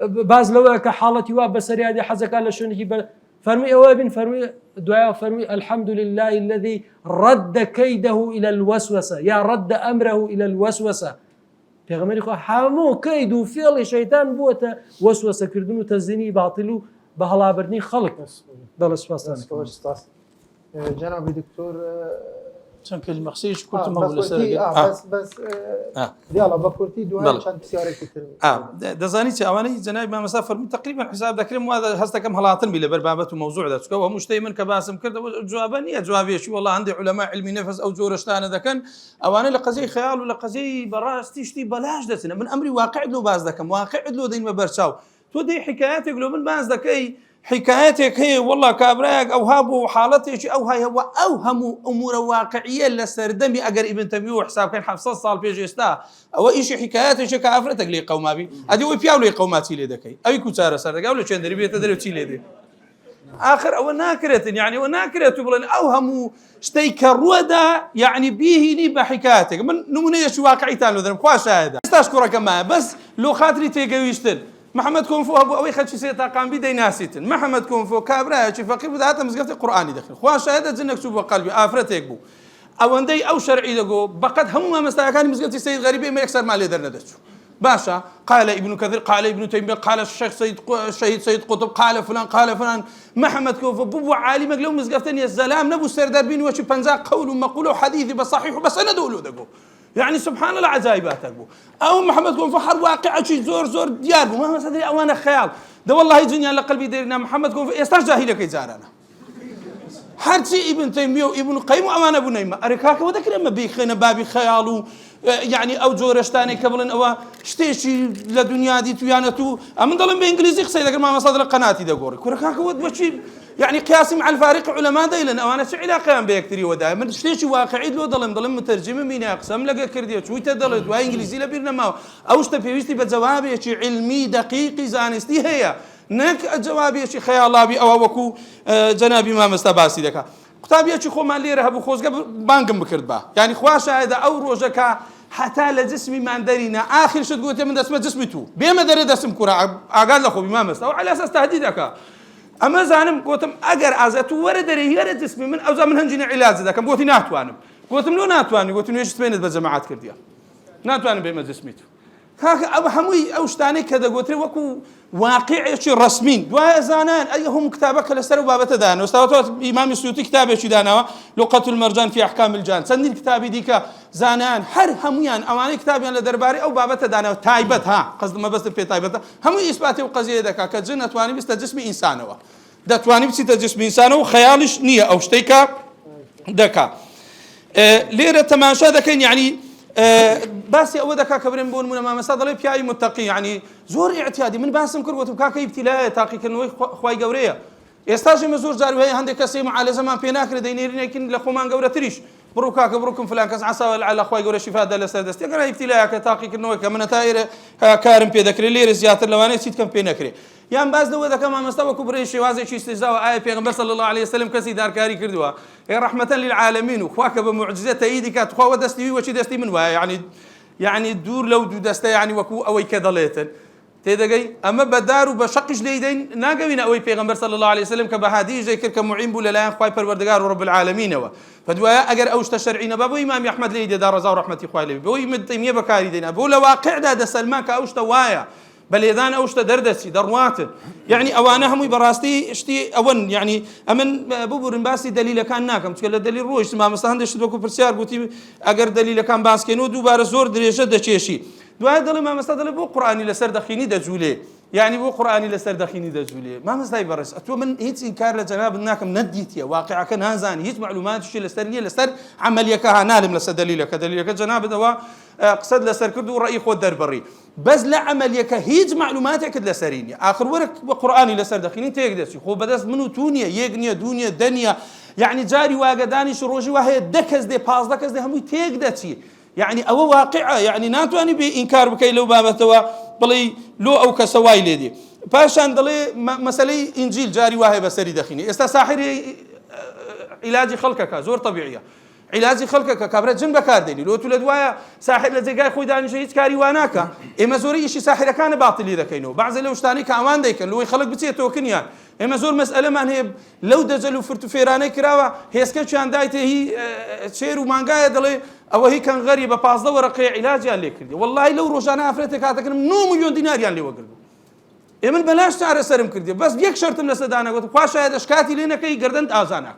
باز لو كحالتي وبصري هذه حزك على شنو فرمي أوابن فرمي دعاء فرمي الحمد لله الذي رد كيده إلى الوسوسة يا رد أمره إلى الوسوسة پێغەمبەری خوا هەموو کەید و فێڵی شەیتان بووەتە وەسوەسەکردن و تەزیینی باڵتیل و بە هەڵابردنی خەڵک بەڵێ سوپاسان جنابی دکتۆر چەند کلمە قسەیەکی کورتمە بۆ لەسەر دیاڵە بە کورتی دوای چەند پرسیارێکی تر دەزانی چ ئەوانەی جەنابی مامەستا فەرمووی تقریبا حساب دەکرێم وا هەست دەکەم هەڵاتن بی لەبەر بابەت و مەوزوعدا چکە هەموو شتەی من کە باسم کردەوە جوابە نییە جوابێکی وەڵڵا هەندێک عولەما علمی نەفەس ئەو جۆرە شتانە دەکەن ئەوانە لە قەزەی خەیاڵ و لە قەزەی بەڕاستی شتی بەلاش دەچنە من ئەمری واقعیت لۆ باز دەکەم واقعیت لۆ دەین بە بەرچاو تۆ دەی حکایەتێک لۆ من باز دەکەی حکایەتێک هەیە وەڵڵا کابرایەک ئەوها بوو حاڵەتێکی ئەو هەیەوە ئەو هەموو ئەمورە واقعیە لە سەردەمی ئەگەر ئیبن تەیمیە حسابکەین 700 ساڵ پێش ئێستا ئەوە ئیشی حکایەتێکی کە ئافرەتێک لێ قەومابی ئەدی ئەوی پیاو لێ قەوماتی لێ دەکەی ئەوی کوچارە سەر دەگا و لە چێندەری بێتە دەرێ چی لێ دێ آخر ئەوە ناکرێتن یعنی ئەوە ناکرێت و بڵێن ئەو هەموو شتەی کە ڕووەدا یعنی بیهینی بە حکایەتێک من نمونەیەکی واقعیتان لۆ دەرم خوا شایەدە ئێستاش کوڕەکەمایە بەس لۆ خاتری تێگەویشتن محمد كونفو أبو أوي خد شيء تاقام بيدي ناسيتن محمد كونفو كابرا شي فقير بدأت مزقفت القرآن داخل خوا شهادة جنك سوبر قلبي آفرتك بو أو عندي أو شرعي دقو بقد هم مستعكان مزقفت السيد غريبي ما يكسر ما ليدر ندشوا باشا قال ابن كثير قال ابن تيمية قال الشيخ الشهيد سيد قطب قال فلان محمد كونفو بو عالم لو مزقفتني الزلام نبو سير دربين وشي بنزا قول ومقول وحديث بصحيح بس أنا دولو دقو يعني سبحان الله عجائبات أبو أو محمد كون فحر واقع شيء زور ديار ما مسألة أوانا خيال ده والله الدنيا على قلبي ديرنا محمد كون يستاش جاهلة كي زارنا هرشي ابن تيمية وابن قيم وأوانا أبو نيمة أركاك وذكر ما بيخنا بابي خيالو یعنی ئەو جۆرەشتانی کە بڵێن ئەوە شتێکی لە دنیا دیتویانەت و ئەمن دەڵم بە ئینگلیزی قسەی دەکەم مامەستا لە قەناتی دەگۆڕی کوڕەکەوت بەچی يعني قياسي مع الفارق علماء دايلن او انا شو علاقه بيكتري ودائما شتيش واقعي لو ظلم مترجمه مين اقسم لقى كرديه شو تدلت وانجليزي لبيرنا ما اوش تفيوستي بجواب شي علمي دقيق زانستي هي نك جواب شي خيالابي او وكو جنابي ما مستباسي دكا كتابي شي خو مالي رهب خوزق بانكم بكرد با يعني خواشا هذا او روجك حتى لجسمي ما ندرينا اخر شو تقول من اسمه جسمي تو بما دري اسم كره اقال له ما مستوى على اساس تهديدك اما زانم قوتم اگر ازت ورد ريهره جسمي من اوزا من هنجين علاج ذاك قوتي ناتوانم قوتم لو ناتواني قوتم ليش تبينت بجماعات كرديا ناتوانم بما جسميتو هاك ابو حموي او شتاني كذا قلت وكو واقعي شي رسمين دوا زانان ايهم كتابك لسر بابته دان واستوت امام السيوطي كتابه شي دانا لغه المرجان في احكام الجان سندي الكتاب ديك زانان هر هميان اواني كتابيان لدرباري او بابته دانا تايبت ها قصد ما بس في تايبت هم اثبات وقضيه دكا كجنه تواني بس جسم انسان هو ده تواني بس جسم انسان وخيالش نيه او شتيكا دكا ليره تماشا دكين يعني باسي او دكا كبرين بون من ما مسادله بياي متقي يعني زور اعتيادي من باسم كروت بكاكي ابتلاء تاقي كنوي خوي غوريه يستاجي مزور جاري هي عندك كسي على زمان بيناكر دينيرين لكن لخومان غوره تريش بروكاك بروكم فلان كز عسى على خوي غوره شفاء دل سردست يقرا ابتلاء كتاقي كنوي كمن تاير كارم بيدكري لير زياتر لواني سيت كم بينكري يان باز دو دكا ما مستوى كبري شوازي شي استجزاء اي پیغمبر صلى الله عليه وسلم كسي دار كاري كردوا يا رحمه للعالمين وخواك بمعجزه ايدك تخوا دستي وشي دستي من يعني الدور لو دسته يعني وكو اوي كدليتن تيدغي اما بدار وبشقش ليدين ناقوين اوي پیغمبر صلى الله عليه وسلم كبهادي جاي كرك معين بولا لا خوي پروردگار رب العالمين و فدوا اگر اوش تشرعين بابو امام احمد ليد دار رضا ورحمتي خوي لي بو مدتيميه بكاري دينا بو لواقع ده سلمان كاوش توايا بل اذا اوش دردسي دروات يعني اوانهم براستي اشتي اون يعني امن بوبر باسي دليل كان ناكم تقول دليل روش ما مستهندش دوكو برسيار قلتي اگر دليل كان باسكينو دوباره زور دريجه دچيشي دوای دڵ ما مستدل بۆ قورآانی لەسەر دەخینی دەجوولێ یعنی بۆ قورآانی لەسەر دەخینی دەجوولێ مامەستای بەڕێز ئەتۆ من هیچ ئینکار لە جەناب ناکەم نەدیتیە واقعەکە نازانی هیچ معلوماتیشی لەسەر نییە لەسەر عەمەلیەکە نالم لەسەر دەلیلەکە جەنابەوە قسەت لەسەر کرد و ڕەئی خۆت دەربڕی بەس لە عەمەلیەکە هیچ معلوماتێکت لەسەری نییە ئاخر وەرە بە قورآانی لەسەر دەخینی تێک دەچی خۆ بەدەست من و تو نییە یەک نییە دوو نییە دە نییە یعنی جاری واگەدانیش ڕۆژی وا هەیە 10 کەس دێ 15 کەس دێ هەمووی تێک دەچی يعني أو واقعة يعني ناتواني بإنكار بكي لو بابتوا بلي لو أو كسواي لدي باشان دلي مسألة إنجيل جاري واهي بسري دخيني ساحري علاج خلقك زور طبيعية علاج خلقك كبرت جن بكار ديني لو تولد وايا ساحر لزقاي خوي داني شيء كاري واناكا اما زوري شيء ساحر كان باطل اذا كينو بعض لو شتاني كاوان ديك لو يخلق بتي توكنيان اما زور مساله ما هي لو دجلو فرتو فيراني كراوا هيسكا شان دايته هي شيرو مانغايا دلي او هي كان غريبه باصده ورقي علاج اللي كردي والله لو روجانا افريتك هاتك 9 مليون دينار يعني وقلبو من بلاش تعرف سرم كردي بس بيك شرط من سدانا قلت خواشا هذا شكاتي لنا كي قردنت ازانك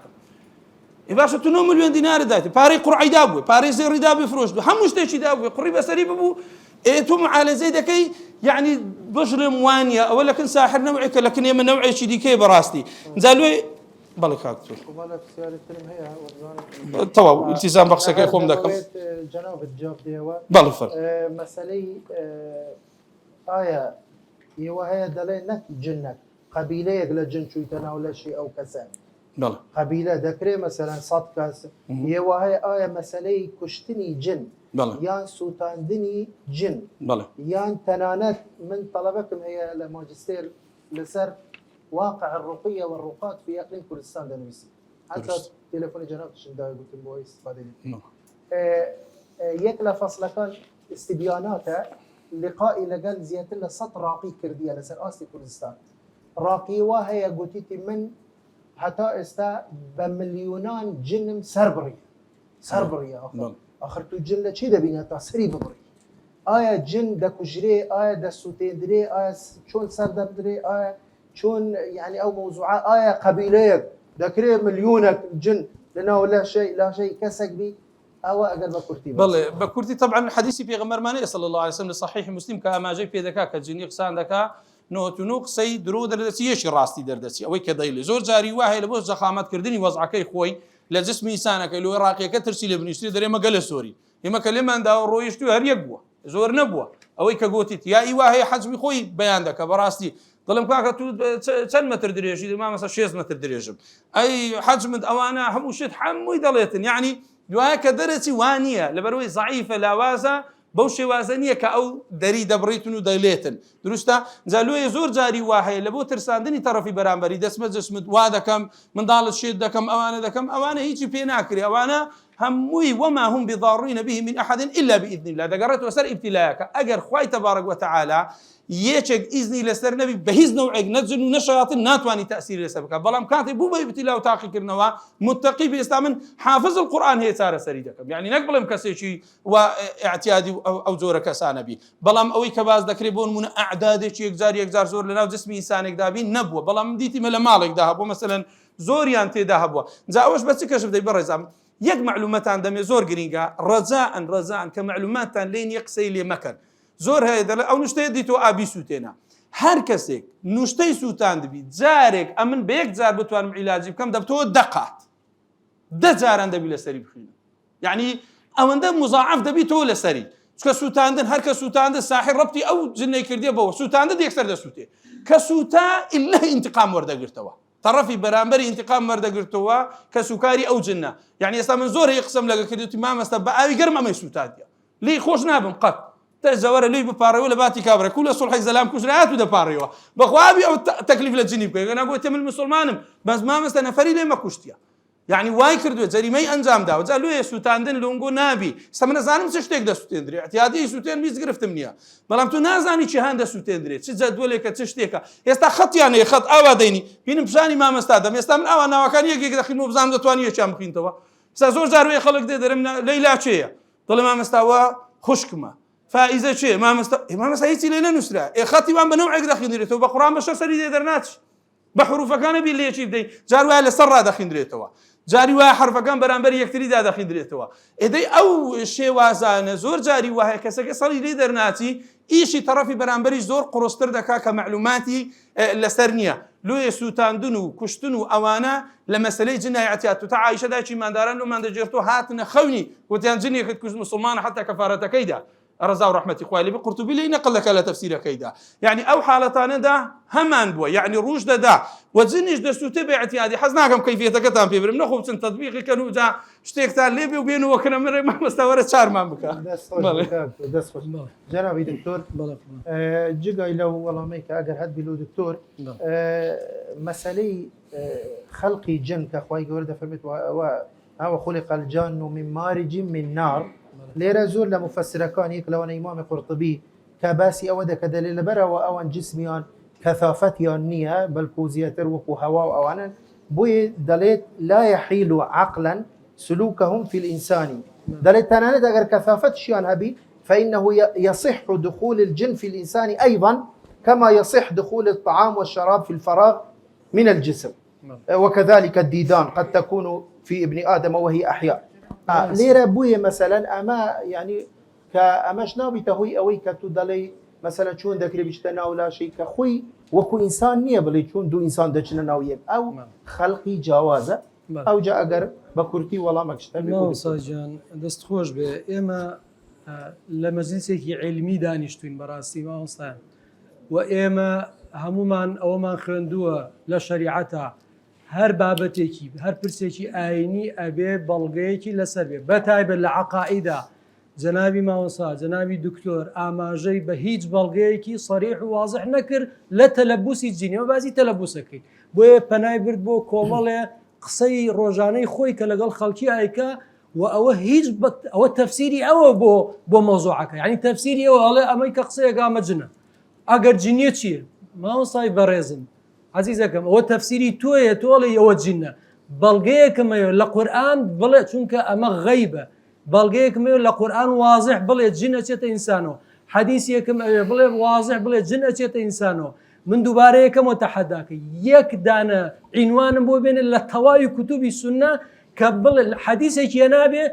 باش 2 مليون دينار دايتي باري قرعي دابوي باري زير دابي فروش همش تيشي دابوي قريبه سري ببو ايتم على زيدكي يعني بشر موانيه او لكن ساحر نوعك لكن يم نوعي شي ديكي براستي زالوي بالك هاكتو وبالك سياره هي تو التزام بخصك يقوم داكم جناب الجواب ديوا بالفر مسألة آية يوهي دلينك جنك قبيلة يقل جن شو يتناول شيء أو كسان بله قبيلة ذكري مثلا صد كاس يوهي آية مسألة كشتني جن بله يان سوتاندني جن بله يان تنانات من طلبكم هي الماجستير لسر واقع الرقية والرقاة في إقليم كردستان دنويسي حتى تليفون جناب شنداي قلت بوي استفادة يكلا فصل كان استبياناته لقائي لقال زيادة له سط راقي كردية لسر آسي كردستان راقي وهي قلتي من حتى استا بمليونان جنم سربري آخر تو جن لچی دبینه تا سری ببری آیا جن دا کجری آیا دا سوتین دری آیا چون سر دری آیا چون يعني او موضوعات آیا قبیله دا کری مليونك جن لانه لا شيء كسك بي او اقل بكرتي بله بكرتي طبعا حديثي في غمر ماني صلى الله عليه وسلم صحيح مسلم كما جاي في ذكاك الجني قسان ذكا نوتنوق سي درو دردسي شي راستي دردسي او كدايل زور جاري واهي لبوز زخامات كردني وضعكي خوي لجسم انسانك لو راقي كترسي لبنشتري دري ما قال سوري ئێمە کە لێماندا ڕۆیشت و هەر یەک بووە زۆر نەبووە ئەوەی کە گوتیت یا ئیوا هەیە حەجمی خۆی بەیان دەکە بەڕاستی دڵم کاکە تو چەند مەتر درێژی مامەسە 6 مەتر درێژم ئەی حەجمت ئەوانە هەموو شت هەمووی دەڵێتن یعنی دوایە کە دەرەچی وانە لەبەرەوەی زعیفە لاوازە بەو شێوازە نییە کە ئەو دەری دەبڕیتن و دەیلێتن دروستە جالوێ زۆر جاری وا هەیە لە بۆ ترساندنی تەرەفی بەرامبەری دەسمە جسمت وا دەکەم منداڵت شێت دەکەم ئەوانە دەکەم ئەوانە هیچی پێ ناکرێ ئەوانە هەمووی وما هم بضارين به من أحد إلا بإذن الله دەگەڕێتەوە سەر ئیبتیلایەکە ئەگەر خوای تەبارەک وتەعالا یەکێک ئیزنی لەسەر نەبی بە هیچ نەوعێک نەجن و نەشەیاطین ناتوانانی تەأسیری لەسەر بکات بەڵام کاتێک بوو بە ئیبتیلا و تاقیکردنەوە متقی بێستا من حافظ القورآن هەیە چارەسەری دەکەم یعنی نەک بڵێم کەسێکی و اعتیادی ئەو جۆرە کەسانە بی بەڵام ئەوەی کە باز دەکرێت بۆ نمونە ئەعدادێکی یەکجار زۆر لەناو جسمی ئینسانێکدا بین نەبووە بەڵام دیتیمە لە ماڵێکدا هەبووە مەسەلەن زۆریان تێدا هەبووە جا ئەوەش بە چ کەشف دەی بەڕێزام یەک معلومەتان دەمێ زۆر گرینگە ڕەزان کە معلوماتان لێن یەک قسەی لێ مەکەن زۆر هەیە دەڵێ ئەو نوشتەیە دیتەوە ئابی سووتێنە هەر کەسێک نوشتەی سووتان دەبی جارێک ئەمن بە یەک جار بتوانم عیلاجی بکەم دەبتەوە دەقات دە جاران دەبی لەسەری بخوێنە یعنی ئەوەندە مزاعف دەبیتەوە لەسەری چکە سووتاندن هەر کە سووتاندە ساحر ڕەبتی ئەو جنەی کردێ بەوە سووتاندە یەکسەر دەسووتێ کە سووتا ئیلا ئینتقام وەردەگرتەوە طرفی بەرامبەری ئینتقام وەردەگرتەوە کە سوکاری ئەو جنە یعنی ئێستا من زۆر هەیە قسەم لەگە کردوتی مامەستە بە ئاوی گەرم ئەمەی سووتادیە لی خۆش نابم قەت تەزەوەرە لێی بپارڕەوە لە باتی کابرا کوو لە سوڵحی زەلام کوژرایات و دەپارڕەوە بەخوابی ئەو تەکلیف لە جنی بکەی ناگوتێ من مسلمانم بەس مامەستە نەفەری لێمە کوشتیە یعنی وای کردووە جەریمەی ئەنجام داوە جا لێ سووتاندن لۆنگۆ نابی سە من نەزانم چ شتێک دەسووتێندرێ احتیاطی سووتێن هیچ گرفتم نییە بەڵام تو نازانی چی هەن دەسووتێندرێت چ جەدوەلێکە چ شتێکە ئێستا خەتیان هەیە خەت ئاوا دەینی بینم پیشانی مامەستا دەم ئێستا من ئاوا ناوەکان یەکێک دەخینەوە بزانم دەتوانی یەکیان بخینتەوە سا زۆر جار وێ خەڵک دێ دەرم لەیلا چێیە دڵی مامەستاوە خوشکمە فائزە چێ مامەستا هیچی لێ نەنووسرا خەتی وان بە نەوعێک دەخیندرێتەوە بە قورئان بە شەسەری دێ دەرناچی بە حروفەکانە بی لێکی بدەین جار وایە لەسەر ڕادەخیندرێتەوە جاری وایە حرفەکان بەرامبەر یەکتریدا دەخیندرێتەوە ئێدەی ئەو شێوازانە زۆر جاری وایە کەسەکە سەڵی لێ دەرناچی ئیشی تەرەفی بەرامبەری زۆر قڕستر دەکا کە معلوماتی لەسەر نییە لۆیە سووتاندن و کوشتن و ئەوانە لە مەسلەی جنای ئەتیات و تا عایشە دایکی ماداران لۆمان دەجێرتەوە هاتنە خەونی وتیان جنێکت کوشت مسلمانە حتا کەفارەتەکەیدا ڕزا و ڕحمەتی خوای لێ قورتوبی لێی نەقڵەکە لە تەفسیرەکەیدا یعنی ئەو حاڵەتانەدا هەمان بووە یعنی ڕوش دەدا و جنیش دەسووتێ بە ئەتیادی حەز ناکەم کەیفیەتەکەتان پێ برم نەخۆ بچن تەطبیقی کەن و جا شتێکتان لێ بێ و بێنەوە کە نەمرێ مامەستاوەرە چارمان بکە جەنابی دکتۆر جگای لەو وەڵامەی کە ئەگەر هەت بیلو دکتۆر مەسەلەی خەڵقی جن کە خوای گەورە دەفەرمێت ئەوە خولق الجان من مارج من نار لێرە زۆر لە مفسرەکان یەک لەوانە ئیمامی قورطبی کە باسی ئەوە دەکە دەلێ لەبەرەوە ئەوان جسمیان کەثافەتیان نییە بەڵکو زیاتر وەکو هەوا و ئەوانن بۆیە دەڵێت لا يحيل عقلا سلوكهم في الإنسان دەڵێت تەنانەت ئەگەر کەثافەتشیان هەبی فإنه يصح دخول الجن في الإنسان أيضا كما يصح دخول الطعام والشراب في الفراغ من الجسم وكذلك الديدان قد تكون في ابن آدم وهي أحياء لێرە بوویە مەسەلەن ئەمە ینی کە ئەمەش نابیتە هۆی ئەوەی کە تو دەڵێ مەسەلە چۆن دەکرێت بیشتە ناو لاشەی کە خۆی وەکو ئینسان نییە بڵێ چۆن دوو ئینسان دەچنە ناو یەک ئەو خەڵقی جیاوازە ئەوجا ئەگەر بە کورتی وەڵامەکشتەجان دەست خۆش بێ ئێمە لە مەجلیسێکی عیلمی دانیشتوین بەڕاستی مامۆستایان و ئێمە هەمومان ئەوەمان خوێندووە لە شەریعەتە هەر بابەتێکی هەر پرسێکی ئاینی ئەبێ بەڵگەیەکی لەسەر بێ بەتایبەت لە عەقائیدا جەنابی مامۆستا جەنابی دکتۆر ئاماژەی بە هیچ بەڵگەیەکی سەریح و وازح نەکرد لە تەلەبوسی جینەوە بازی تەلەبوسەکەی بۆیە پەنای برد بۆ کۆمەڵێ قسەی ڕۆژانەی خۆی کە لەگەڵ خەڵکی ئایکا و ئەوە هیچ ئەوە تەفسیری ئەوە بۆ مۆزوعەکە یعنی تەفسیری ئەوە هەڵێ ئەمەی کە قسەیەکە ئەمەجنە ئەگەر جینیە چییە مامۆستای بەڕێزم عزیزەکەم ئەوە تەفسیری تۆیە تۆڵی ئەوە جینە بەڵگەیەکمەوە لە قورئان بڵێ چونکە ئەمە غەیبە بەڵگەیەکمەوە لە قورئان وازح بڵێ جن ئەچێتە ئینسانەوە حەدیثێکم ئەوێ بڵێ وازح بڵێ جن ئەچێتە ئینسانەوە من دووبارە یەکەمەوە تەحەداکە یەک دانە عنوانم بۆ بێنێت لە تەواوی کوتوبی سونە کە بڵێ حەدیثێکیە نابێ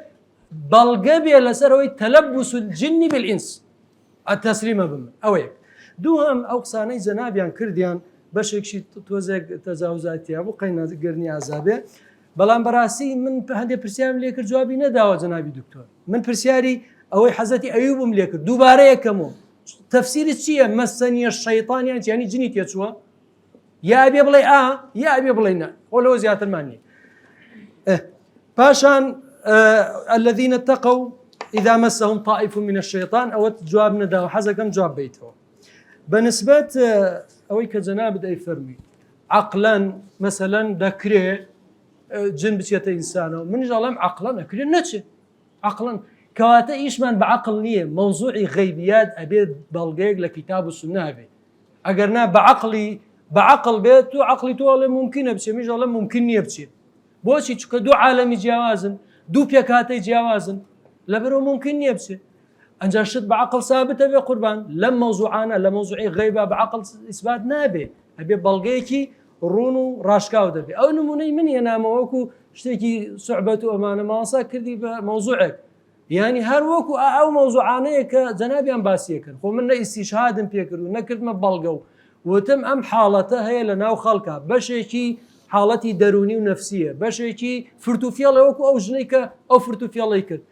بەڵگە بێ لەسەرەوەی تەلەبوس الجن بالئینس ئەتەسلیمە بم ئەوە یەک دووهەم ئەو قسانەی جەنابیان کردیان بەشێکی تۆزێک تەجاوزاتیە بوو قەینەگەرنی ئازابێ بەڵام بەڕاستی من هەندێک پرسیارم لێ کرد جوابی نەداوە جەنابی دکتۆر من پرسیاری ئەوەی حەزەتی ئەیوبم لێ کرد دووبارە یەکەمەوە تەفسیری چییە مەسەنیە شەیطانیان ینی جنی تێچووە یا بێ بڵێ یا بێ بڵێ نا خۆ لەوە زیاترمان نیە پاشان الذين اتقوا إذا مسهم طائف من الشيطان أو جواب ندا وحزكم جواب بيته بنسبة أوي كجناب أي فرمي عقلا مثلا ذكره جن بشيت إنسان من جالم عقلا أكره نتشه عقلا كواتا إيشمان بعقل نية موضوعي غيبيات أبيد بلغيق لكتاب السنة أبي أجرنا بعقل بيت عقلي تو ممكن بشي من جالم ممكن يبشي بوشي تشكو دو عالمي جوازن دو بيكاتي جوازن لبرو ممكن يبشي أنجا شد بعقل ثابت أبي قربان لم موضوعانا لموضوعي غيبة بعقل إثبات نابي أبي بلغيكي رونو راشكاو دبي أو نموني من ينام وكو شتيكي صعبة أمانة ما كردي بموضوعك يعني هر وكو أو موضوعانية كجنابي أنباسية كر خو من استشهاد بيكرو نكرد ما بلغو وتم أم حالته هي لنا وخلقها بشيكي حالتي دروني ونفسية بشيكي فرتوفيالي وكو أو جنيكا أو فرتوفيالي كرد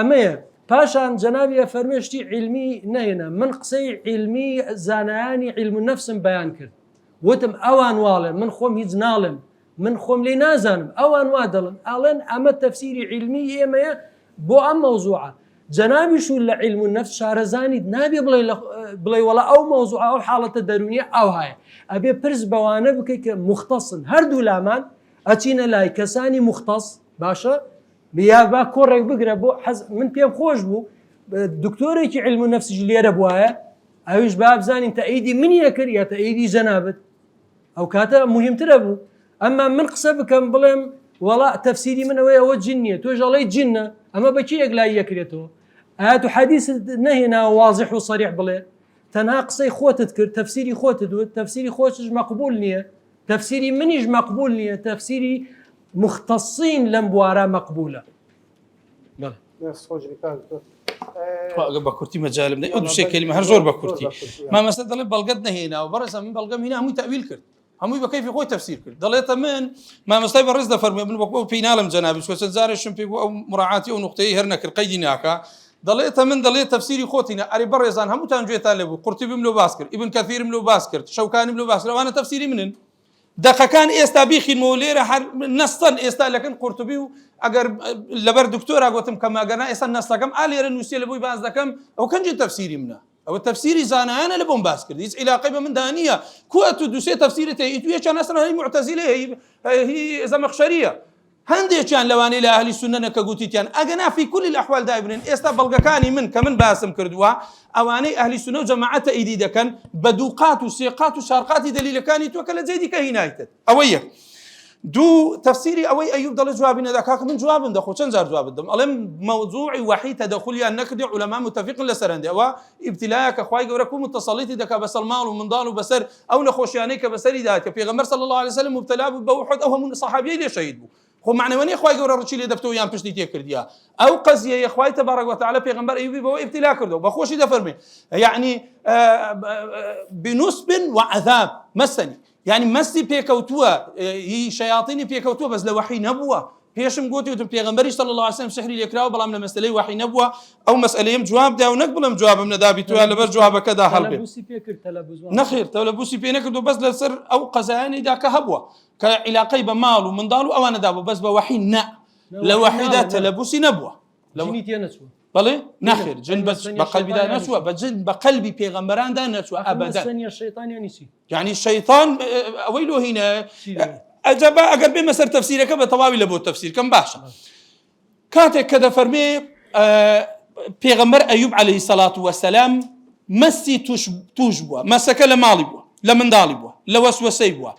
أمية پاشان جنابي فرمشتي علمي نهينا من قصي علمي زاناني علم النفس بيان كرد وتم اوان والم من خوم هيز نالم من خوم لي نازانم اوان وادلن الان اما تفسيري علمي اما بو ام موضوعه جنابي شو علم النفس شارزاني نابي بلاي ولا او موضوع او حاله درونيه او هاي ابي برز بوانه بك مختص هردو لامان اتينا لاي كساني مختص باشا بیا با کۆڕێک بگرە بۆ من پێم خۆش بوو دکتۆرێکی علم و نەفس لێرە بواە ئەویش با بزانین تەئیدی منیە کرد یا تەئیدی جەنابەت ئەو کاتە مهمترە بوو ئەمما من قسە بکەم بڵێم وەڵا تەفسیری من ئەوەی جن نییە تۆ ژەڵی جنە ئەمە بەچی یەکلای یەکرێتەوە ئاەت و حەدیث نەهێنا واضح و صریح بڵێ تەنها قسەی خۆتت کرد تەفسیری خۆتت وت تەفسیری خۆتش مەقبول نییە تەفسیری منیش مەقبول نییە تەفسیری مختصين لم بوارا مقبولة. بله. بكرتي مجال من أول شيء كلمة هرجور بكرتي. ما مثلا ضل بلقدنا هنا وبرز من بلقم هنا هم تأويل كرد. هم يبقى كيف يقول تفسير كرد. ضليت من ما مثلا برز ده فرم من بقول في نالم جنابي شو سنزار الشمبي أو مراعاتي أو نقطة هرنا كالقيدناك. ضليت تفسيري خوتنا أري برزان هم تنجي طالبوا قرطبي ملو باسكر ابن كثير ملو باسكر شوكاني ملو باسكر وأنا تفسيري منن. دقيقان ئێستا بیخین مولێرە هەر نەستەن ئێستا لەکەن قورتوبی و ئەگەر لەبەر دکتۆرا گوتم کەماگەنا ئێستا نەستەکەم ئالێرە نووسێ لە بۆی باز دەکەم ئەو کەنجی تەفسیری منە ئەوە تەفسیری زانایانە لە بۆم باس کرد هیچ عیلاقەی بە مندا نییە کوەتو دووسێ تەفسیرت هەیە ئیتویە چەند ئەسەن هەی معتەزیلە هی زەمەخشەریە هەندێکیان لەوانەی لە ئەهلی سونەنە کە گوتیتیان ئەگەنا فی کولی الأحوال دابنن ئێستا بەڵگەکانی من کە من باسم کردووە ئەوانەی ئەهلی سونە و جەماعەت ئیدی دەکەن بە دووقات و سێقات و شارقاتی دەلیلەکانی تۆ کە لە جێدی کە هینایتت ئەوە یەک دوو تەفسیری ئەوەی ئەیوب دەڵێ جوابی نەدا کاکە من جوابم دەخۆ چەند جار جواب بدەم ئەڵێم مەوضوعی وحی تەدەخولیان نەکردی عولەما متفقن لەسەر هەندێ ئەوە ئیبتیلایە کە خوای گەورە کوم متەسەڵیتی دەکا بەسەر ماڵ و منداڵ و بەسەر ئەو نەخۆشیانەی کە بەسەری دات کە پێغەمبەر صلی الله علیه وسلم مبتلا بوو بە وحد ئەو هەموو سەحابیەی لێ شەهید بوو خو معنواني خوای گەورە ڕچی لێ دەفتەوە یان پشتی تێ کردیا ئەو قەزیە خوای تبارك وتعالى پێغەمبەر ئەیوبی بەوە ئیبتیلا کردو بە خۆشی دەفەرمێ يعني بنصب وعذاب مسني يعني مسي پێکەوتووە هی شەیاطینی پێکەوتووە بەس لە وحی نەبووە پێشم گوتی وتم پێغەمبەری صلی الله عليه وسلم سحری لێکراوە بەڵام لە مەسئلەی وحی نەبووە ئەو مەسئلەیەم جواب دا و نەک بڵم جوابم نەدابی تویا لەبەر جوابەکەدا هەڵبێ نەخێر تەلەبوسی پێ نەکردو بەس لەسەر ئەو قەزایانیدا کە هەبووە کە عیلاقەی بە ماڵ و منداڵ و ئەوانەدا بوو بەس بە وحی نە لە وحیدا تەلەبوسی نەبووە بەڵێ نەخێر جن بە قەلبیدا نەچووە بە جن بە قەلبی پێغەمبەراندا نەچووە ئەبەدەن يعني الشيطان ئەوەی لۆ هینە ئەجەبا ئەگەر بێمە سەر تەفسیرەکە بە تەواوی لە بۆ تەفسیر کەم باشە کاتێک کە دەفەرمێ پێغەمبەر ئەیوب عەلەیهی سەڵات وەسەلام مەسی توش بووە مەسەکە لە ماڵی بووە لە منداڵی بووە لە وەسوەسەی بووە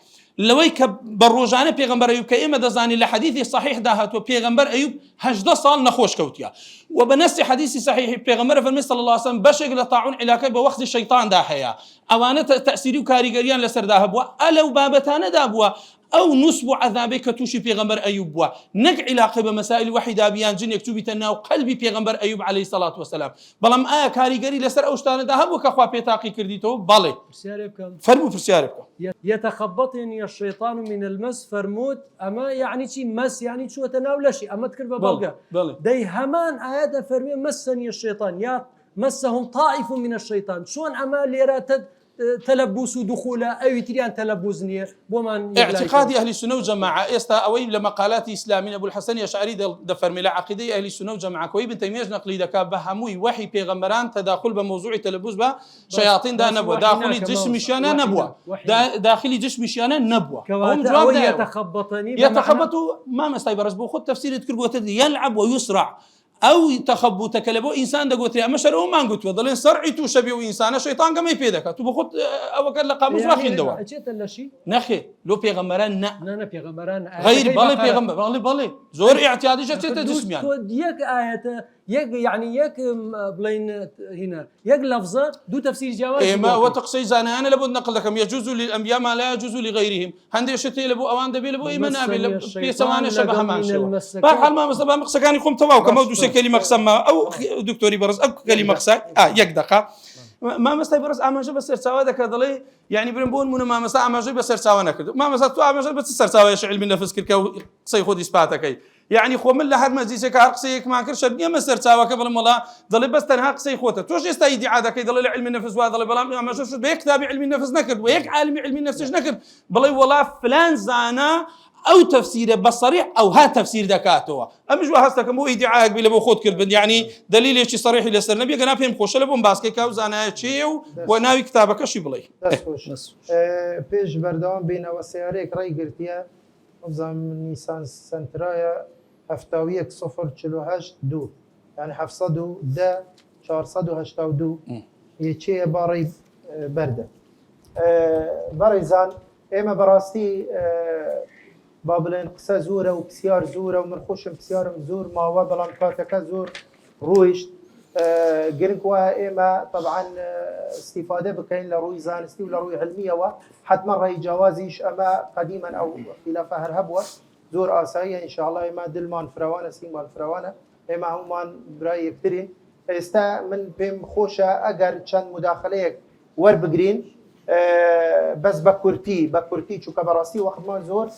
لەوەی کە بە ڕۆژانە پێغەمبەر ئەیوب کە ئێمە دەزانین لە حەدیثی صحیحدا هاتووە پێغەمبەر ئەیوب 18 ساڵ نەخۆش کەوتیە و بە نەسی حەدیثی صحیح پێغەمبەر فەرمێ صلی الله علیه وسلم بەشێک لە طاعون عیلاقەی بە وەختی شەیطاندا هەیە ئەوانە تەسیری و کاریگەریان لەسەردا هەبووە ئەلەو بابەتانەدا بووە ئەو نووسب و عەذابەی کە تووشی پێغەمبەر ئەیوب بووە نەک عیلاقەی بە مەسائیل وحیدا بیان جنێک چوبیتە ناو قەلبی پێغەمبەر ئەیوب عەلەیهی سەڵات وەسەلام بەڵام ئایا کاریگەری لەسەر ئەو شتانەدا هەبوو کە خوا پێتاقی کردیتەوە بەڵێ فەرموو پرسیارێ بکە يتخبطني الشيطان من المس فرموت أما يعني شي مس يعني شو تناول شيء أما تكرب بلقى دي همان آيات فرمي مسني الشيطان يا مسهم طائف من الشيطان شلون أما ليرات تلبس دخوله أو تريان تلبسني ومن اعتقاد أهل السنة والجماعة استا أوي لمقالات إسلاميين أبو الحسن الأشعري دفر ملا عقيدة أهل السنة والجماعة كوي بن تيمية نقلي دكا بهموي وحي بيغمران تداخل بموضوع تلبس با شياطين دا نبوة داخلي جسم مشيانا نبوة داخلي جسم مشيانا نبوة هم جواب يتخبطوا ما مستيبرز بو خد تفسير تكربوت يلعب ويسرع أو تخبطك لبو إنسان دا قلت يا مشر وما قلت وظلين سرعي تو شبيه إنسان شيطان قام يفيدك تو بخد أو قال لك قاموس راخين دوا نخي لو بيغمران نا بيغمران غير بالي بيغمر بالي زور اعتيادي جت جسم يعني يك آية يك يعني يك بلين هنا يك لفظة دو تفسير جواز ما وتقصي زانا أنا لابد نقل لكم يجوز للأنبياء ما لا يجوز لغيرهم هندي شتي لبو أوان دبي لبو إيمان أبي في سواني شبه ما شو بحال ما مثلا مقصة كان يقوم تواو كما دوسي كلمة قسم أو دكتوري برز أو كلمة قسم يك دقة ما مستي برز أماجي بس سرساوي ذاك ضلي يعني برنبون من ما مسا أماجي بس سرساوي نكدو ما مسا تو أماجي بس سرساوي يش علم النفس كركو قصي خود إثباتك يعني خو من لحد مجلسك قصيك ما كرش بني ما سرساوي قبل ما ضلي بس تنها قصي خوته توش يستيدي عادك ضلي علم النفس وهذا بلا ما شوف بيكتب علم النفس نكد ويك عالم علم النفس نكد بلا والله فلان زانا أو تفسير بصريح أو ها تفسير دكاتوا أمش وهستك مو إدعاء بلا بخود كربن يعني دليل يشي صريح لسر نبي قنا فيهم خوش لبون باسكي كاوزانا شيء وناوي كتابك شي بلاي بيش بردوام بين وسياريك راي قرتيا نظام نيسان سنترايا هفتاويك 048 دو يعني حفصدو دا 482 يشي باري برده باريزان اما براستي بابلين قسا زورة وبسيار زورة ومرخوش بسيار زور ما هو بلان كاتكا زور رويشت قرنكوا إما طبعا استفادة بكين لروي زانستي ولروي علمية وحتما رأي جوازيش أما قديما أو خلاف هرهبوة زور آسائية إن شاء الله إما دلمان فروانة سيمان فروانة إما همان برأي يكترين استا من بهم خوشة أقر چند مداخلة وربقرين بس بكورتي شو كبراسي وقت ما زور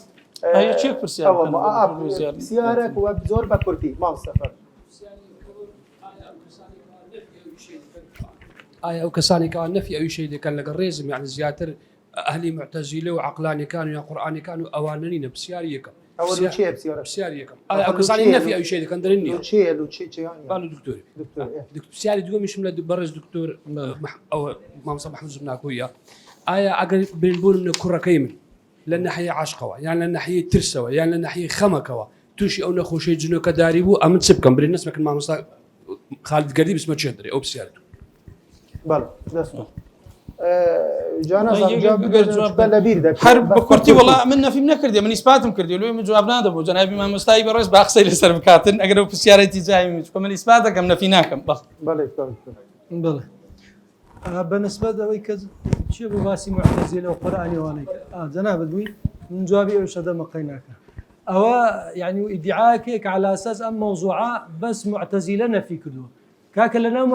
هي تشيك برسيارك برسيارك وبزور بكورتي ما مستفر أو كساني كان نفي أي شيء اللي كان لك الرزم يعني زياتر أهلي معتزلة وعقلاني كانوا يا قرآني كانوا أواننين بسياريكم أول شيء بسياريكم أو كساني نفي أي شيء اللي كان درني لوتشي يعني قالوا دكتور بسياري تقول مش من برز دكتور أو ما مصطفى محمود زبناكويا أقل بنقول من كرة كيمن لأن ناحية عشقوا يعني لأن ناحية ترسوا يعني لأن ناحية خمكوا توشي أو نخو شيء جنو كداريبو أمن سبكم بالناس ما كان ما مصطفى خالد قريب اسمه تشدري أو بسيارته بله دسمه جانا جاب لبير ده حرب بكرتي والله منا في منكر دي من إثباتهم كردي لو جوابنا ده جنابي ما مستاي برز باقصي لسر بكاتن أقرب في سيارتي جاي من إثباتك من فيناكم بله بله بالنسبة لوي كذا شيء بواسي معتزلة وقرآني وانيك جناب دوي من جوابي أوش هذا مقيناك أو يعني ادعاءك على أساس أم موضوعات بس معتزلة في كدو كاك لنا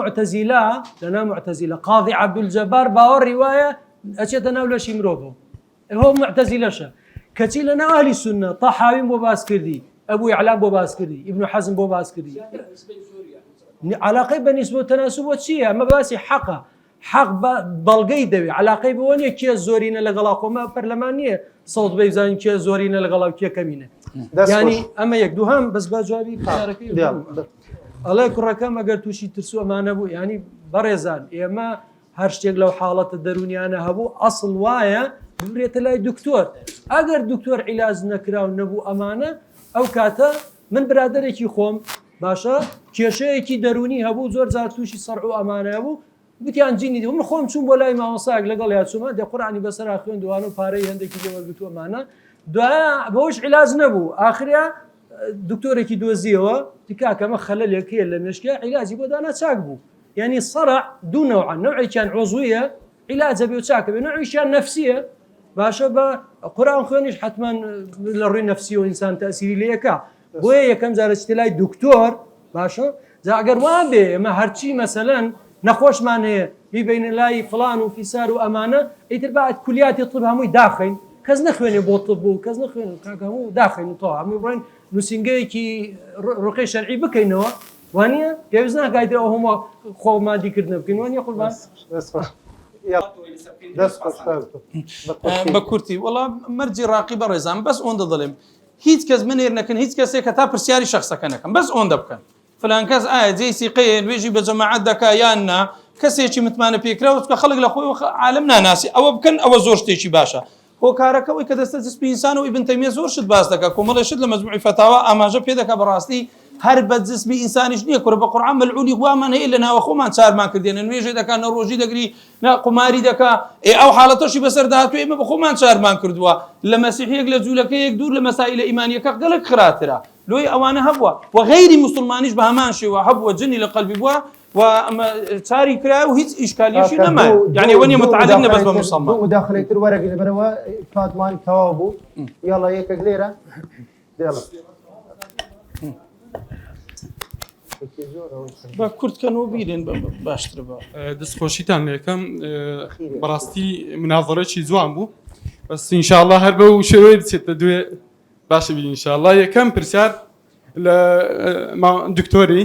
معتزلة قاضي عبد الجبار باور رواية أشتنا ولا شيء مروبه هو معتزلة شا كتي لنا أهل السنة طحاوي بوباسكردي أبو يعلى بوباسكردي ابن حزم بوباسكردي علاقة بالنسبة تناسب وشيء ما باسي حق بلغي دوي علاقة بوني كي زورين لغلاقو ما برلمانية صوت بيزان كي زورين لغلاقو كي كمينة يعني أما يكدوهم بس بجوابي بشاركي الله كركم اگر توشي ترسو امانه بو يعني برزان اما هرشتيك لو حالة الدروني انا هبو اصل وايا بريت لاي دكتور اگر دكتور علاج نكراو نبو امانه او كاتا من برادريكي خوم باشا كيشيكي دروني هبو زور زار توشي صرعو امانه هبو بتيان جيني دي من خوم شون بولاي ما وصاق لقال يا سوما دي قراني بسر اخوين دوانو باري هندكي جوال بتو امانه دعاء بوش علاج نبو اخرها دكتورك دوزيوا تكاكا ما خلل يكي الا مشكله علاجي بدانا تشاكبو يعني الصرع دون نوع كان عضويه علاجه بيوتشاك نوع كان نفسيه باشە بە قورآن خوێنیش حتمما لە ڕووی نەفسی و ئینسان تەسیری لەکە بۆیە یەکەم جارە چتە لای دکتۆر باشە ئەگەر وان بێ ئەمە هەرچی مەسەلەن نەخۆشمان هەیە بیبینە لای فلان و فیسار و ئەمانە ئیتر باید کولیاتی طب هەمووی داخین کەس نەخوێنێ بۆ طب بوو کەس نەخوێن هەموو داخین و تۆ هەموو بڕێن نووسنگەیەکی ڕقی شەرعی بکەینەوە وانە پێویست ناکایتر ئەو هەموو خۆمادیکردن بکەین وانە قوربان بە کورتی وەڵام مەرجی ڕاقی بە ڕێزان بەس ئەوەندە دەڵێم هیچ کەس منێر نەکەن هیچ کەسێک کە تا پرسیاری شخصەکە نەکەن بەس ئەوەندە بکەن فلان کەس ئایا جێسی قەیە نوێژی بە جەماعەت دەکا یان نا کەسێکی متمانە پێکراوە کە خەڵک لە خۆی عالم ناناسی ئەوە بکەن ئەوە زۆر شتێکی باشە هۆکارەکەەوەی کە دەستە جسپی ئینسان و ئیبن تەیمیە زۆر شت باس دەکات کۆمەڵێشت لە مەجموعی فەتاوا ئاماژە پێ دەکات بەڕاستی هەر بە جسمی ئینسانیش نییە کوڕە بە قورئان مەلعونی خوامان هەیە لە ناوە خۆمان چارمان کردێنە نوێژێ دەکات نە ڕۆژی دەگری نە قوماری دەکات ئەو حاڵەتەشی بەسەر داهاتوو ئێمە بە خۆمان چارمان کردووە لە مەسیحیەک لە جوولەکەیەک دوور لە مەسائلە ئیمانیەکە گەلک خراترە لۆی ئەوانە هەبووە و غەیری موسڵمانیش بە هەمان شێوە هەبووە جنی لە قەلبی بووە و ئەمە چاری کرا و هیچ ئیشکالیەشی نەما یعنی وەنیە متعلق نەبەس بە موسڵمان مداخلەیتر وەرەگری لەبەرەوە کاتمان تەواو بوو یاڵا یەکێک لێرە دێڵە بە کورتکەنەوە بیرێن باشتر بە دەستخۆشیتان لێکەم بەڕاستی مناظرەی جوان بوو بەس ئینشاءالله هەر بە و شێوەیە بچێتە دوێ باشە بی ئینشاءالله یەکەم پرسیار لە دکتۆری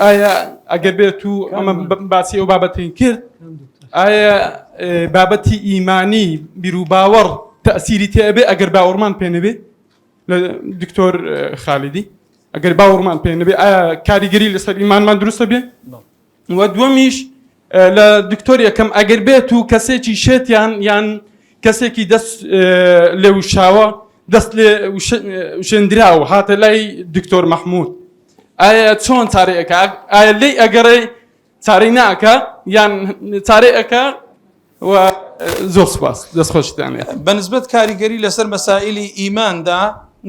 ئایا ئەگەر بێت و ئەمە باسی ئەو بابەتین کرد ئایا بابەتی ئیمانی بیر و باوەڕ تەسیری تێبێ ئەگەر باوەڕمان پێ نەبێ لە دکتۆر خالیدی ئەگەر باوەڕمان پێ نەبێ ئایا کاریگەری لەسەر ئیمانمان دروستە بێ و دووەمیش لە دکتۆر یەکەم ئەگەر بێت و کەسێکی شێتیان یان کەسێکی دەست لێ وشاوە دەست لێ وشێندراوە هاتە لای دکتۆر مەحموود ئایا چۆن چارەیەکە ئایا لێی ئەگەڕێ چارەی ناکە یان چارەیەکە و زۆر سپاس دەستخۆشتان بەنسبەت کاریگەری لەسەر مەسائلی ئیماندا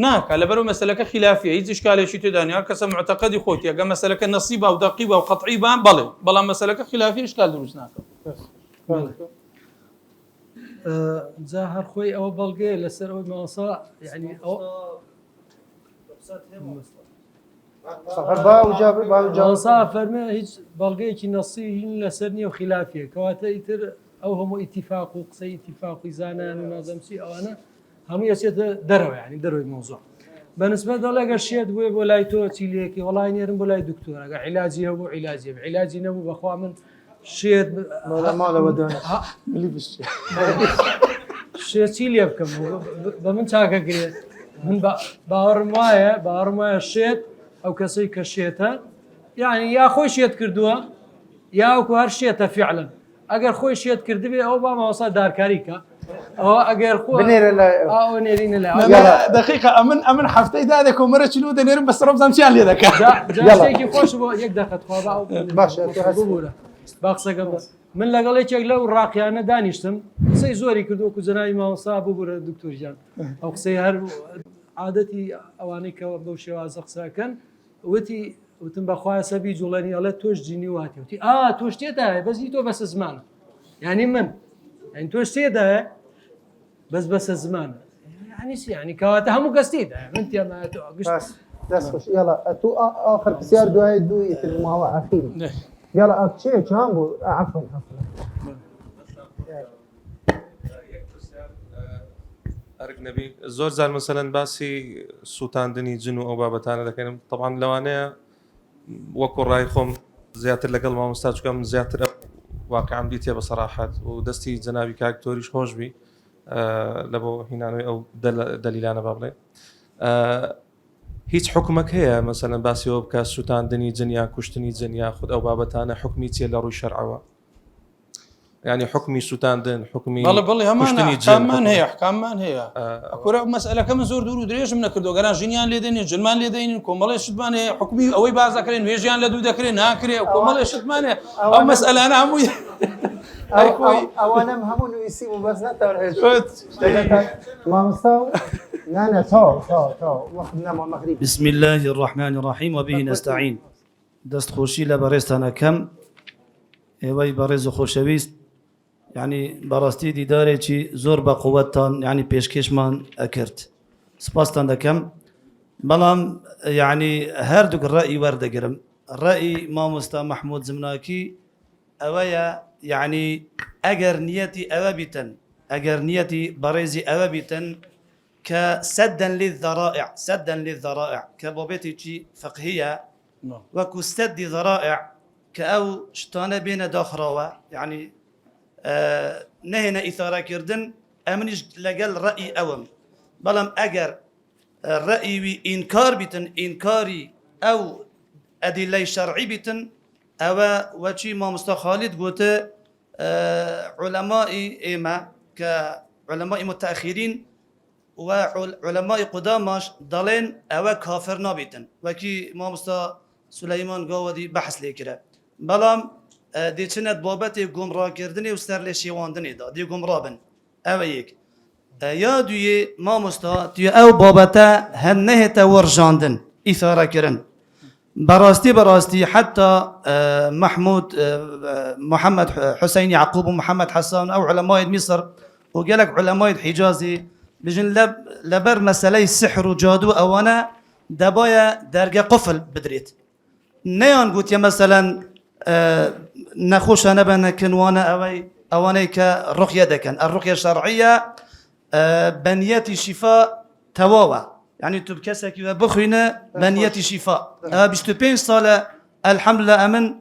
ناکە لەبەرەوە مەسەلەکە خلافیە هیچ ئیشکالێکی تێدا نیە کەسە معتەقەدی خۆتی ئەگە مەسەلەکە نەسیبە و دەقیبە و قەطعیبە بەڵێ بەڵام مەسەلەکە خلافی ئیشکال دروست ناکە جا هەر خۆی ئەوە بەڵگەیە لەسەر ئەوەی مەوەسا یعنی ئەو جاوسا فەرمێ هیچ بەڵگەیەکی نەسی هین لەسەر نییە و خلافیە کەواتە ئیتر ئەو هەموو ئیتیفاق و قسەی ئیتیفاقی زانان و نازەمسی ئەوانە هەموو یەچێتە دەرەوە ینی دەروی مۆزوع بەنسبەت دەڵێگە شێت بووێ بۆ لای تۆ چیلەیەکی وەڵای نێرم بۆ لای دکتۆرەگە عیلاجی هەبوو عیلاجی عیلاجی نەبوو بەخوا من شێت شێتی لێ بکەم بە من چاکەگرێت من باوەڕم وایە شێت ئەو کەسەی کە شێتە یعنی یا خۆی شێت کردووە یاوەکو هەر شێتە فعلن ئەگەر خۆی شێت کردبێ ئەو با ماوەسا دارکاریکە ئەوە ئەگەر خۆ نێرینە لە دقیقە ئەمن هەفتەی دادێ کۆمەرە چلو دەنێرم بەسەر ڕەمزان چیان لێ دەکات شتێکی خۆش بۆ یەک دەقەت خوا باشە با قسەکە من لەگەڵ یەکێک لەو ڕاقیانە دانیشتم قسەی زۆری کردووەکو جەنابی مامۆستا ببوورە دکتۆرجان ئەو قسەی هەر عادەتی ئەوانەی کە بەو شێوازە قسەکەن وتم بەخوایە سەبی جوڵێنی ئەڵێ تۆش جینی واتی وتی تۆش تێدایە بەزی تۆ بەسە زمانە یعنی من یعنی تۆش تێدایە بەس بەسە زمانە ینی کەواتە هەموو گەستیدا من تێمایە تۆ دەستخۆش یاڵا تو ئاخر پرسیار دوای دوو ئیتر ماوە ئاخیری يلا أكشي جامبو عفوا أرق نبي زور زال مثلا باسي سوتان دني جنو أو بابتانا لكن طبعا لو أنا وكل رايخم زيادة لقل ما مستاج كم زيادة واقع عمديتي بصراحة ودستي جنابي كاكتوريش خوش بي لبو هنا أو دليلانا بابلي هیچ حکومەک هەیە مەسەلەن باسیەوە بکە سوتاندنی جنیا کوشتنی جنیا خود ئەو بابەتانە حکمی چیە لە ڕووی شەرعەوە ینی حکمی سوتاندن حکمی بەڵێ هەمان هەیە حکاممان هەیە ئەکورە مەسئلەکە من زۆر دوور و درێژم نەکردو گەران ژینیان لێ دێنین جنمان لێ دەین کۆمەڵی شتمان هەیە حکمی ئەوەی باز دەکرێن وێژیان لە دوو دەکرێن ناکرێ و کۆمەڵی شتمان هەیە ئەو مەسئلانە هەمووی ئەوانم هەموو نوویسی و بەس نەتەوێت مامۆستا لا بسم الله الرحمن الرحيم وبه نستعين دست خوشي لبريستانا كم ايوي بريز خوشويست يعني براستي ديداري زور بقوتان يعني بيشكشمان أكرت سباستان دكم بلام يعني هردوك الرأي ورد قرم الرأي ما مستا محمود زمناكي أويا يعني أجر نيتي أوابتا أجر نيتي بريزي أوابتا كسدا للذرائع سدا للذرائع كبوبيتي فقهية وكو سد ذرائع كأو شتانة بين داخراوة يعني نهنا إثارة كردن أمنش لقل رأي أوم بلام أجر الرأي إنكار بتن إنكاري أو أدلة شرعي بتن أو وشي ما مستخالد قوت علماء إما كعلماء متأخرين وعلماء قداماش ضلين أو كافر نابتن وكي ما مستا سليمان قاودي بحث ليكره بلام دي چند بابتي گمراه کردنی و سرلشیواندنی دا دی گمراه بن او یک یا دوی ما مستا توی او بابتا هنه تا ورجاندن اثاره کرن براستی حتى محمد حسين يعقوب ومحمد حسان او علماء مصر وقالك علماء الحجازي بجن لبر مسألة السحر وجادو او انا دبايا درجة قفل بدريت نيان قلت يا مثلا نخوش أنا بنكن وأنا أواني كرقية دكن الرقية الشرعية بنية شفاء تواوى يعني تبكسك وبخينا بنية شفاء بشتبين صالة الحمد لله أمن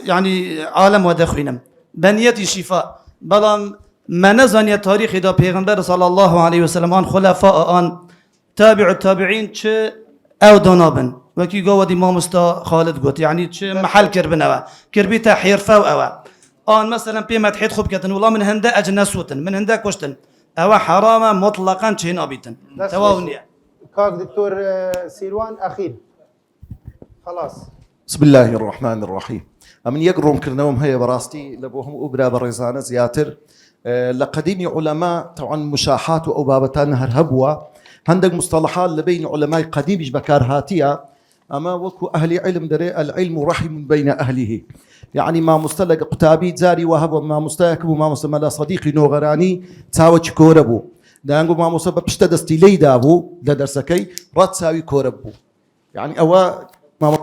يعني عالم ودخينا بنية شفاء بلام ما نزن تاريخ دا پیغمبر صلى الله عليه وسلم عن خلفاء عن تابع التابعين أو دونابن وكي قوة إمام مستا خالد قلت يعني محل كربنوا كربيتا حيرفا وأوا آن مثلا بما تحيد خب كتن والله من هندا أجنسوتن من هندا كوشتن أوا حرامة مطلقا شين أبيتن تواونيا كاك دكتور سيروان أخير خلاص بسم الله الرحمن الرحيم أمن يقرون كرنوم هي براستي لبوهم أبرا برزانة زياتر لقديم علماء طبعا مشاحات وأبابتان هرهبوا عندك مصطلحات لبين علماء قديم بكار هاتية أما وكو أهل علم دري العلم رحم بين أهله يعني ما مستلق قتابي زاري وهب وما مستيكب وما مستملا صديقي نوغراني تساوي كوربو دانقو ما مسبب اشتدستي لي دابو لدرسكي رات تساوي كوربو يعني أوا ما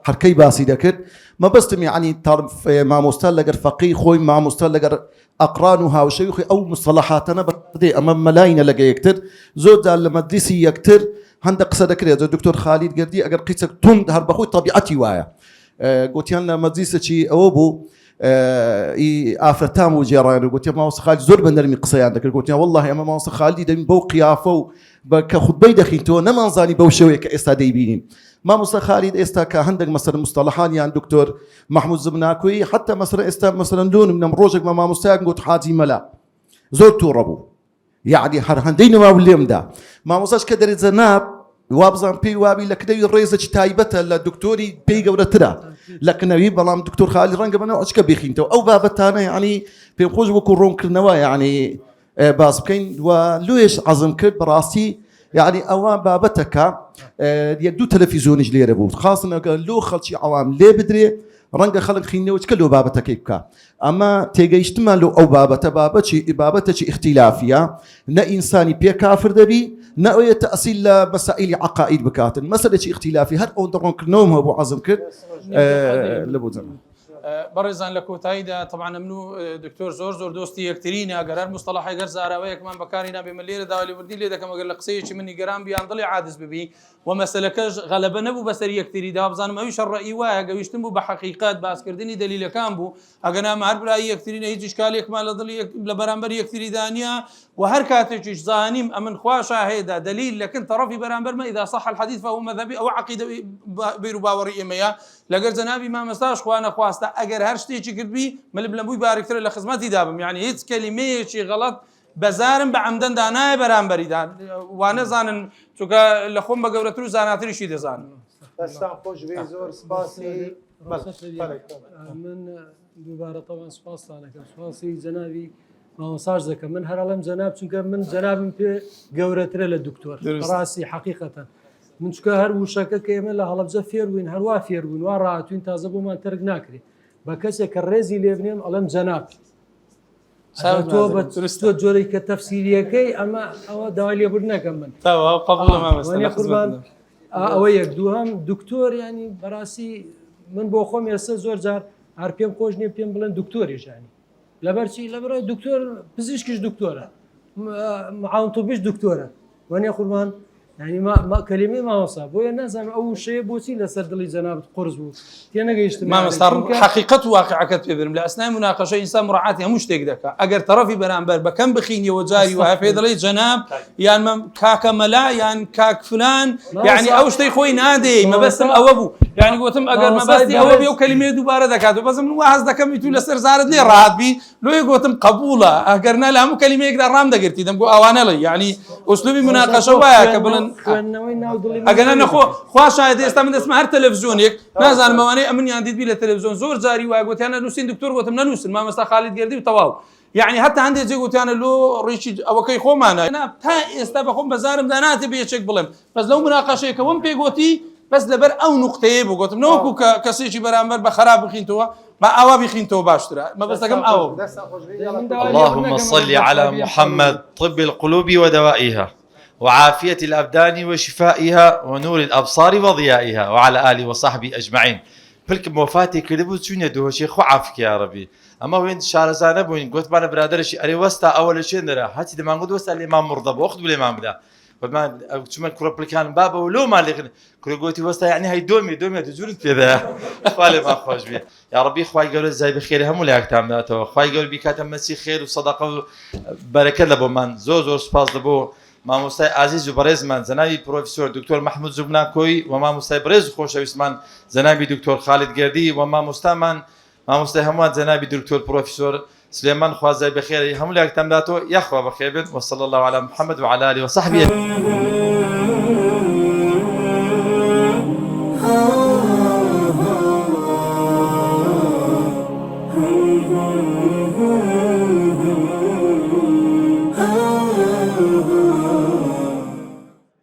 حركي باسي دكر ما بستم يعني تعرف ما مستلق الفقيه خوي ما مستلق أقرانها وشيوخي أو مصطلحاتنا بدي أمام ملايين لقى يكتر زود المدرسي يكتر عندك قصدك يا دكتور خالد قردي أجر قيسك تون هر بخوي طبيعتي وايا قلت لنا مدرسة شيء أوبو آفرتام وجيران قلت ما وصل خالد زور بنرمي قصي عندك قلت والله أما ما وصل خالد دم بو قيافه كخد بيد خيتو نما نزاني بوشوي كاستادي بينين ما وصل خالد استا عندك مثلا مصطلحان يعني دكتور محمود زبناكوي حتى مثلا استا مثلا لون من مروجك ما مستاق قلت حاتي ملا زور توربو يعني هندين ما وليم دا ما وصلش كدر زناب وابزان بي وابي لك دي الريزة تايبتها للدكتوري بي قولة ترى لكن نبي بلام دكتور خالد رنقب أنا أشكى بيخينتو أو بابتانا يعني في خوش وكورون كرنوا يعني باس بكين ولويش عظم كرد براسي يعني أوان بابتك يدو تلفزيون جلي ربوت خاصة لو خلشي عوام ليه بدري رنقا خلق خيني وتكلو بابتك يبكى أما تيجي يشتملوا أو بابتك اختلافية نا إنساني بيا كافر دبي نأوية تأصيل مسائل عقائد بكاتن مسألة اختلافي هل أون كنوم أبو عظم كر لبوزن برزان لكو تايدا طبعا منو دكتور زور دوستي يكتريني قرار مصطلح يقر زاراويه كمان بكارينا بمليره داولي وردي لي كما قال لك قصيه مني قرام بيان ضلي عادس ببي ومسلكش غلبه نبو بسري يكتري دا بزان ما يش الراي واه قويشتمو بحقيقات باس كردني دليل كان بو اغنا ما عرب راي يكتريني هيج اشكال يكمل ضلي لبرامبر يكتري دانيا وهركاتك زانيم امن خوا شاهده دليل لكن طرفي برامبر ما اذا صح الحديث فهو مذهبي او عقيده بيرو باوري ميا لقر زنابي ما مستاش خوانا خواستا اگر هر شتێکی کرد بی ملبلەبووی بارکتر لە خزمەتی دابم یعنی هیچ کەلیمەیەکی غەڵەت بەزارم بە عەمدەندا نایە بەرامبەریدا وانەزانن چونکە لە خۆم بە گەورەتر و زاناتریشی دەزانم دەستان خۆش بێ زۆر سپاسی من دووبارە طبعا سپاسانەکەم سپاسی جەنابی مامۆستاش دەکەم من هەرڵەم جەناب چونکە من جەنابم پێ گەورەترە لە دکتۆر ڕاستی حەقیقەتەن من چکە هەر وشەکە کە ئێمە لە هەڵەبجە فێر بووین هەروە فێر بووین وا ڕاتوین تازە بۆمان تەرک ناکرێت بە کەسێک کە ڕێزی لێ بنێم ئەڵەم جەناب ساوت تۆ بە درستە. تۆ جۆرەی کە تەفسیریەکەی ئەمە ئەوە داوای لێبوردنەکەم من تەواو قبوڵە مامۆستا وانێ لە قوربان خزمەتتە. ئەوە یەک دووهەم دکتۆر ینی بەڕاستی من بۆ خۆم ئێستا زۆر جار هەر پێم خۆش نییە پێم بڵێن دکتۆریشانی لەبەرچی لەبەرەوەی دکتۆر پزیشکیش دکتۆرە معاونتۆبیش دکتۆرە وانێ قوربان ینی کەلیمەی مامۆستا بۆیە نازانم ئەو شەیە بۆچی لەسەر دڵی جەنابەت قورس بوو تێ نەگەیشتم مامۆستا حقیقت و واقعەکەت پێ برم لە ئەسنای مناقەشە ئینسان مڕعاتی هەموو شتێک دەکات ئەگەر تەرەفی بەرامبەر بەکەم بخینیەوە جاری وایە پێ دەڵێ جەناب یان کاکە مەلا یان کاک فلان یعنی ئەو شتەی خۆی نادێ مەبەستم ئەوە بوو یعنی گوتم ئەگەر مەبەستی ئەوە بێ و کەلیمەی دووبارە دەکات و بەزم واز دەکەمی تو لەسەر زارت لێ ڕاحەت بی لۆی گوتم قبوڵە ئەگەر نە لە هەموو کەلیمەیەکدا ڕام دەگرتی دەم بۆ ئەوانەڵێ یعنی ئوسلوبی مناقەشە وایە کە بڵن ئەگەر نەخۆ خوا شاید ئێستا من دەستمە هەر تەلەڤیزیۆنێک نازانم ئەوانەی ئەمنیان دیتبی لە تەلەڤیزیۆن زۆر جاری وایە گوتیانە نووسین دکتۆر گوتم نەنووسن مامۆستا خالید گەردی و تەواو یعنی هەتا هەندێک جێ گوتیانە لۆ ڕێکی ئەوەکەی خۆمانە تا ئێستا بەخۆم بەزارمدا ناتێ بە یەکێک بڵێم بەس لەو مناقەشەیەکە وەم پێگوتی بەس لەبەر ئەو نوقتەیە بۆ گوتم نەوەکو کە کەسێکی بەرامبەر بە خراپ بخینتەوە با ئاوا بخینتەوە باشترە مەبەستەکەم ئەوە اللهم صل على محمد طب القلوب ودوائها وعافية الأبدان وشفائها ونور الأبصار وضيائها وعلى آله وصحبه أجمعين بلكم وفاتي كذبوا تشوني دوه شيخ وعافك يا ربي أما وين شارزانة بوين قلت بانا برادرشي أري وستا أول شيء نرى هاتي دمان قد وستا الإمام مرضى بوخذ بالإمام ده فما شو كرة بلكان بابا ولو ما اللي كرة قلتي وستا يعني هاي دومي تجورت في ذا خالي ما خوش بيه يا ربي خواي قولوا زي بخير هم ولا أكتام ذاته خواي قول بكاتم مسي خير وصدقة بركة لبو من زور سباس لبو مامۆستای عزیز و بەڕێزمان زەناوی پرۆفیسۆر دکتۆر مەحموود زوبناکۆی و مامۆستای بەڕێز و خۆشەویستمان زەناوی دکتۆر خالید گەردی و مامۆستامان مامۆستای هەمووان زەناوی دکتۆر پرۆفیسۆر سلێمان خوازای بەخێری هەموو لایەکتان داتەوە یاخوا بەخێر بێت وصلی الله علی محەممەد وعلى آله وصحبه